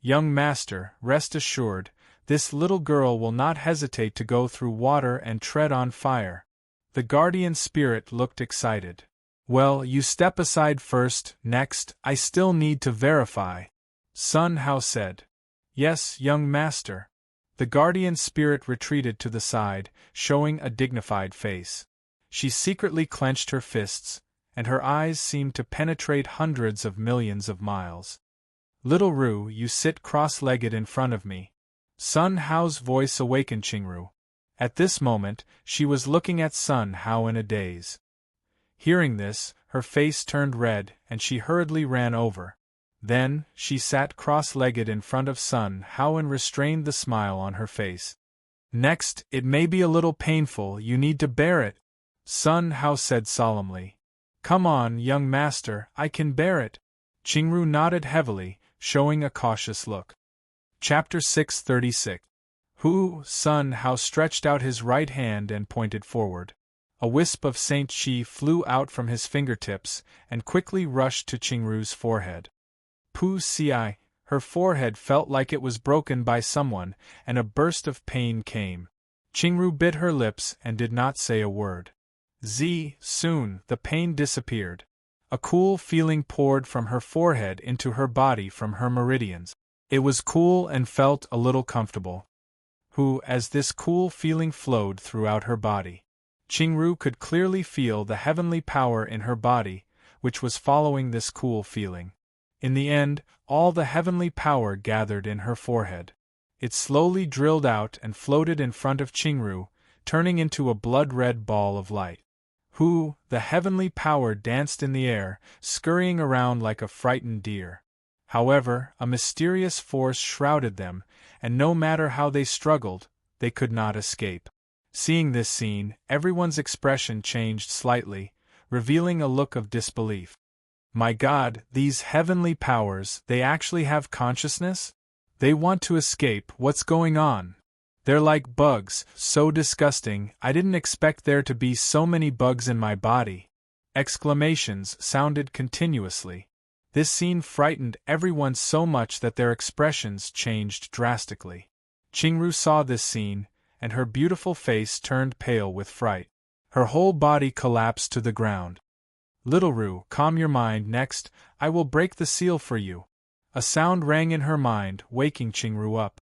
Young master, rest assured, this little girl will not hesitate to go through water and tread on fire. The guardian spirit looked excited. Well, you step aside first. Next, I still need to verify. Sun Hao said. Yes, young master. The guardian spirit retreated to the side, showing a dignified face. She secretly clenched her fists, and her eyes seemed to penetrate hundreds of millions of miles. Little Ru, you sit cross-legged in front of me. Sun Hao's voice awakened Qingru. At this moment, she was looking at Sun Hao in a daze. Hearing this, her face turned red, and she hurriedly ran over. Then, she sat cross-legged in front of Sun Hao and restrained the smile on her face. Next, it may be a little painful, you need to bear it, Sun Hao said solemnly. Come on, young master, I can bear it. Qingru nodded heavily, showing a cautious look. Chapter 636. Sun Hao stretched out his right hand and pointed forward. A wisp of Saint Chi flew out from his fingertips and quickly rushed to Qingru's forehead. Her forehead felt like it was broken by someone, and a burst of pain came. Qingru bit her lips and did not say a word. Soon, the pain disappeared. A cool feeling poured from her forehead into her body from her meridians. It was cool and felt a little comfortable. As this cool feeling flowed throughout her body, Qingru could clearly feel the heavenly power in her body, which was following this cool feeling. In the end, all the heavenly power gathered in her forehead. It slowly drilled out and floated in front of Qingru, turning into a blood-red ball of light. The heavenly power danced in the air, scurrying around like a frightened deer. However, a mysterious force shrouded them, and no matter how they struggled, they could not escape. Seeing this scene, everyone's expression changed slightly, revealing a look of disbelief. My God, these heavenly powers, they actually have consciousness? They want to escape, what's going on? They're like bugs, so disgusting, I didn't expect there to be so many bugs in my body. Exclamations sounded continuously. This scene frightened everyone so much that their expressions changed drastically. Qingru saw this scene, and her beautiful face turned pale with fright. Her whole body collapsed to the ground. Little Ru, calm your mind. Next, I will break the seal for you. A sound rang in her mind, waking Qingru up.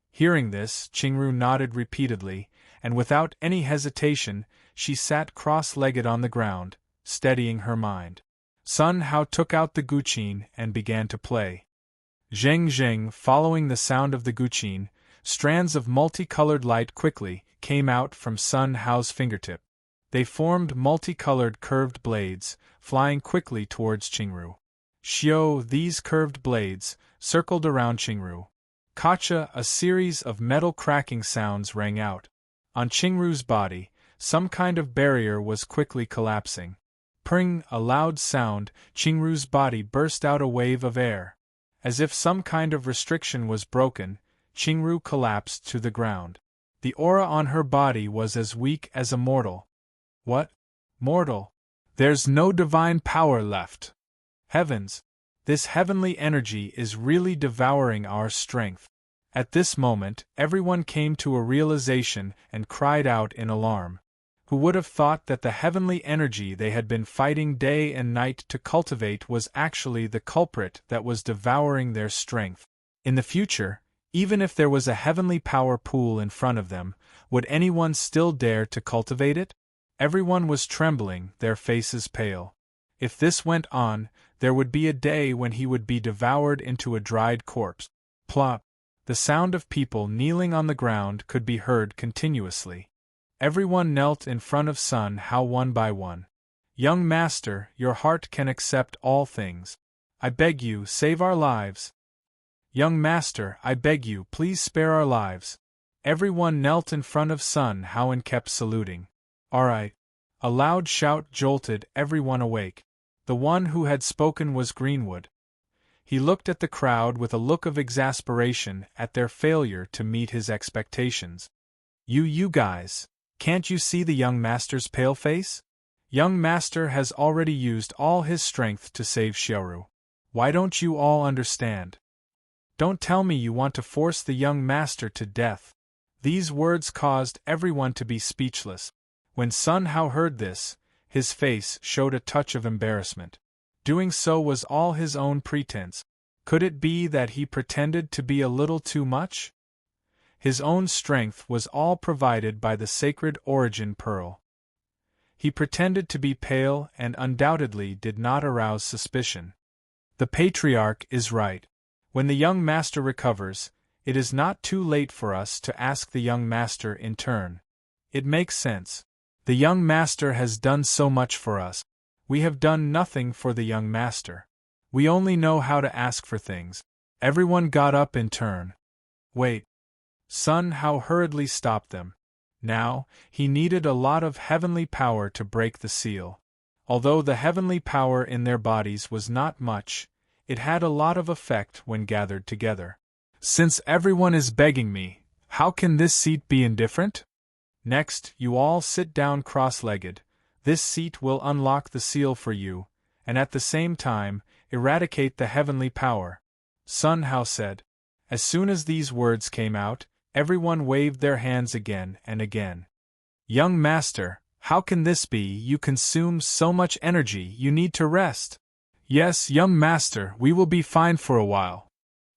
Hearing this, Qingru nodded repeatedly, and without any hesitation, she sat cross-legged on the ground, steadying her mind. Sun Hao took out the guqin and began to play. Zheng zheng, following the sound of the guqin, strands of multicolored light quickly came out from Sun Hao's fingertip. They formed multicolored curved blades, flying quickly towards Qingru. These curved blades circled around Qingru. Kacha, a series of metal cracking sounds rang out. On Qingru's body, some kind of barrier was quickly collapsing. Pring, a loud sound, Qingru's body burst out a wave of air. As if some kind of restriction was broken, Qingru collapsed to the ground. The aura on her body was as weak as a mortal. What? Mortal? There's no divine power left. Heavens! This heavenly energy is really devouring our strength. At this moment, everyone came to a realization and cried out in alarm. Who would have thought that the heavenly energy they had been fighting day and night to cultivate was actually the culprit that was devouring their strength? In the future, even if there was a heavenly power pool in front of them, would anyone still dare to cultivate it? Everyone was trembling, their faces pale. If this went on, there would be a day when he would be devoured into a dried corpse. Plop! The sound of people kneeling on the ground could be heard continuously. Everyone knelt in front of Sun Hao one by one. Young master, your heart can accept all things. I beg you, save our lives. Young master, I beg you, please spare our lives. Everyone knelt in front of Sun Hao and kept saluting. All right. A loud shout jolted everyone awake. The one who had spoken was Greenwood. He looked at the crowd with a look of exasperation at their failure to meet his expectations. You guys, can't you see the young master's pale face? Young master has already used all his strength to save Xiaoru. Why don't you all understand? Don't tell me you want to force the young master to death. These words caused everyone to be speechless. When Sun Hao heard this, his face showed a touch of embarrassment. Doing so was all his own pretense. Could it be that he pretended to be a little too much? His own strength was all provided by the sacred origin pearl. He pretended to be pale and undoubtedly did not arouse suspicion. The patriarch is right. When the young master recovers, it is not too late for us to ask the young master in turn. It makes sense. The young master has done so much for us. We have done nothing for the young master. We only know how to ask for things. Everyone got up in turn. Wait. Sun Hao hurriedly stopped them. Now, he needed a lot of heavenly power to break the seal. Although the heavenly power in their bodies was not much, it had a lot of effect when gathered together. Since everyone is begging me, how can this seat be indifferent? Next, you all sit down cross-legged. This seat will unlock the seal for you, and at the same time, eradicate the heavenly power. Sun Hao said. As soon as these words came out, everyone waved their hands again and again. Young master, how can this be? You consume so much energy, you need to rest. Yes, young master, we will be fine for a while.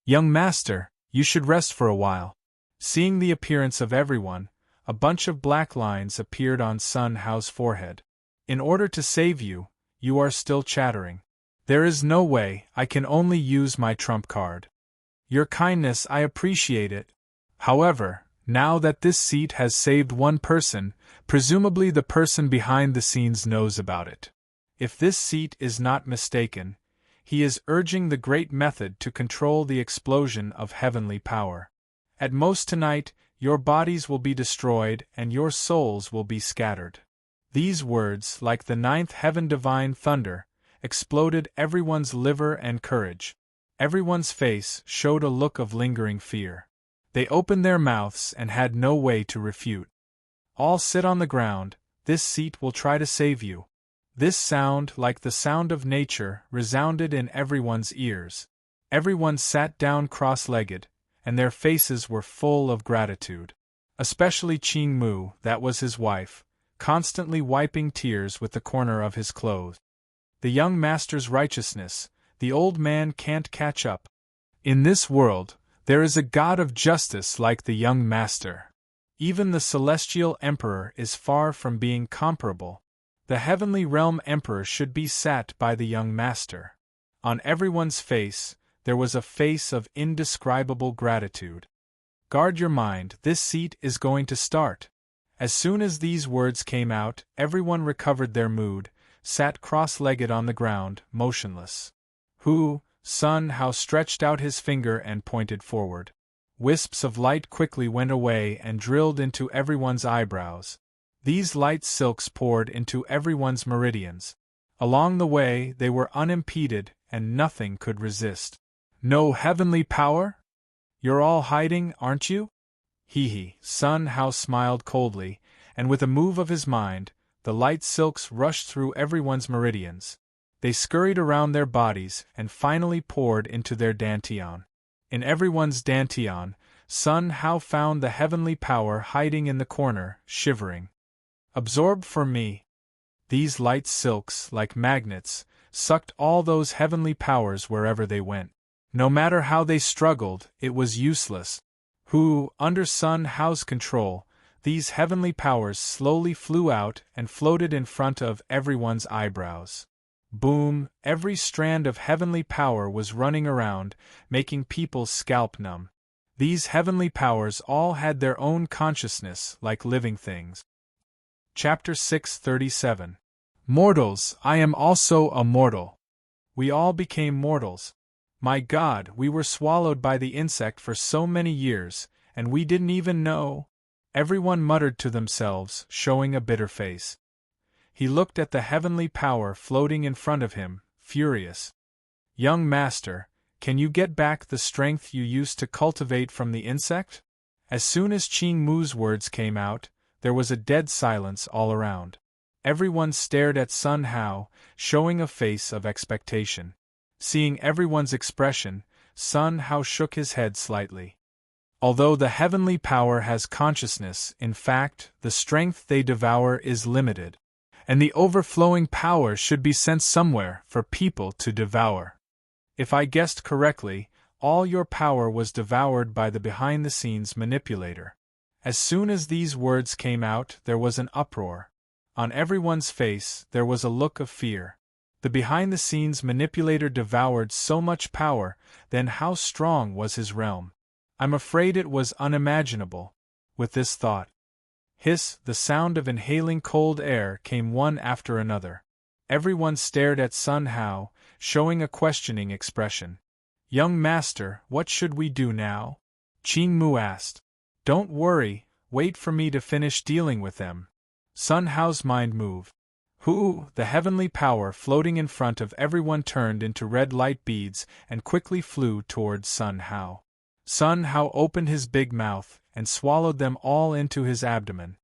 Young master, you should rest for a while. Seeing the appearance of everyone, a bunch of black lines appeared on Sun Hao's forehead. In order to save you, you are still chattering. There is no way, I can only use my trump card. Your kindness, I appreciate it. However, now that this seat has saved one person, presumably the person behind the scenes knows about it. If this seat is not mistaken, he is urging the great method to control the explosion of heavenly power. At most tonight, your bodies will be destroyed and your souls will be scattered. These words, like the ninth heaven divine thunder, exploded everyone's liver and courage. Everyone's face showed a look of lingering fear. They opened their mouths and had no way to refute. All sit on the ground, this seat will try to save you. This sound, like the sound of nature, resounded in everyone's ears. Everyone sat down cross-legged, and their faces were full of gratitude. Especially Qing Mu, that was his wife, constantly wiping tears with the corner of his clothes. The young master's righteousness, the old man can't catch up. In this world, there is a God of justice like the young master. Even the celestial emperor is far from being comparable. The heavenly realm emperor should be sat by the young master. On everyone's face, there was a face of indescribable gratitude. Guard your mind, this seat is going to start. As soon as these words came out, everyone recovered their mood, sat cross-legged on the ground, motionless. Sun Hao stretched out his finger and pointed forward. Wisps of light quickly went away and drilled into everyone's eyebrows. These light silks poured into everyone's meridians. Along the way, they were unimpeded and nothing could resist. No heavenly power? You're all hiding, aren't you? Hee. Sun Hao smiled coldly, and with a move of his mind, the light silks rushed through everyone's meridians. They scurried around their bodies and finally poured into their dantian. In everyone's dantian, Sun Hao found the heavenly power hiding in the corner, shivering. Absorb for me. These light silks, like magnets, sucked all those heavenly powers wherever they went. No matter how they struggled, it was useless. Under Sun Hao's control, these heavenly powers slowly flew out and floated in front of everyone's eyebrows. Boom, every strand of heavenly power was running around, making people's scalp numb. These heavenly powers all had their own consciousness like living things. Chapter 637. Mortals, I am also a mortal. We all became mortals. My God, we were swallowed by the insect for so many years, and we didn't even know. Everyone muttered to themselves, showing a bitter face. He looked at the heavenly power floating in front of him, furious. Young master, can you get back the strength you used to cultivate from the insect? As soon as Qing Mu's words came out, there was a dead silence all around. Everyone stared at Sun Hao, showing a face of expectation. Seeing everyone's expression, Sun Hao shook his head slightly. Although the heavenly power has consciousness, in fact, the strength they devour is limited. And the overflowing power should be sent somewhere for people to devour. If I guessed correctly, all your power was devoured by the behind-the-scenes manipulator. As soon as these words came out, there was an uproar. On everyone's face, there was a look of fear. The behind-the-scenes manipulator devoured so much power, then how strong was his realm? I'm afraid it was unimaginable. With this thought, hiss, the sound of inhaling cold air came one after another. Everyone stared at Sun Hao, showing a questioning expression. Young master, what should we do now? Qing Mu asked. Don't worry, wait for me to finish dealing with them. Sun Hao's mind moved. The heavenly power floating in front of everyone turned into red light beads and quickly flew towards Sun Hao. Sun Hao opened his big mouth and swallowed them all into his abdomen.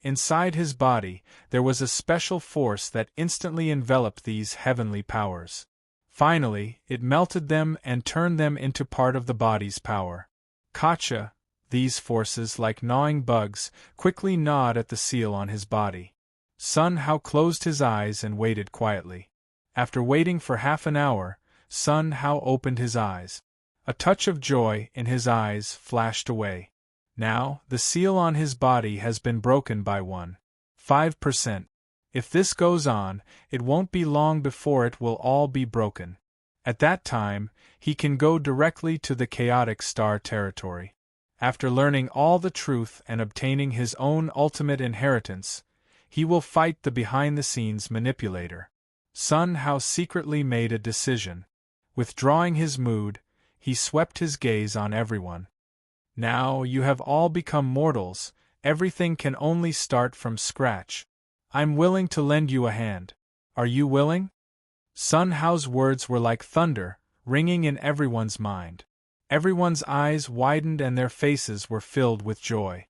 Inside his body, there was a special force that instantly enveloped these heavenly powers. Finally, it melted them and turned them into part of the body's power. Gotcha! These forces, like gnawing bugs, quickly gnawed at the seal on his body. Sun Hao closed his eyes and waited quietly. After waiting for half an hour, Sun Hao opened his eyes. A touch of joy in his eyes flashed away. Now, the seal on his body has been broken by 1.5%. If this goes on, it won't be long before it will all be broken. At that time, he can go directly to the chaotic star territory. After learning all the truth and obtaining his own ultimate inheritance, he will fight the behind-the-scenes manipulator. Sun Hao secretly made a decision. Withdrawing his mood, he swept his gaze on everyone. Now you have all become mortals, everything can only start from scratch. I'm willing to lend you a hand. Are you willing? Sun Hao's words were like thunder, ringing in everyone's mind. Everyone's eyes widened and their faces were filled with joy.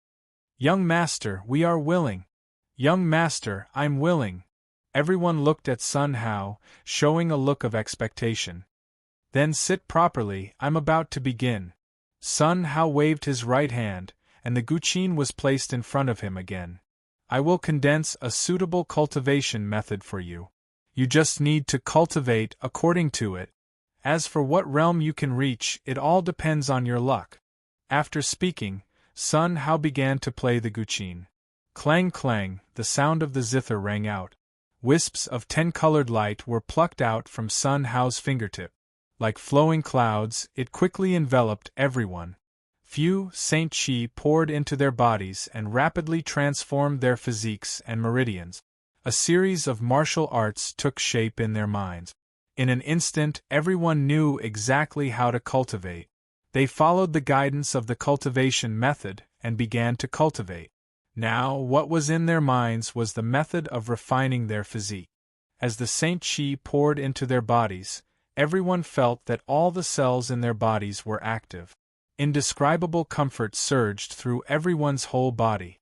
Young master, we are willing. Young master, I'm willing. Everyone looked at Sun Hao, showing a look of expectation. Then sit properly, I'm about to begin. Sun Hao waved his right hand, and the guqin was placed in front of him again. I will condense a suitable cultivation method for you. You just need to cultivate according to it. As for what realm you can reach, it all depends on your luck. After speaking, Sun Hao began to play the guqin. Clang clang, the sound of the zither rang out. Wisps of 10-colored light were plucked out from Sun Hao's fingertip. Like flowing clouds, it quickly enveloped everyone. Few Saint Qi poured into their bodies and rapidly transformed their physiques and meridians. A series of martial arts took shape in their minds. In an instant, everyone knew exactly how to cultivate. They followed the guidance of the cultivation method and began to cultivate. Now, what was in their minds was the method of refining their physique. As the Saint Qi poured into their bodies, everyone felt that all the cells in their bodies were active. Indescribable comfort surged through everyone's whole body.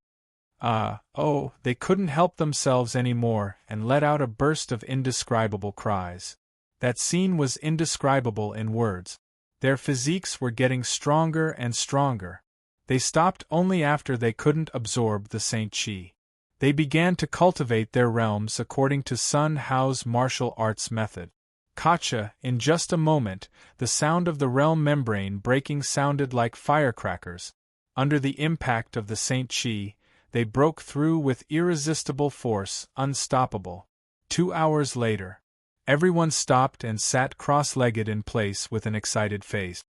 They couldn't help themselves anymore and let out a burst of indescribable cries. That scene was indescribable in words. Their physiques were getting stronger and stronger. They stopped only after they couldn't absorb the Saint Qi. They began to cultivate their realms according to Sun Hao's martial arts method. Kacha, in just a moment, the sound of the realm membrane breaking sounded like firecrackers. Under the impact of the Saint Chi, they broke through with irresistible force, unstoppable. 2 hours later, everyone stopped and sat cross-legged in place with an excited face.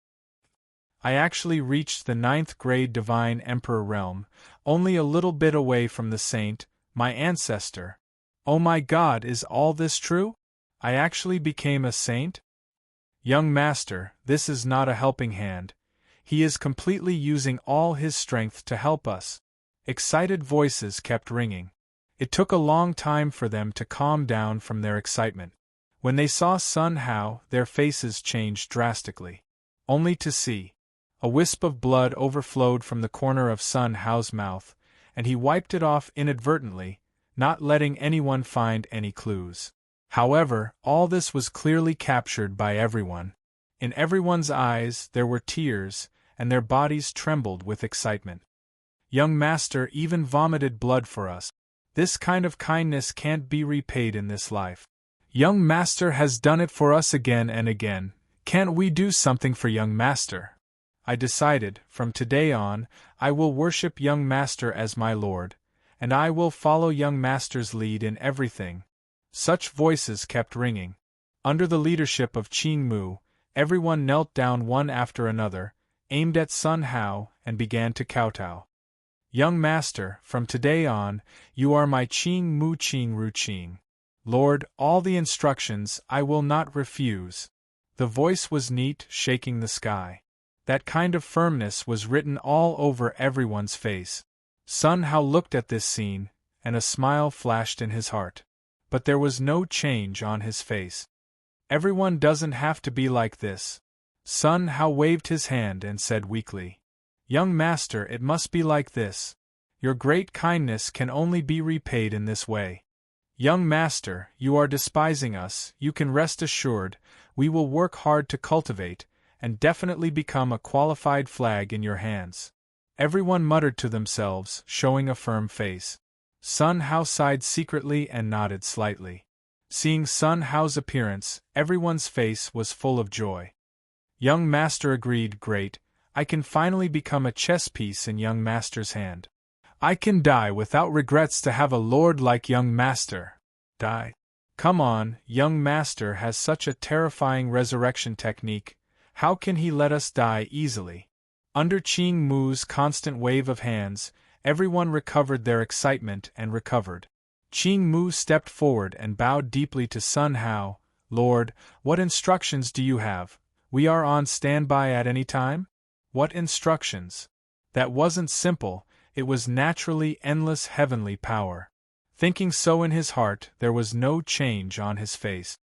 I actually reached the 9th grade Divine Emperor realm, only a little bit away from the saint, my ancestor. Oh my God, is all this true? I actually became a saint? Young master, this is not a helping hand. He is completely using all his strength to help us. Excited voices kept ringing. It took a long time for them to calm down from their excitement. When they saw Sun Hao, their faces changed drastically. Only to see. A wisp of blood overflowed from the corner of Sun Hao's mouth, and he wiped it off inadvertently, not letting anyone find any clues. However, all this was clearly captured by everyone. In everyone's eyes there were tears, and their bodies trembled with excitement. Young master even vomited blood for us. This kind of kindness can't be repaid in this life. Young master has done it for us again and again. Can't we do something for young master? I decided, from today on, I will worship young master as my lord, and I will follow young master's lead in everything. Such voices kept ringing. Under the leadership of Qing Mu, everyone knelt down one after another, aimed at Sun Hao, and began to kowtow. Young master, from today on, you are my Qing Mu Qing Ru Qing. Lord, all the instructions I will not refuse. The voice was neat, shaking the sky. That kind of firmness was written all over everyone's face. Sun Hao looked at this scene, and a smile flashed in his heart. But there was no change on his face. Everyone doesn't have to be like this. Sun Hao waved his hand and said weakly, Young master, it must be like this. Your great kindness can only be repaid in this way. Young master, you are despising us, you can rest assured, we will work hard to cultivate, and definitely become a qualified flag in your hands. Everyone muttered to themselves, showing a firm face. Sun Hao sighed secretly and nodded slightly. Seeing Sun Hao's appearance, everyone's face was full of joy. Young master agreed, great. I can finally become a chess piece in young master's hand. I can die without regrets to have a lord like young master. Die? Come on, young master has such a terrifying resurrection technique. How can he let us die easily? Under Qing Mu's constant wave of hands, everyone recovered their excitement and recovered. Qing Mu stepped forward and bowed deeply to Sun Hao. Lord, what instructions do you have? We are on standby at any time? What instructions? That wasn't simple, it was naturally endless heavenly power. Thinking so in his heart, there was no change on his face.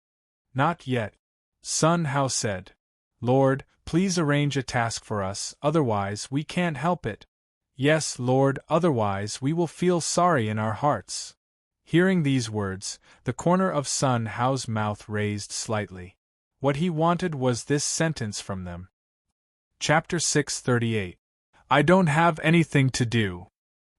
Not yet. Sun Hao said. Lord, please arrange a task for us, otherwise we can't help it. Yes, Lord, otherwise we will feel sorry in our hearts. Hearing these words, the corner of Sun Hao's mouth raised slightly. What he wanted was this sentence from them. Chapter 638. I don't have anything to do.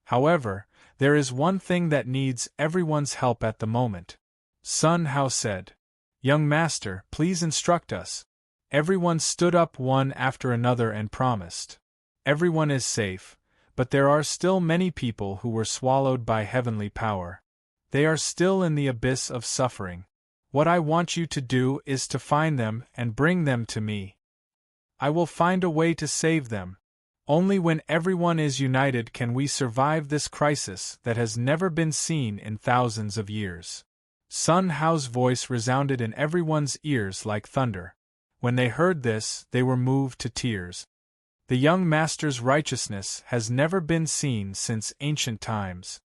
However, there is one thing that needs everyone's help at the moment. Sun Hao said. Young master, please instruct us. Everyone stood up one after another and promised. Everyone is safe, but there are still many people who were swallowed by heavenly power. They are still in the abyss of suffering. What I want you to do is to find them and bring them to me. I will find a way to save them. Only when everyone is united can we survive this crisis that has never been seen in thousands of years. Sun Hao's voice resounded in everyone's ears like thunder. When they heard this, they were moved to tears. The young master's righteousness has never been seen since ancient times.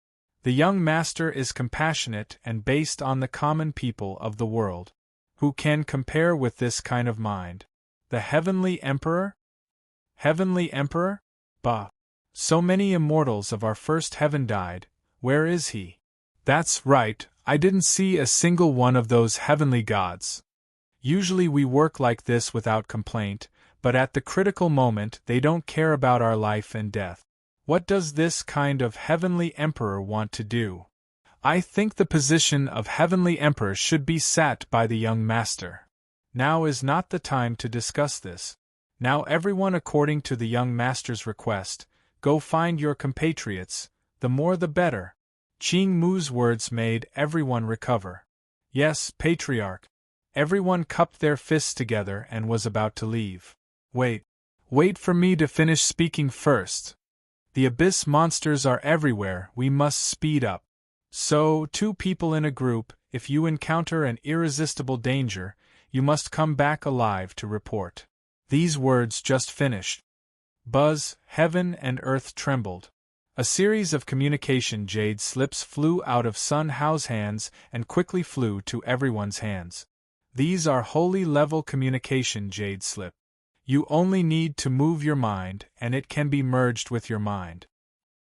The young master is compassionate and based on the common people of the world. Who can compare with this kind of mind? The Heavenly Emperor? Heavenly Emperor? Bah! So many immortals of our first heaven died, where is he? That's right, I didn't see a single one of those heavenly gods. Usually we work like this without complaint, but at the critical moment they don't care about our life and death. What does this kind of heavenly emperor want to do? I think the position of heavenly emperor should be sat by the young master. Now is not the time to discuss this. Now everyone, according to the young master's request, go find your compatriots, the more the better. Ching Mu's words made everyone recover. Yes, Patriarch. Everyone cupped their fists together and was about to leave. Wait for me to finish speaking first. The abyss monsters are everywhere, we must speed up. So, 2 people in a group, if you encounter an irresistible danger, you must come back alive to report. These words just finished. Buzz, heaven and earth trembled. A series of communication jade slips flew out of Sun Hao's hands and quickly flew to everyone's hands. These are holy level communication jade slip. You only need to move your mind and it can be merged with your mind.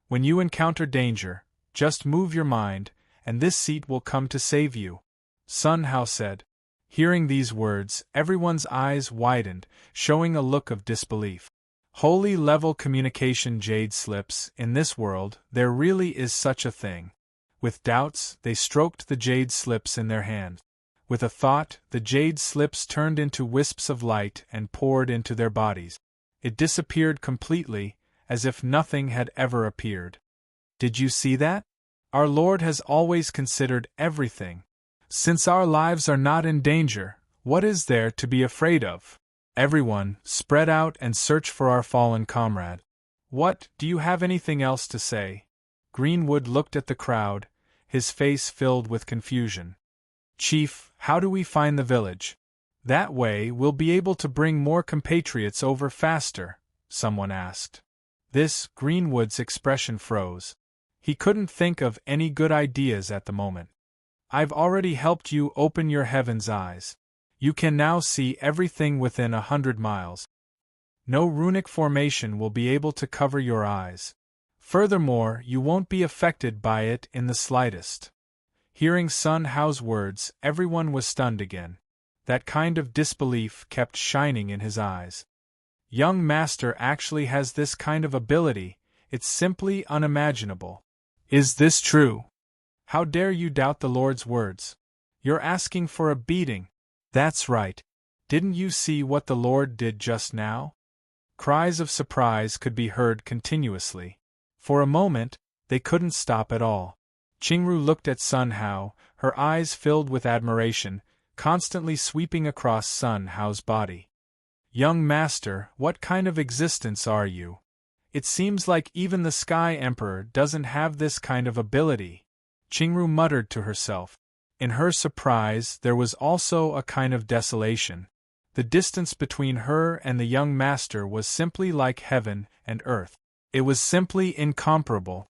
When you encounter danger, just move your mind, and this seat will come to save you. Sun Hao said. Hearing these words, everyone's eyes widened, showing a look of disbelief. Holy level communication jade slips, in this world, there really is such a thing. With doubts, they stroked the jade slips in their hand. With a thought, the jade slips turned into wisps of light and poured into their bodies. It disappeared completely, as if nothing had ever appeared. Did you see that? Our Lord has always considered everything. Since our lives are not in danger, what is there to be afraid of? Everyone, spread out and search for our fallen comrade. What, do you have anything else to say? Greenwood looked at the crowd, his face filled with confusion. Chief, how do we find the village? That way we'll be able to bring more compatriots over faster, someone asked. Greenwood's expression froze. He couldn't think of any good ideas at the moment. I've already helped you open your heaven's eyes. You can now see everything within 100 miles. No runic formation will be able to cover your eyes. Furthermore, you won't be affected by it in the slightest. Hearing Sun Hao's words, everyone was stunned again. That kind of disbelief kept shining in his eyes. Young Master actually has this kind of ability, it's simply unimaginable. Is this true? How dare you doubt the Lord's words? You're asking for a beating. That's right. Didn't you see what the Lord did just now? Cries of surprise could be heard continuously. For a moment, they couldn't stop at all. Qingru looked at Sun Hao, her eyes filled with admiration, constantly sweeping across Sun Hao's body. Young Master, what kind of existence are you? It seems like even the Sky Emperor doesn't have this kind of ability. Qingru muttered to herself. In her surprise, there was also a kind of desolation. The distance between her and the young master was simply like heaven and earth. It was simply incomparable.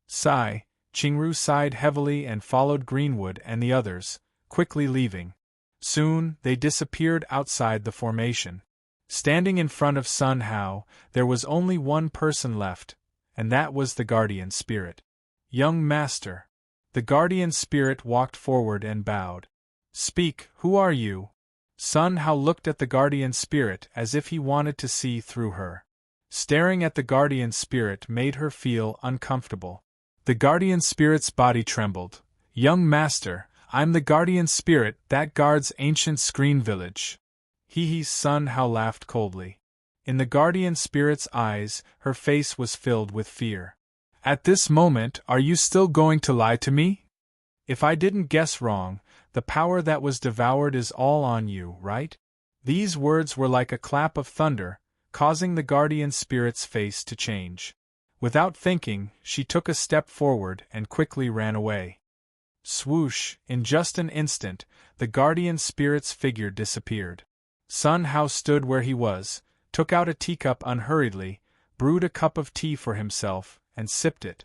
Sigh, Qingru sighed heavily and followed Greenwood and the others, quickly leaving. Soon, they disappeared outside the formation. Standing in front of Sun Hao, there was only one person left, and that was the guardian spirit. Young Master. The guardian spirit walked forward and bowed. Speak, who are you? Sun Hao looked at the guardian spirit as if he wanted to see through her. Staring at the guardian spirit made her feel uncomfortable. The guardian spirit's body trembled. Young Master, I'm the guardian spirit that guards ancient Screen Village. Sun Hao laughed coldly. In the guardian spirit's eyes, her face was filled with fear. At this moment, are you still going to lie to me? If I didn't guess wrong, the power that was devoured is all on you, right? These words were like a clap of thunder, causing the guardian spirit's face to change. Without thinking, she took a step forward and quickly ran away. Swoosh, in just an instant, the guardian spirit's figure disappeared. Sun Hao stood where he was, took out a teacup unhurriedly, brewed a cup of tea for himself, and sipped it.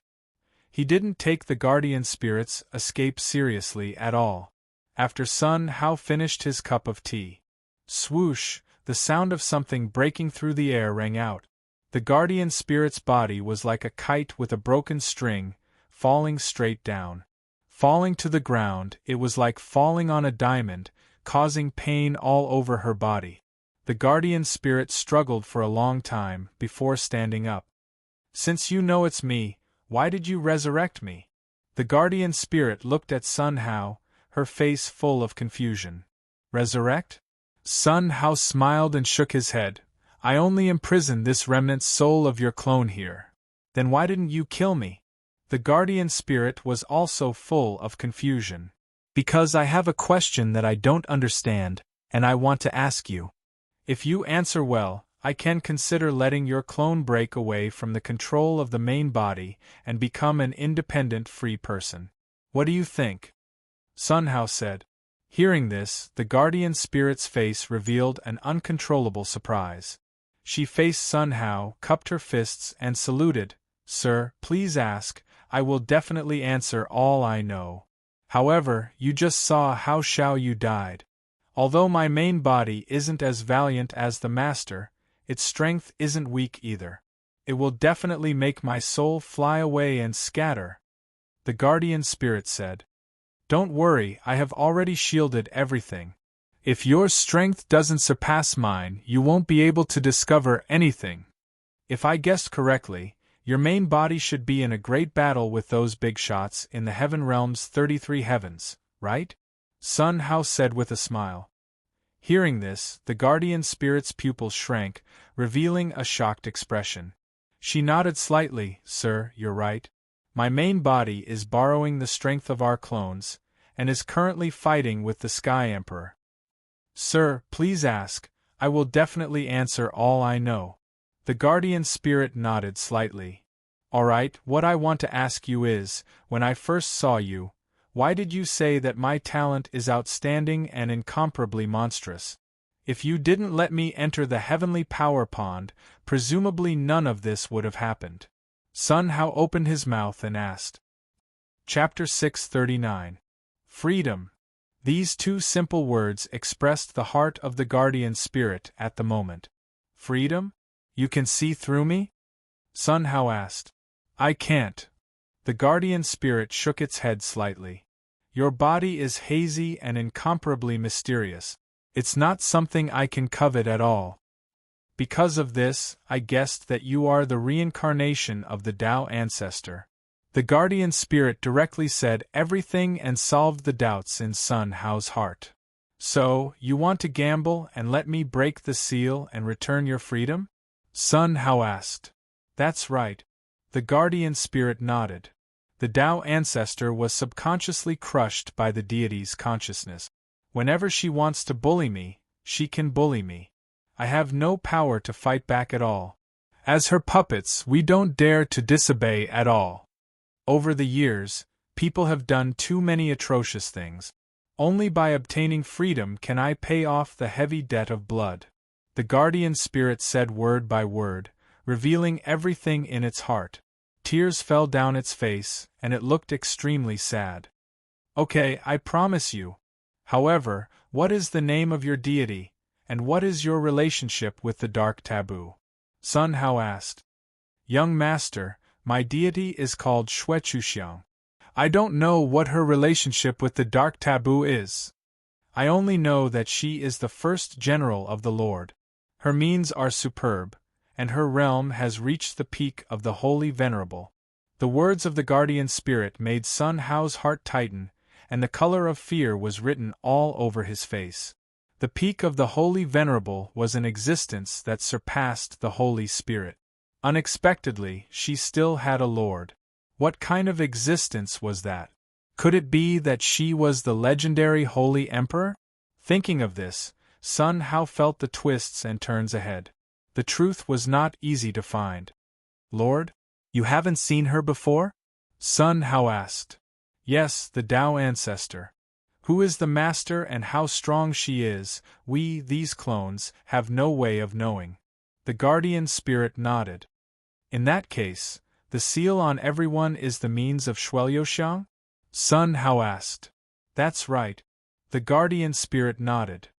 He didn't take the guardian spirit's escape seriously at all. After Sun Hao finished his cup of tea, swoosh, the sound of something breaking through the air rang out. The guardian spirit's body was like a kite with a broken string, falling straight down. Falling to the ground, it was like falling on a diamond, causing pain all over her body. The guardian spirit struggled for a long time before standing up. Since you know it's me, why did you resurrect me? The guardian spirit looked at Sun Hao, her face full of confusion. Resurrect? Sun Hao smiled and shook his head. I only imprison this remnant soul of your clone here. Then why didn't you kill me? The guardian spirit was also full of confusion. Because I have a question that I don't understand, and I want to ask you. If you answer well, I can consider letting your clone break away from the control of the main body and become an independent free person. What do you think? Sun Hao said. Hearing this, the guardian spirit's face revealed an uncontrollable surprise. She faced Sun Hao, cupped her fists, and saluted. Sir, please ask, I will definitely answer all I know. However, you just saw how Xiao Yu died. Although my main body isn't as valiant as the master, its strength isn't weak either. It will definitely make my soul fly away and scatter. The guardian spirit said. Don't worry, I have already shielded everything. If your strength doesn't surpass mine, you won't be able to discover anything. If I guessed correctly, your main body should be in a great battle with those big shots in the Heaven Realm's 33 heavens, right? Sun Hao said with a smile. Hearing this, the guardian spirit's pupils shrank, revealing a shocked expression. She nodded slightly. Sir, you're right. My main body is borrowing the strength of our clones, and is currently fighting with the Sky Emperor. Sir, please ask, I will definitely answer all I know. The guardian spirit nodded slightly. Alright, what I want to ask you is, when I first saw you, why did you say that my talent is outstanding and incomparably monstrous? If you didn't let me enter the heavenly power pond, presumably none of this would have happened. Sun Hao opened his mouth and asked. Chapter 639. Freedom. These two simple words expressed the heart of the guardian spirit at the moment. Freedom? You can see through me? Sun Hao asked. I can't. The guardian spirit shook its head slightly. Your body is hazy and incomparably mysterious. It's not something I can covet at all. Because of this, I guessed that you are the reincarnation of the Tao Ancestor. The guardian spirit directly said everything and solved the doubts in Sun Hao's heart. So, you want to gamble and let me break the seal and return your freedom? Sun Hao asked. That's right. The guardian spirit nodded. The Tao Ancestor was subconsciously crushed by the deity's consciousness. Whenever she wants to bully me, she can bully me. I have no power to fight back at all. As her puppets, we don't dare to disobey at all. Over the years, people have done too many atrocious things. Only by obtaining freedom can I pay off the heavy debt of blood. The guardian spirit said word by word, revealing everything in its heart. Tears fell down its face, and it looked extremely sad. Okay, I promise you. However, what is the name of your deity, and what is your relationship with the dark taboo? Sun Hao asked. Young master, my deity is called Xuechuxiang. I don't know what her relationship with the dark taboo is. I only know that she is the first general of the Lord. Her means are superb, and her realm has reached the peak of the Holy Venerable. The words of the guardian spirit made Sun Hao's heart tighten, and the color of fear was written all over his face. The peak of the Holy Venerable was an existence that surpassed the Holy Spirit. Unexpectedly, she still had a lord. What kind of existence was that? Could it be that she was the legendary Holy Emperor? Thinking of this, Sun Hao felt the twists and turns ahead. The truth was not easy to find. Lord? You haven't seen her before? Sun Hao asked. Yes, the Tao Ancestor. Who is the master and how strong she is, we, these clones, have no way of knowing. The guardian spirit nodded. In that case, the seal on everyone is the means of Xueyoxiang? Sun Hao asked. That's right. The guardian spirit nodded.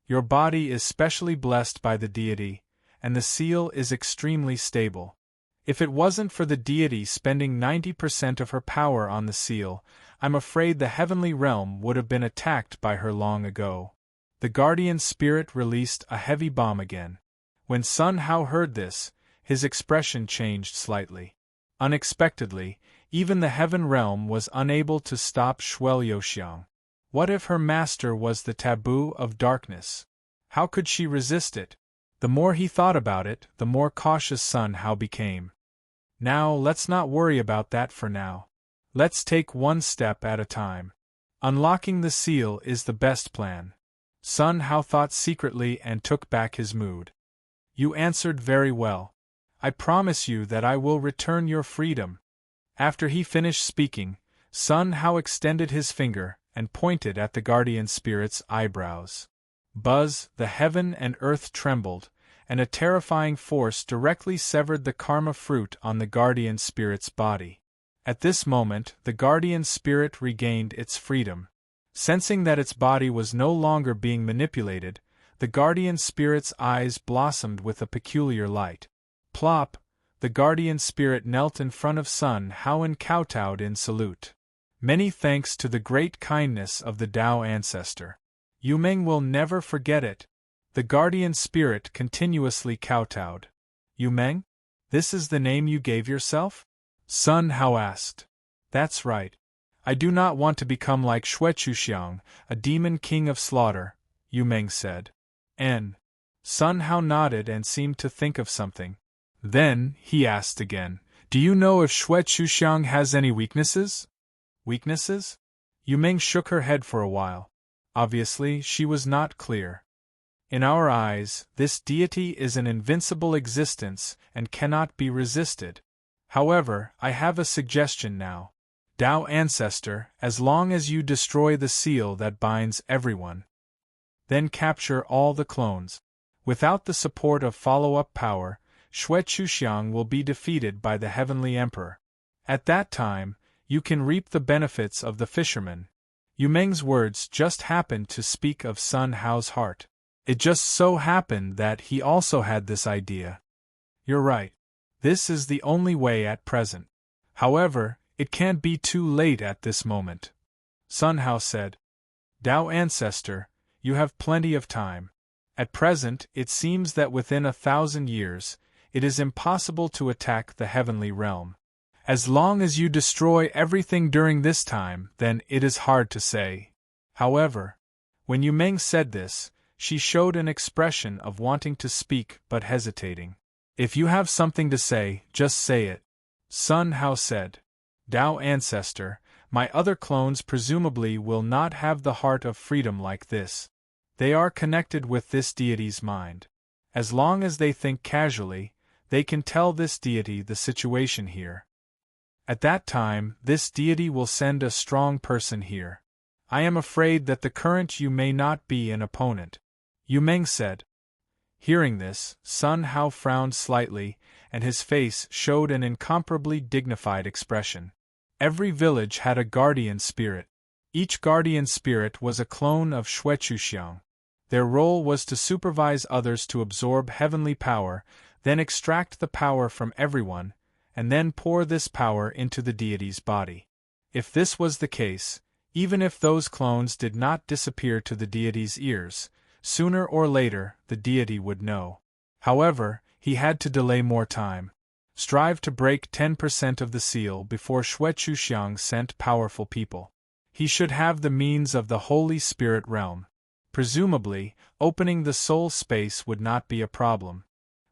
Your body is specially blessed by the deity, and the seal is extremely stable. If it wasn't for the deity spending 90% of her power on the seal, I'm afraid the heavenly realm would have been attacked by her long ago. The guardian spirit released a heavy bomb again. When Sun Hao heard this, his expression changed slightly. Unexpectedly, even the heaven realm was unable to stop Xueyoxiang. What if her master was the taboo of darkness? How could she resist it? The more he thought about it, the more cautious Sun Hao became. Now, let's not worry about that for now. Let's take one step at a time. Unlocking the seal is the best plan. Sun Hao thought secretly and took back his mood. You answered very well. I promise you that I will return your freedom. After he finished speaking, Sun Hao extended his finger and pointed at the guardian spirit's eyebrows. Buzz, the heaven and earth trembled, and a terrifying force directly severed the karma fruit on the guardian spirit's body. At this moment, the guardian spirit regained its freedom. Sensing that its body was no longer being manipulated, the guardian spirit's eyes blossomed with a peculiar light. Plop! The guardian spirit knelt in front of Sun Hao and kowtowed in salute. Many thanks to the great kindness of the Tao Ancestor. Yu Meng will never forget it. The guardian spirit continuously kowtowed. Yu Meng? This is the name you gave yourself? Sun Hao asked. That's right. I do not want to become like Xuechuxiang, a demon king of slaughter, Yu Meng said. Sun Hao nodded and seemed to think of something. Then, he asked again, do you know if Xuechuxiang has any weaknesses? Weaknesses? Yu Meng shook her head for a while. Obviously, she was not clear. In our eyes, this deity is an invincible existence and cannot be resisted. However, I have a suggestion now. Tao Ancestor, as long as you destroy the seal that binds everyone. Then capture all the clones. Without the support of follow-up power, Xuechuxiang will be defeated by the Heavenly Emperor. At that time, you can reap the benefits of the fisherman. Yu Meng's words just happened to speak of Sun Hao's heart. It just so happened that he also had this idea. You're right. This is the only way at present. However, it can't be too late at this moment. Sun Hao said. Tao Ancestor, you have plenty of time. At present, it seems that within 1,000 years, it is impossible to attack the heavenly realm. As long as you destroy everything during this time, then it is hard to say. However, when Yu Meng said this, she showed an expression of wanting to speak but hesitating. If you have something to say, just say it. Sun Hao said. Tao Ancestor, my other clones presumably will not have the heart of freedom like this. They are connected with this deity's mind. As long as they think casually, they can tell this deity the situation here. At that time, this deity will send a strong person here. I am afraid that the current you may not be an opponent. Yu Meng said. Hearing this, Sun Hao frowned slightly, and his face showed an incomparably dignified expression. Every village had a guardian spirit. Each guardian spirit was a clone of Xuechuxiang. Their role was to supervise others to absorb heavenly power, then extract the power from everyone, and then pour this power into the deity's body. If this was the case, even if those clones did not disappear to the deity's ears, sooner or later the deity would know. However, he had to delay more time. Strive to break 10% of the seal before Xuechuxiang sent powerful people. He should have the means of the Holy Spirit realm. Presumably, opening the soul space would not be a problem.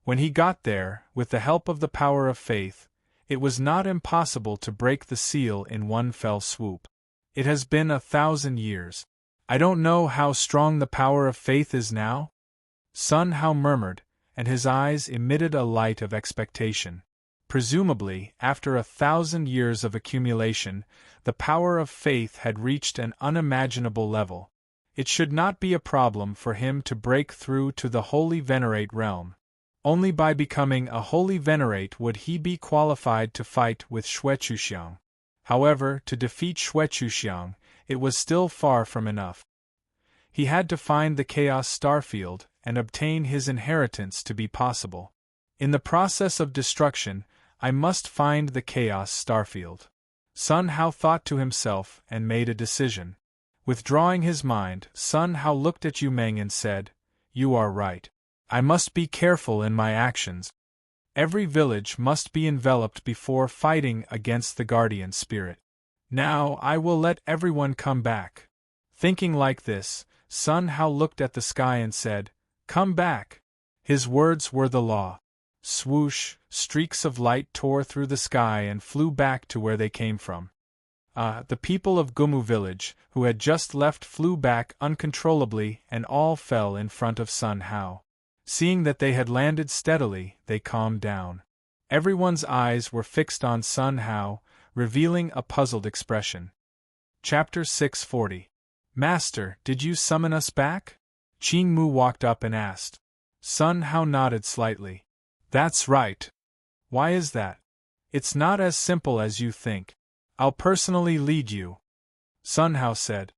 When he got there, with the help of the power of faith, it was not impossible to break the seal in one fell swoop. It has been 1,000 years. I don't know how strong the power of faith is now. Sun Hao murmured, and his eyes emitted a light of expectation. Presumably, after 1,000 years of accumulation, the power of faith had reached an unimaginable level. It should not be a problem for him to break through to the Holy Venerate realm. Only by becoming a Holy Venerate would he be qualified to fight with Xuechuxiang. However, to defeat Xuechuxiang, it was still far from enough. He had to find the Chaos Starfield and obtain his inheritance to be possible. In the process of destruction, I must find the Chaos Starfield. Sun Hao thought to himself and made a decision. Withdrawing his mind, Sun Hao looked at Yu Meng and said, You are right. I must be careful in my actions. Every village must be enveloped before fighting against the guardian spirit. Now I will let everyone come back. Thinking like this, Sun Hao looked at the sky and said, Come back! His words were the law. Swoosh, streaks of light tore through the sky and flew back to where they came from. The people of Gumu village, who had just left, flew back uncontrollably, and all fell in front of Sun Hao. Seeing that they had landed steadily, they calmed down. Everyone's eyes were fixed on Sun Hao, revealing a puzzled expression. Chapter 640. Master, did you summon us back? Qing Mu walked up and asked. Sun Hao nodded slightly. That's right. Why is that? It's not as simple as you think. I'll personally lead you, Sun Hao said.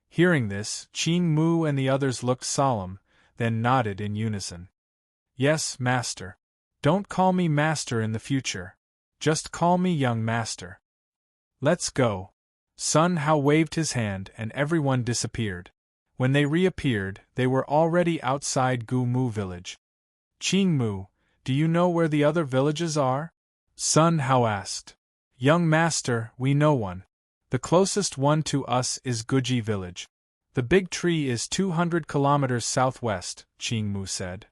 Hearing this, Qing Mu and the others looked solemn, then nodded in unison. Yes, Master. Don't call me Master in the future. Just call me young Master. Let's go. Sun Hao waved his hand and everyone disappeared. When they reappeared, they were already outside Gumu village. Qing Mu, do you know where the other villages are? Sun Hao asked. Young Master, we know one. The closest one to us is Guji village. The big tree is 200 kilometers southwest, Qing Mu said.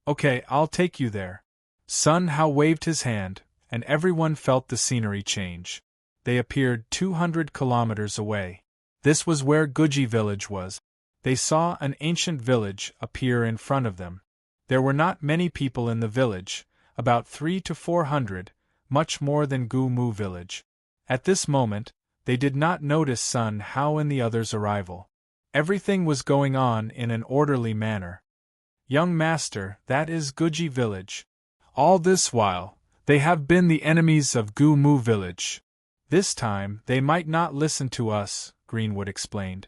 Okay, I'll take you there. Sun Hao waved his hand, and everyone felt the scenery change. They appeared 200 kilometers away. This was where Guji village was. They saw an ancient village appear in front of them. There were not many people in the village, about 300 to 400, much more than Gumu village. At this moment, they did not notice Sun Hao and the others' arrival. Everything was going on in an orderly manner. Young Master, that is Guji village. All this while, they have been the enemies of Gumu village. This time, they might not listen to us, Greenwood explained.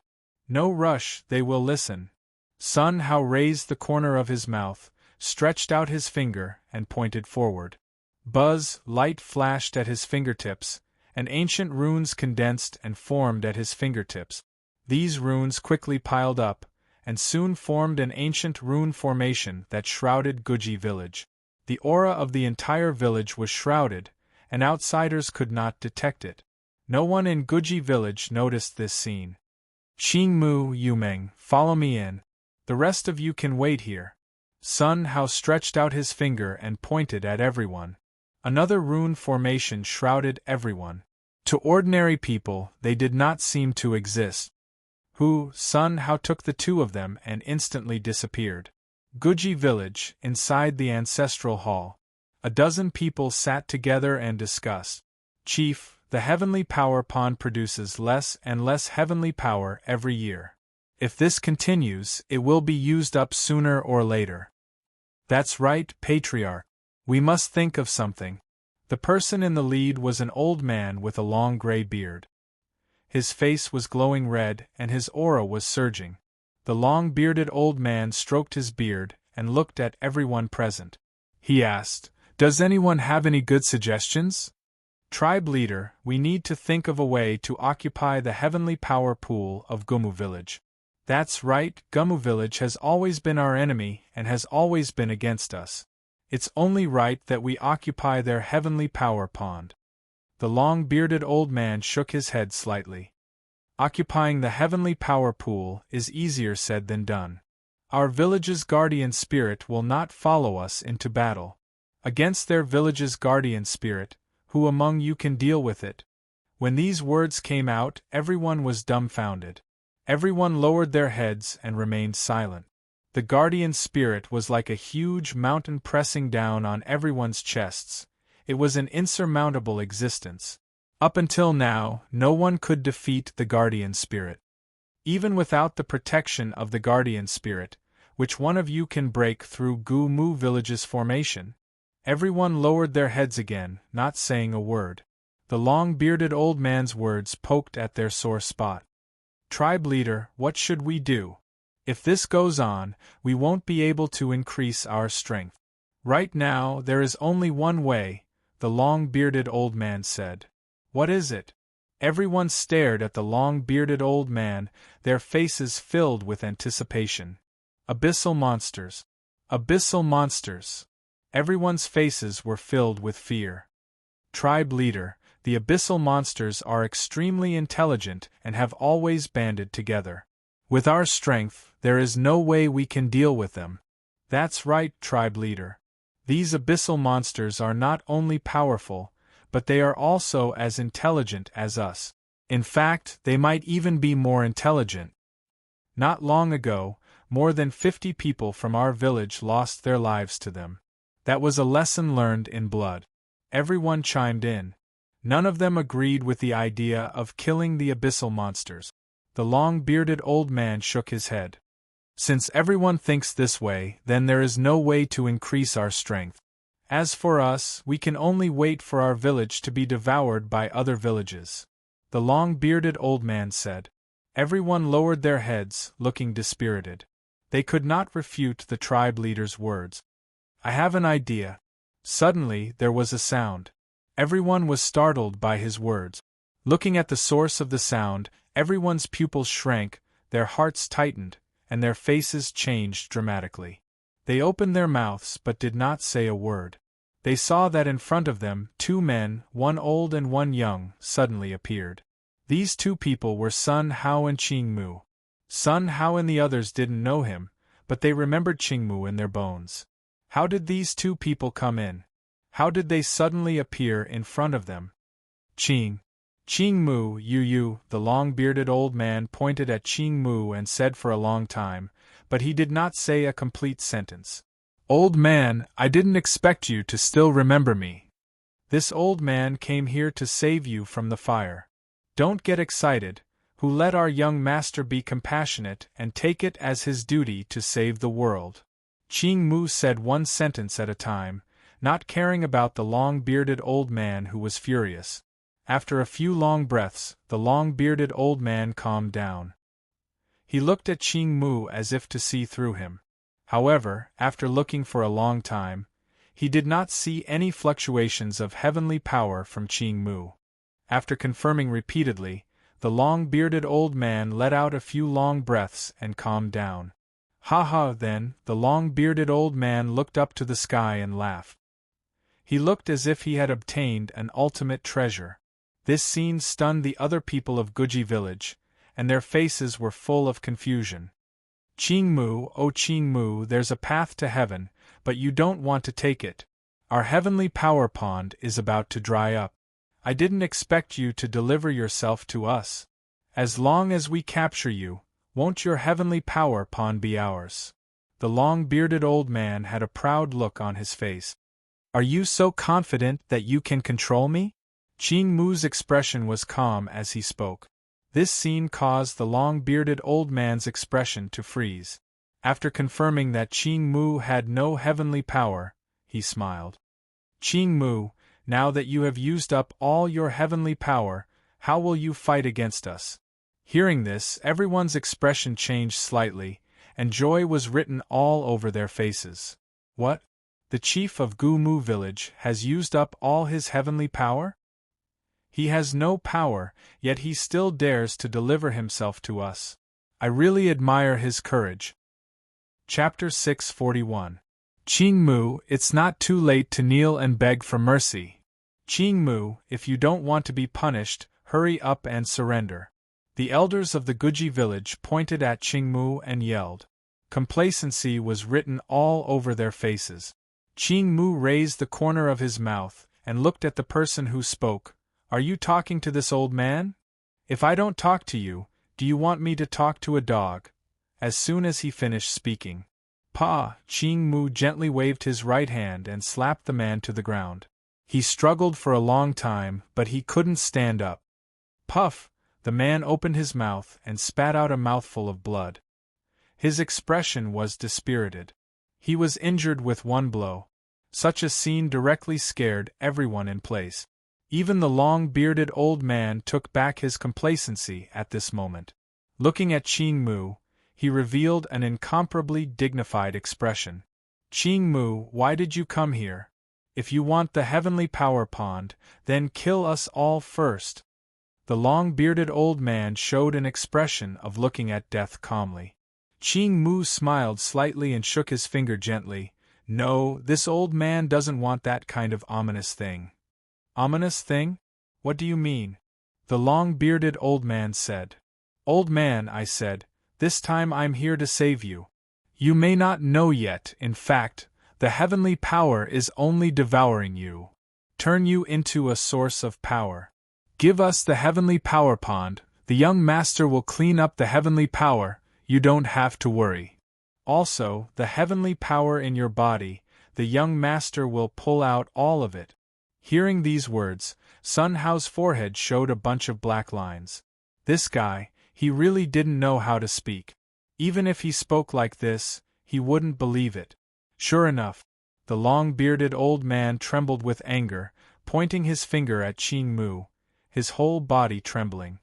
No rush, they will listen. Sun Hao raised the corner of his mouth, stretched out his finger, and pointed forward. Buzz, light flashed at his fingertips, and ancient runes condensed and formed at his fingertips. These runes quickly piled up, and soon formed an ancient rune formation that shrouded Guji village. The aura of the entire village was shrouded, and outsiders could not detect it. No one in Guji village noticed this scene. Qing Mu, Yumeng, follow me in. The rest of you can wait here. Sun Hao stretched out his finger and pointed at everyone. Another rune formation shrouded everyone. To ordinary people, they did not seem to exist. Sun Hao took the two of them and instantly disappeared. Guji village, inside the ancestral hall. A dozen people sat together and discussed. Chief, the heavenly power pond produces less and less heavenly power every year. If this continues, it will be used up sooner or later. That's right, Patriarch. We must think of something. The person in the lead was an old man with a long gray beard. His face was glowing red and his aura was surging. The long-bearded old man stroked his beard and looked at everyone present. He asked, Does anyone have any good suggestions? Tribe leader, we need to think of a way to occupy the heavenly power pool of Gumu village. That's right, Gumu village has always been our enemy and has always been against us. It's only right that we occupy their heavenly power pond. The long-bearded old man shook his head slightly. Occupying the heavenly power pool is easier said than done. Our village's guardian spirit will not follow us into battle. Against their village's guardian spirit, who among you can deal with it? When these words came out, everyone was dumbfounded. Everyone lowered their heads and remained silent. The guardian spirit was like a huge mountain pressing down on everyone's chests. It was an insurmountable existence. Up until now, no one could defeat the guardian spirit. Even without the protection of the guardian spirit, which one of you can break through Gumu village's formation? Everyone lowered their heads again, not saying a word. The long-bearded old man's words poked at their sore spot. Tribe leader, what should we do? If this goes on, we won't be able to increase our strength. Right now, there is only one way, the long-bearded old man said. What is it? Everyone stared at the long-bearded old man, their faces filled with anticipation. Abyssal monsters. Abyssal monsters. Everyone's faces were filled with fear. Tribe leader, the abyssal monsters are extremely intelligent and have always banded together. With our strength, there is no way we can deal with them. That's right, tribe leader. These abyssal monsters are not only powerful, but they are also as intelligent as us. In fact, they might even be more intelligent. Not long ago, more than 50 people from our village lost their lives to them. That was a lesson learned in blood. Everyone chimed in. None of them agreed with the idea of killing the abyssal monsters. The long-bearded old man shook his head. Since everyone thinks this way, then there is no way to increase our strength. As for us, we can only wait for our village to be devoured by other villages. The long-bearded old man said. Everyone lowered their heads, looking dispirited. They could not refute the tribe leader's words. I have an idea. Suddenly, there was a sound. Everyone was startled by his words. Looking at the source of the sound, everyone's pupils shrank, their hearts tightened, and their faces changed dramatically. They opened their mouths but did not say a word. They saw that in front of them, two men, one old and one young, suddenly appeared. These two people were Sun Hao and Qing Mu. Sun Hao and the others didn't know him, but they remembered Qing Mu in their bones. How did these two people come in? How did they suddenly appear in front of them? Qing Mu, you, the long-bearded old man pointed at Qing Mu and said for a long time, but he did not say a complete sentence. Old man, I didn't expect you to still remember me. This old man came here to save you from the fire. Don't get excited, who let our young master be compassionate and take it as his duty to save the world. Qing Mu said one sentence at a time, not caring about the long-bearded old man who was furious. After a few long breaths, the long-bearded old man calmed down. He looked at Qing Mu as if to see through him. However, after looking for a long time, he did not see any fluctuations of heavenly power from Qing Mu. After confirming repeatedly, the long-bearded old man let out a few long breaths and calmed down. Then, the long-bearded old man looked up to the sky and laughed. He looked as if he had obtained an ultimate treasure. This scene stunned the other people of Guji village, and their faces were full of confusion. Qing Mu, oh Qing Mu, there's a path to heaven, but you don't want to take it. Our heavenly power pond is about to dry up. I didn't expect you to deliver yourself to us. As long as we capture you, won't your heavenly power pond be ours? The long-bearded old man had a proud look on his face. Are you so confident that you can control me? Qing Mu's expression was calm as he spoke. This scene caused the long-bearded old man's expression to freeze. After confirming that Qing Mu had no heavenly power, he smiled. Qing Mu, now that you have used up all your heavenly power, how will you fight against us? Hearing this, everyone's expression changed slightly, and joy was written all over their faces. What? The chief of Gu Mu village has used up all his heavenly power? He has no power, yet he still dares to deliver himself to us. I really admire his courage. Chapter 641. Qing Mu, it's not too late to kneel and beg for mercy. Qing Mu, if you don't want to be punished, hurry up and surrender. The elders of the Guji village pointed at Qing Mu and yelled. Complacency was written all over their faces. Qing Mu raised the corner of his mouth and looked at the person who spoke. Are you talking to this old man? If I don't talk to you, do you want me to talk to a dog? As soon as he finished speaking, Qing Mu gently waved his right hand and slapped the man to the ground. He struggled for a long time, but he couldn't stand up. Puff! The man opened his mouth and spat out a mouthful of blood. His expression was dispirited. He was injured with one blow. Such a scene directly scared everyone in place. Even the long-bearded old man took back his complacency at this moment. Looking at Qing Mu, he revealed an incomparably dignified expression. Qing Mu, why did you come here? If you want the heavenly power pond, then kill us all first. The long-bearded old man showed an expression of looking at death calmly. Qing Mu smiled slightly and shook his finger gently. No, this old man doesn't want that kind of ominous thing. Ominous thing? What do you mean? The long-bearded old man said. Old man, I said, this time I'm here to save you. You may not know yet, in fact, the heavenly power is only devouring you. Turn you into a source of power. Give us the heavenly power pond, the young master will clean up the heavenly power, you don't have to worry. Also, the heavenly power in your body, the young master will pull out all of it. Hearing these words, Sun Hao's forehead showed a bunch of black lines. This guy, he really didn't know how to speak. Even if he spoke like this, he wouldn't believe it. Sure enough, the long-bearded old man trembled with anger, pointing his finger at Qing Mu, his whole body trembling.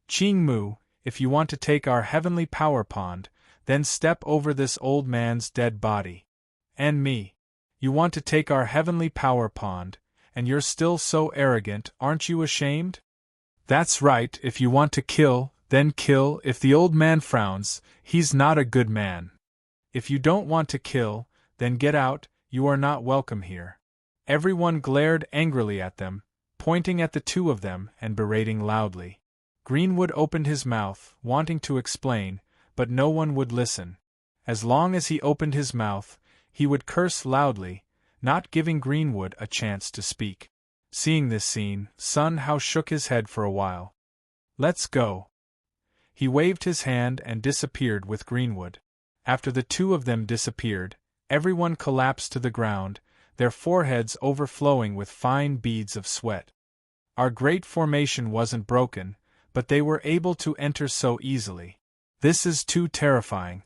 Qing Mu, if you want to take our heavenly power pond, then step over this old man's dead body. And me. You want to take our heavenly power pond, and you're still so arrogant, aren't you ashamed? That's right, if you want to kill, then kill. If the old man frowns, he's not a good man. If you don't want to kill, then get out, you are not welcome here. Everyone glared angrily at them, pointing at the two of them and berating loudly. Greenwood opened his mouth, wanting to explain, but no one would listen. As long as he opened his mouth, he would curse loudly, not giving Greenwood a chance to speak. Seeing this scene, Sun Hao shook his head for a while. Let's go. He waved his hand and disappeared with Greenwood. After the two of them disappeared, everyone collapsed to the ground, their foreheads overflowing with fine beads of sweat. Our great formation wasn't broken, but they were able to enter so easily. This is too terrifying.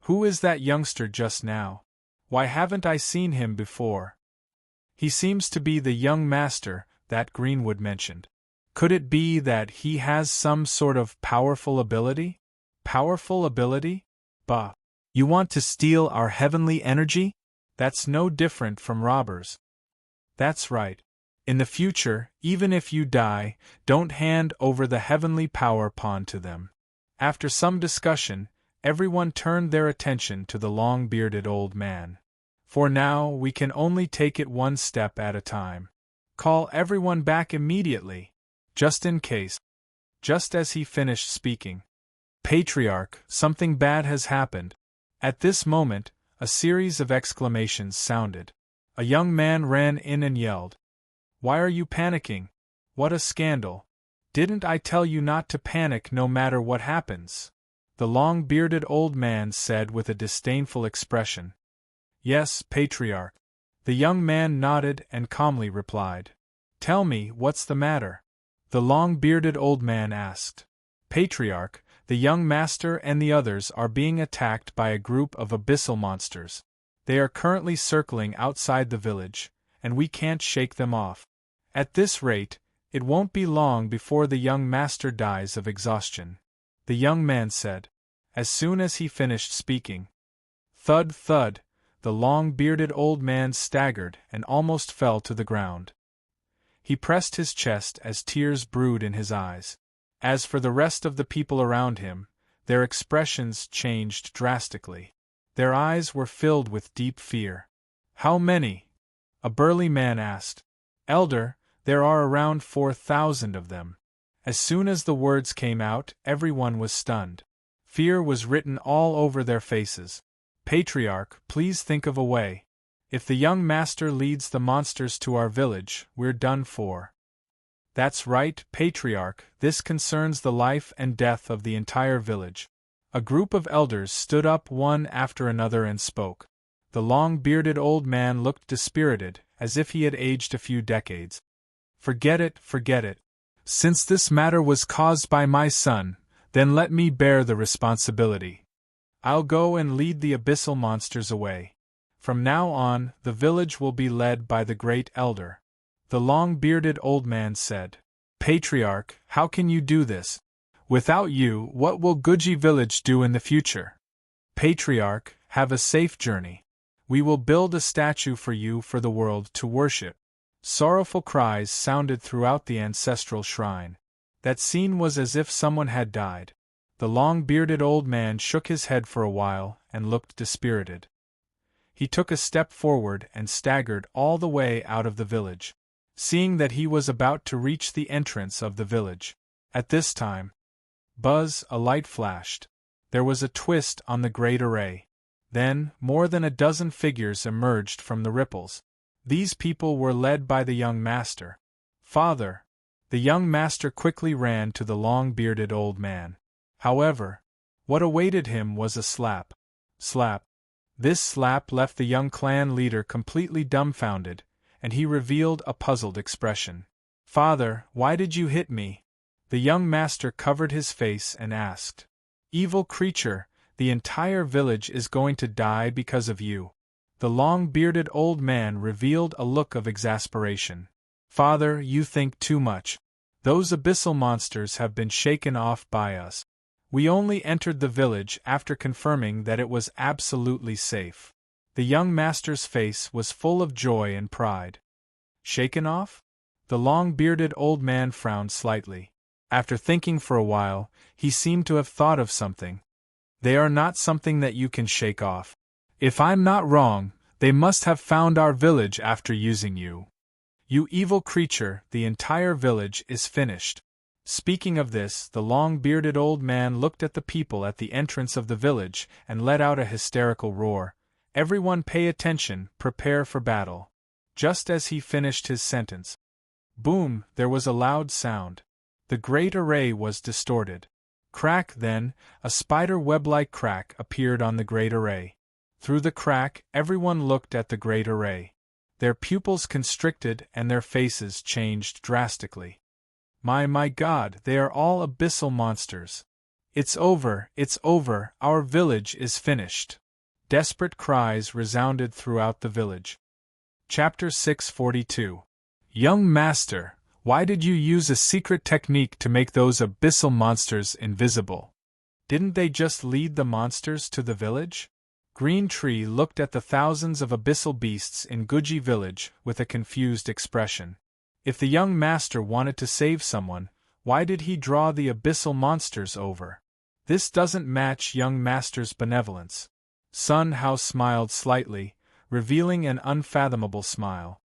Who is that youngster just now? Why haven't I seen him before? He seems to be the young master that Greenwood mentioned. Could it be that he has some sort of powerful ability? Powerful ability? Bah! You want to steal our heavenly energy? That's no different from robbers. That's right. In the future, even if you die, don't hand over the heavenly power pond to them. After some discussion, everyone turned their attention to the long-bearded old man. For now, we can only take it one step at a time. Call everyone back immediately, just in case. Just as he finished speaking. Patriarch, something bad has happened. At this moment, a series of exclamations sounded. A young man ran in and yelled, "Why are you panicking? What a scandal! Didn't I tell you not to panic no matter what happens?" The long-bearded old man said with a disdainful expression. "Yes, Patriarch." The young man nodded and calmly replied. "Tell me, what's the matter?" The long-bearded old man asked. "Patriarch, the young master and the others are being attacked by a group of abyssal monsters. They are currently circling outside the village, and we can't shake them off. At this rate, it won't be long before the young master dies of exhaustion," the young man said. As soon as he finished speaking, thud thud, the long-bearded old man staggered and almost fell to the ground. He pressed his chest as tears brewed in his eyes. As for the rest of the people around him, their expressions changed drastically. Their eyes were filled with deep fear. "How many?" a burly man asked. "Elder, there are around 4,000 of them." As soon as the words came out, everyone was stunned. Fear was written all over their faces. "Patriarch, please think of a way. If the young master leads the monsters to our village, we're done for." "That's right, Patriarch, this concerns the life and death of the entire village." A group of elders stood up one after another and spoke. The long-bearded old man looked dispirited, as if he had aged a few decades. Forget it. Since this matter was caused by my son, then let me bear the responsibility. I'll go and lead the abyssal monsters away. From now on, the village will be led by the great elder," the long-bearded old man said. "Patriarch, how can you do this? Without you, what will Guji village do in the future? Patriarch, have a safe journey. We will build a statue for you for the world to worship." Sorrowful cries sounded throughout the ancestral shrine. That scene was as if someone had died. The long-bearded old man shook his head for a while and looked dispirited. He took a step forward and staggered all the way out of the village. Seeing that he was about to reach the entrance of the village. At this time, buzz, a light flashed. There was a twist on the great array. Then, more than a dozen figures emerged from the ripples. These people were led by the young master. "Father!" The young master quickly ran to the long-bearded old man. However, what awaited him was a slap. Slap. This slap left the young clan leader completely dumbfounded, and he revealed a puzzled expression. "Father, why did you hit me?" The young master covered his face and asked. "Evil creature, the entire village is going to die because of you." The long-bearded old man revealed a look of exasperation. "Father, you think too much. Those abyssal monsters have been shaken off by us. We only entered the village after confirming that it was absolutely safe." The young master's face was full of joy and pride. "Shaken off?" The long-bearded old man frowned slightly. After thinking for a while, he seemed to have thought of something. "They are not something that you can shake off. If I'm not wrong, they must have found our village after using you. You evil creature, the entire village is finished." Speaking of this, the long-bearded old man looked at the people at the entrance of the village and let out a hysterical roar. "Everyone pay attention, prepare for battle." Just as he finished his sentence, boom, there was a loud sound. The great array was distorted. Crack, then, a spider web-like crack appeared on the great array. Through the crack, everyone looked at the great array. Their pupils constricted and their faces changed drastically. My God, they are all abyssal monsters. It's over, our village is finished." Desperate cries resounded throughout the village. Chapter 642. Young Master, why did you use a secret technique to make those abyssal monsters invisible? Didn't they just lead the monsters to the village? Green Tree looked at the thousands of abyssal beasts in Guji village with a confused expression. If the young master wanted to save someone, why did he draw the abyssal monsters over? This doesn't match young master's benevolence. Sun Hao smiled slightly, revealing an unfathomable smile.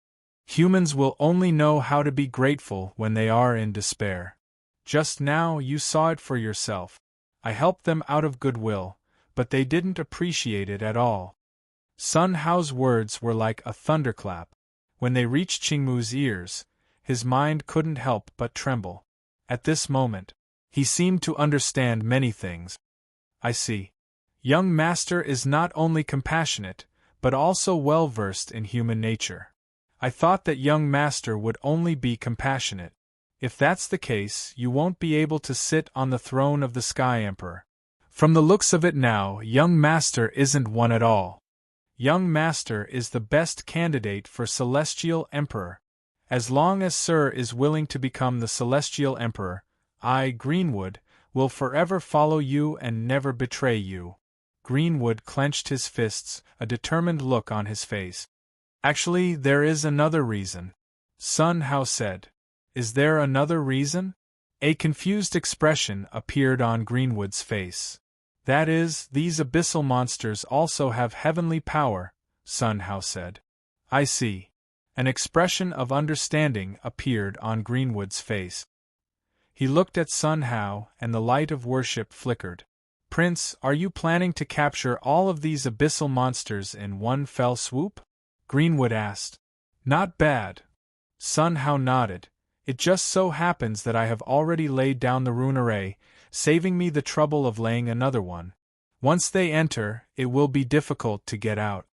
Humans will only know how to be grateful when they are in despair. Just now you saw it for yourself. I helped them out of goodwill, but they didn't appreciate it at all. Sun Hao's words were like a thunderclap. When they reached Qingmu's ears, his mind couldn't help but tremble. At this moment, he seemed to understand many things. "I see. Young master is not only compassionate, but also well-versed in human nature. I thought that young master would only be compassionate. If that's the case, you won't be able to sit on the throne of the Sky Emperor. From the looks of it now, young master isn't one at all. Young master is the best candidate for Celestial Emperor. As long as Sir is willing to become the Celestial Emperor, I, Greenwood, will forever follow you and never betray you." Greenwood clenched his fists, a determined look on his face. "Actually, there is another reason," Sun Hao said. "Is there another reason?" A confused expression appeared on Greenwood's face. "That is, these abyssal monsters also have heavenly power," Sun Hao said. "I see." An expression of understanding appeared on Greenwood's face. He looked at Sun Hao, and the light of worship flickered. "Prince, are you planning to capture all of these abyssal monsters in one fell swoop?" Greenwood asked. "Not bad." Sun Hao nodded. "It just so happens that I have already laid down the rune array, saving me the trouble of laying another one. Once they enter, it will be difficult to get out."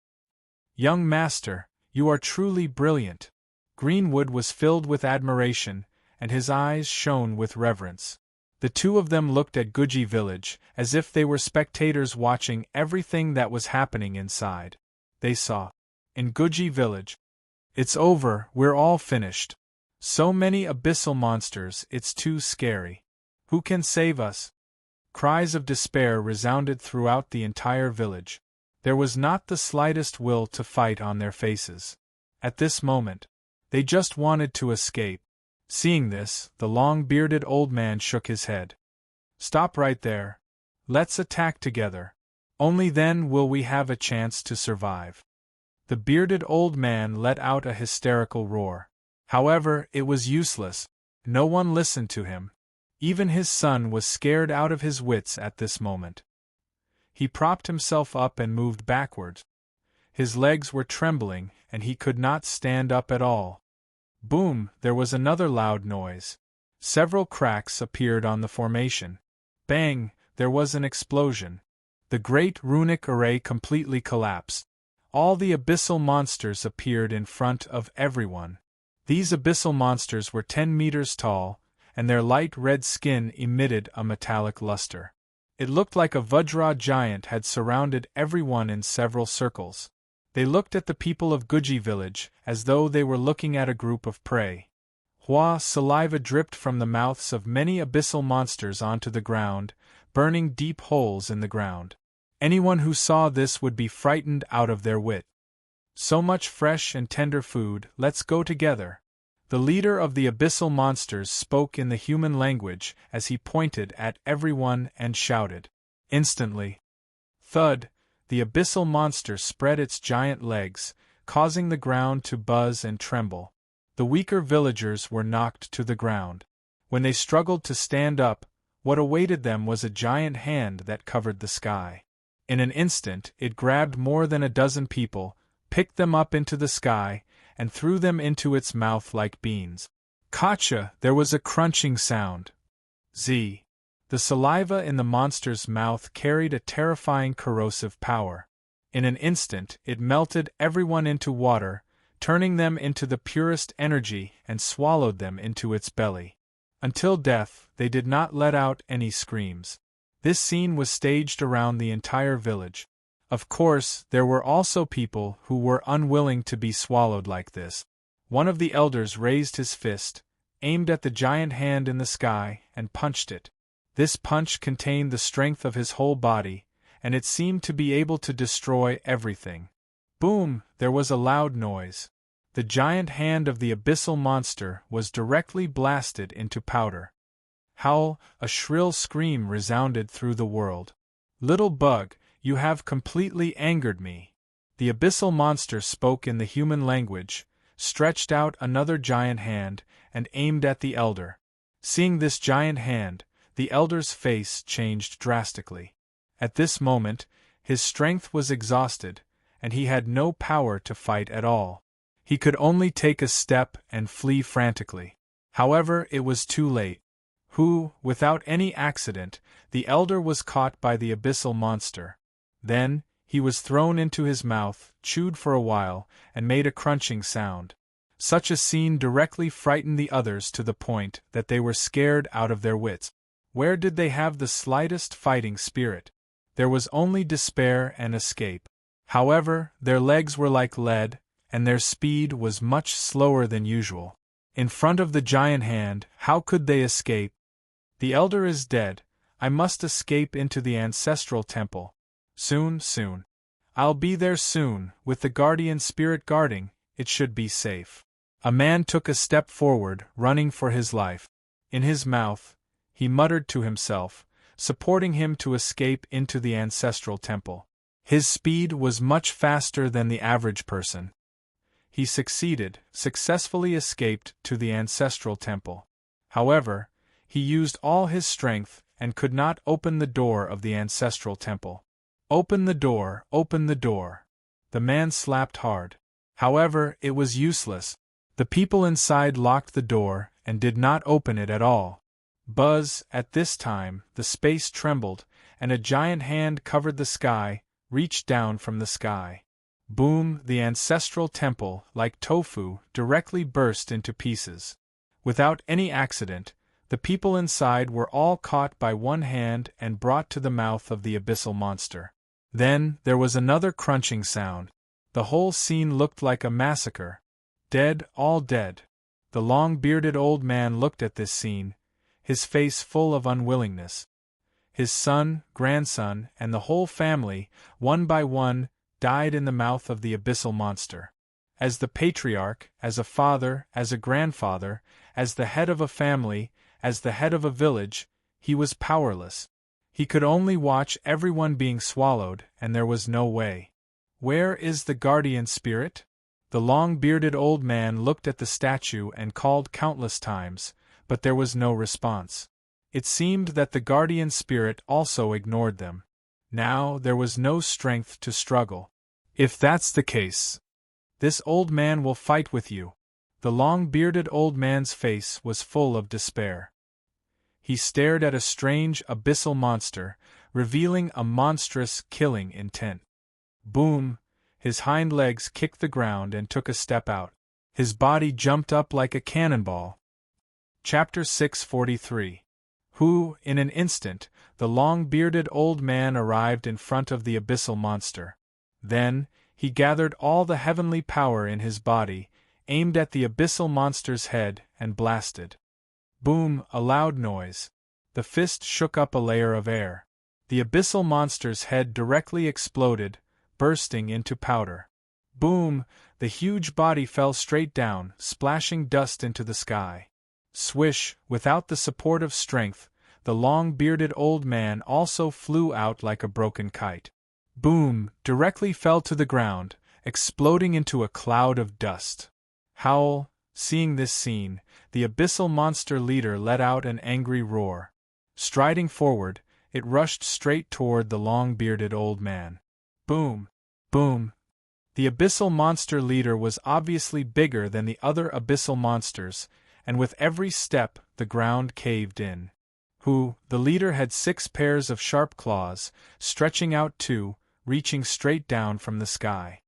"Young master, you are truly brilliant." Greenwood was filled with admiration, and his eyes shone with reverence. The two of them looked at Guji village, as if they were spectators watching everything that was happening inside. They saw. In Guji village. "It's over, we're all finished. So many abyssal monsters, it's too scary. Who can save us?" Cries of despair resounded throughout the entire village. There was not the slightest will to fight on their faces. At this moment, they just wanted to escape. Seeing this, the long-bearded old man shook his head. "Stop right there. Let's attack together. Only then will we have a chance to survive." The bearded old man let out a hysterical roar. However, it was useless. No one listened to him. Even his son was scared out of his wits at this moment. He propped himself up and moved backwards. His legs were trembling, and he could not stand up at all. Boom! There was another loud noise. Several cracks appeared on the formation. Bang! There was an explosion. The great runic array completely collapsed. All the abyssal monsters appeared in front of everyone. These abyssal monsters were 10 meters tall, and their light red skin emitted a metallic luster. It looked like a Vajra giant had surrounded everyone in several circles. They looked at the people of Guji village as though they were looking at a group of prey. Saliva dripped from the mouths of many abyssal monsters onto the ground, burning deep holes in the ground. Anyone who saw this would be frightened out of their wit. So much fresh and tender food, let's go together. The leader of the abyssal monsters spoke in the human language as he pointed at everyone and shouted. Instantly, thud, the abyssal monster spread its giant legs, causing the ground to buzz and tremble. The weaker villagers were knocked to the ground. When they struggled to stand up, what awaited them was a giant hand that covered the sky. In an instant, it grabbed more than a dozen people, picked them up into the sky, and threw them into its mouth like beans. Gotcha! There was a crunching sound. Z. The saliva in the monster's mouth carried a terrifying corrosive power. In an instant, it melted everyone into water, turning them into the purest energy and swallowed them into its belly. Until death, they did not let out any screams. This scene was staged around the entire village. Of course, there were also people who were unwilling to be swallowed like this. One of the elders raised his fist, aimed at the giant hand in the sky, and punched it. This punch contained the strength of his whole body, and it seemed to be able to destroy everything. Boom! There was a loud noise. The giant hand of the abyssal monster was directly blasted into powder. Howl! A shrill scream resounded through the world. Little bug, you have completely angered me. The abyssal monster spoke in the human language, stretched out another giant hand, and aimed at the elder. Seeing this giant hand, the elder's face changed drastically. At this moment, his strength was exhausted, and he had no power to fight at all. He could only take a step and flee frantically. However, it was too late. Without any accident, the elder was caught by the abyssal monster. Then, he was thrown into his mouth, chewed for a while, and made a crunching sound. Such a scene directly frightened the others to the point that they were scared out of their wits. Where did they have the slightest fighting spirit? There was only despair and escape. However, their legs were like lead, and their speed was much slower than usual. In front of the giant hand, how could they escape? The elder is dead. I must escape into the ancestral temple. Soon. I'll be there soon, with the guardian spirit guarding, it should be safe. A man took a step forward, running for his life. In his mouth, he muttered to himself, supporting him to escape into the ancestral temple. His speed was much faster than the average person. He successfully escaped to the ancestral temple. However, he used all his strength and could not open the door of the ancestral temple. Open the door, open the door. The man slapped hard. However, it was useless. The people inside locked the door and did not open it at all. Buzz, at this time, the space trembled, and a giant hand covered the sky, reached down from the sky. Boom! The ancestral temple, like tofu, directly burst into pieces. Without any accident, the people inside were all caught by one hand and brought to the mouth of the abyssal monster. Then, there was another crunching sound. The whole scene looked like a massacre. Dead, all dead. The long-bearded old man looked at this scene, his face full of unwillingness. His son, grandson, and the whole family, one by one, died in the mouth of the abyssal monster. As the patriarch, as a father, as a grandfather, as the head of a family, as the head of a village, he was powerless. He could only watch everyone being swallowed, and there was no way. Where is the guardian spirit? The long-bearded old man looked at the statue and called countless times, but there was no response. It seemed that the guardian spirit also ignored them. Now there was no strength to struggle. If that's the case, this old man will fight with you. The long-bearded old man's face was full of despair. He stared at a strange, abyssal monster, revealing a monstrous, killing intent. Boom! His hind legs kicked the ground and took a step out. His body jumped up like a cannonball. Chapter 643. In an instant, the long-bearded old man arrived in front of the abyssal monster. Then, he gathered all the heavenly power in his body, aimed at the abyssal monster's head, and blasted. Boom! A loud noise. The fist shook up a layer of air. The abyssal monster's head directly exploded, bursting into powder. Boom! The huge body fell straight down, splashing dust into the sky. Swish! Without the support of strength, the long-bearded old man also flew out like a broken kite. Boom! Directly fell to the ground, exploding into a cloud of dust. Howl! Seeing this scene, the abyssal monster leader let out an angry roar. Striding forward, it rushed straight toward the long-bearded old man. Boom! Boom! The abyssal monster leader was obviously bigger than the other abyssal monsters, and with every step the ground caved in. The leader had 6 pairs of sharp claws, stretching out 2, reaching straight down from the sky.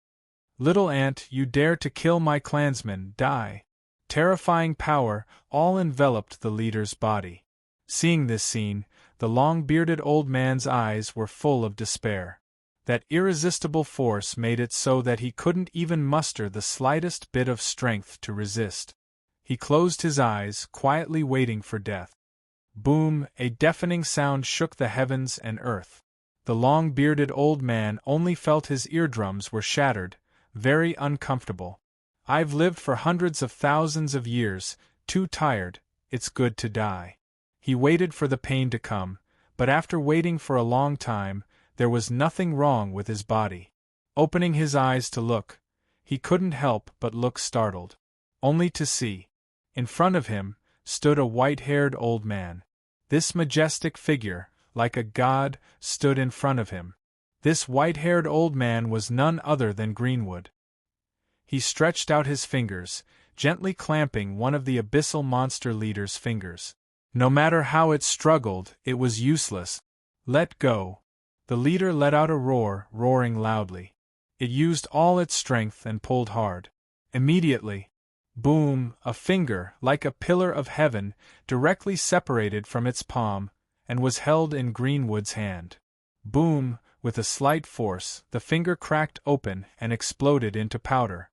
Little ant, you dare to kill my clansmen, die! Terrifying power all enveloped the leader's body. Seeing this scene, the long-bearded old man's eyes were full of despair. That irresistible force made it so that he couldn't even muster the slightest bit of strength to resist. He closed his eyes, quietly waiting for death. Boom! A deafening sound shook the heavens and earth. The long-bearded old man only felt his eardrums were shattered, very uncomfortable. I've lived for hundreds of thousands of years, too tired, it's good to die. He waited for the pain to come, but after waiting for a long time, there was nothing wrong with his body. Opening his eyes to look, he couldn't help but look startled. Only to see, in front of him, stood a white-haired old man. This majestic figure, like a god, stood in front of him. This white-haired old man was none other than Greenwood. He stretched out his fingers, gently clamping one of the abyssal monster leader's fingers. No matter how it struggled, it was useless. Let go. The leader let out a roar, roaring loudly. It used all its strength and pulled hard. Immediately, boom! A finger, like a pillar of heaven, directly separated from its palm, and was held in Greenwood's hand. Boom! With a slight force, the finger cracked open and exploded into powder.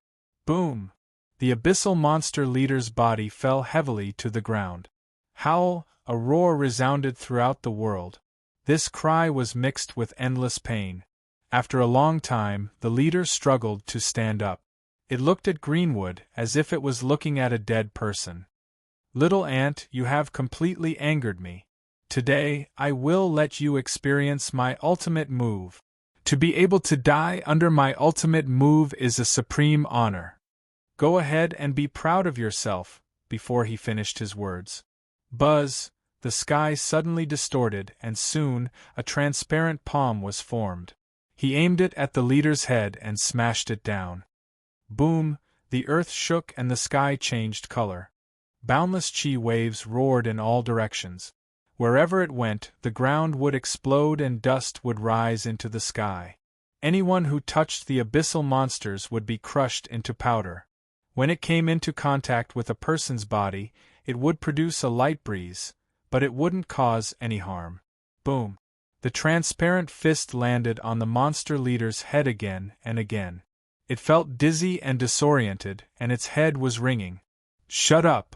Boom! The abyssal monster leader's body fell heavily to the ground. Howl! A roar resounded throughout the world. This cry was mixed with endless pain. After a long time, the leader struggled to stand up. It looked at Greenwood as if it was looking at a dead person. Little ant, you have completely angered me. Today, I will let you experience my ultimate move. To be able to die under my ultimate move is a supreme honor. Go ahead and be proud of yourself. Before he finished his words, buzz! The sky suddenly distorted, and soon, a transparent palm was formed. He aimed it at the leader's head and smashed it down. Boom! The earth shook and the sky changed color. Boundless chi waves roared in all directions. Wherever it went, the ground would explode and dust would rise into the sky. Anyone who touched the abyssal monsters would be crushed into powder. When it came into contact with a person's body, it would produce a light breeze, but it wouldn't cause any harm. Boom! The transparent fist landed on the monster leader's head again and again. It felt dizzy and disoriented, and its head was ringing. Shut up!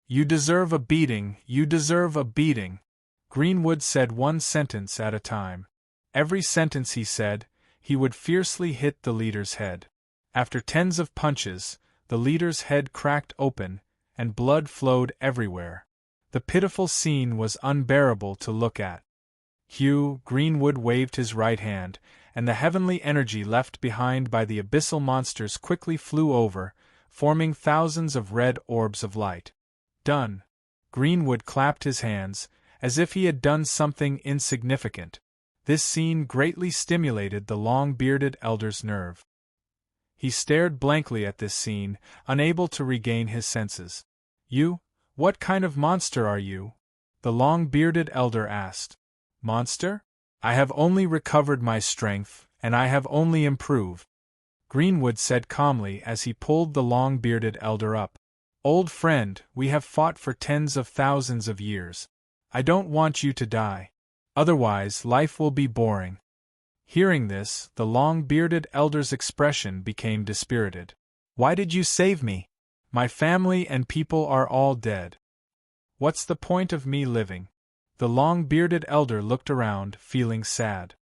You deserve a beating, you deserve a beating! Greenwood said one sentence at a time. Every sentence he said, he would fiercely hit the leader's head. After tens of punches, the leader's head cracked open, and blood flowed everywhere. The pitiful scene was unbearable to look at. Greenwood waved his right hand, and the heavenly energy left behind by the abyssal monsters quickly flew over, forming thousands of red orbs of light. Done! Greenwood clapped his hands, as if he had done something insignificant. This scene greatly stimulated the long-bearded elder's nerve. He stared blankly at this scene, unable to regain his senses. "You? What kind of monster are you?" the long-bearded elder asked. "Monster? I have only recovered my strength, and I have only improved," Greenwood said calmly as he pulled the long-bearded elder up. "Old friend, we have fought for tens of thousands of years. I don't want you to die. Otherwise, life will be boring." Hearing this, the long-bearded elder's expression became dispirited. "Why did you save me? My family and people are all dead. What's the point of me living?" The long-bearded elder looked around, feeling sad.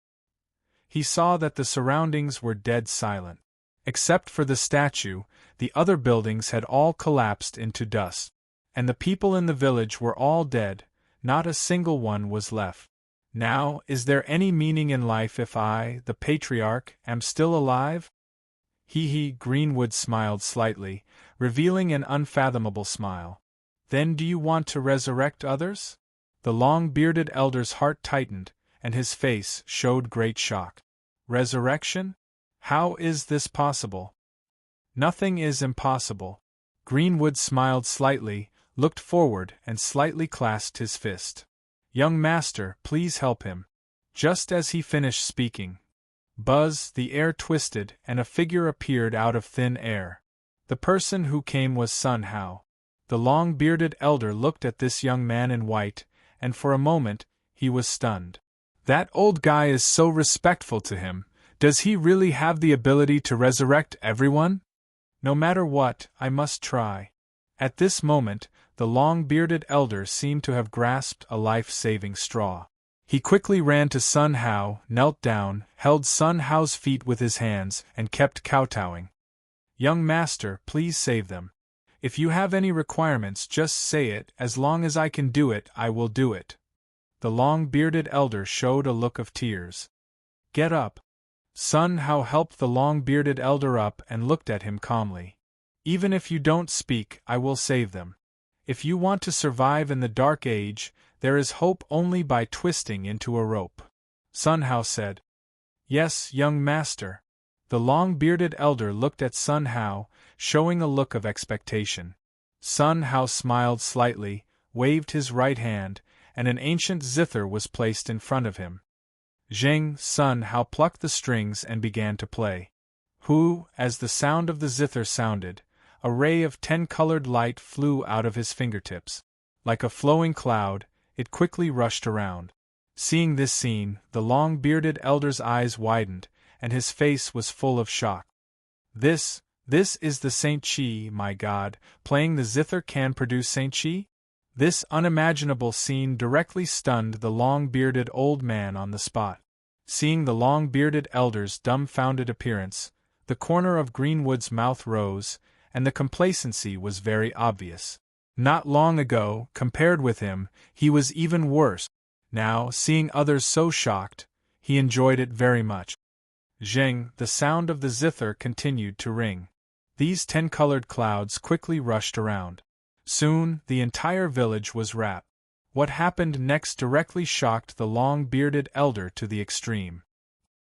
He saw that the surroundings were dead silent. Except for the statue, the other buildings had all collapsed into dust. And the people in the village were all dead, not a single one was left. Now, is there any meaning in life if I, the patriarch, am still alive? Greenwood smiled slightly, revealing an unfathomable smile. "Then do you want to resurrect others?" The long-bearded elder's heart tightened, and his face showed great shock. "Resurrection? How is this possible?" "Nothing is impossible." Greenwood smiled slightly, looked forward, and slightly clasped his fist. "Young master, please help him." Just as he finished speaking, buzz, the air twisted, and a figure appeared out of thin air. The person who came was Sun Hao. The long-bearded elder looked at this young man in white, and for a moment, he was stunned. "That old guy is so respectful to him. Does he really have the ability to resurrect everyone? No matter what, I must try." At this moment, the long-bearded elder seemed to have grasped a life-saving straw. He quickly ran to Sun Hao, knelt down, held Sun Hao's feet with his hands, and kept kowtowing. "Young master, please save them. If you have any requirements, just say it. As long as I can do it, I will do it." The long-bearded elder showed a look of tears. "Get up." Sun Hao helped the long-bearded elder up and looked at him calmly. "Even if you don't speak, I will save them. If you want to survive in the Dark Age, there is hope only by twisting into a rope," Sun Hao said. "Yes, young master." The long-bearded elder looked at Sun Hao, showing a look of expectation. Sun Hao smiled slightly, waved his right hand, and an ancient zither was placed in front of him. Sun Hao plucked the strings and began to play. As the sound of the zither sounded, a ray of 10-colored light flew out of his fingertips. Like a flowing cloud, it quickly rushed around. Seeing this scene, the long-bearded elder's eyes widened, and his face was full of shock. This is the Saint Chi, my god, playing the zither can produce Saint Chi? This unimaginable scene directly stunned the long-bearded old man on the spot. Seeing the long-bearded elder's dumbfounded appearance, the corner of Greenwood's mouth rose, and the complacency was very obvious. Not long ago, compared with him, he was even worse. Now, seeing others so shocked, he enjoyed it very much. The sound of the zither continued to ring. These 10-colored clouds quickly rushed around. Soon, the entire village was wrapped. What happened next directly shocked the long-bearded elder to the extreme.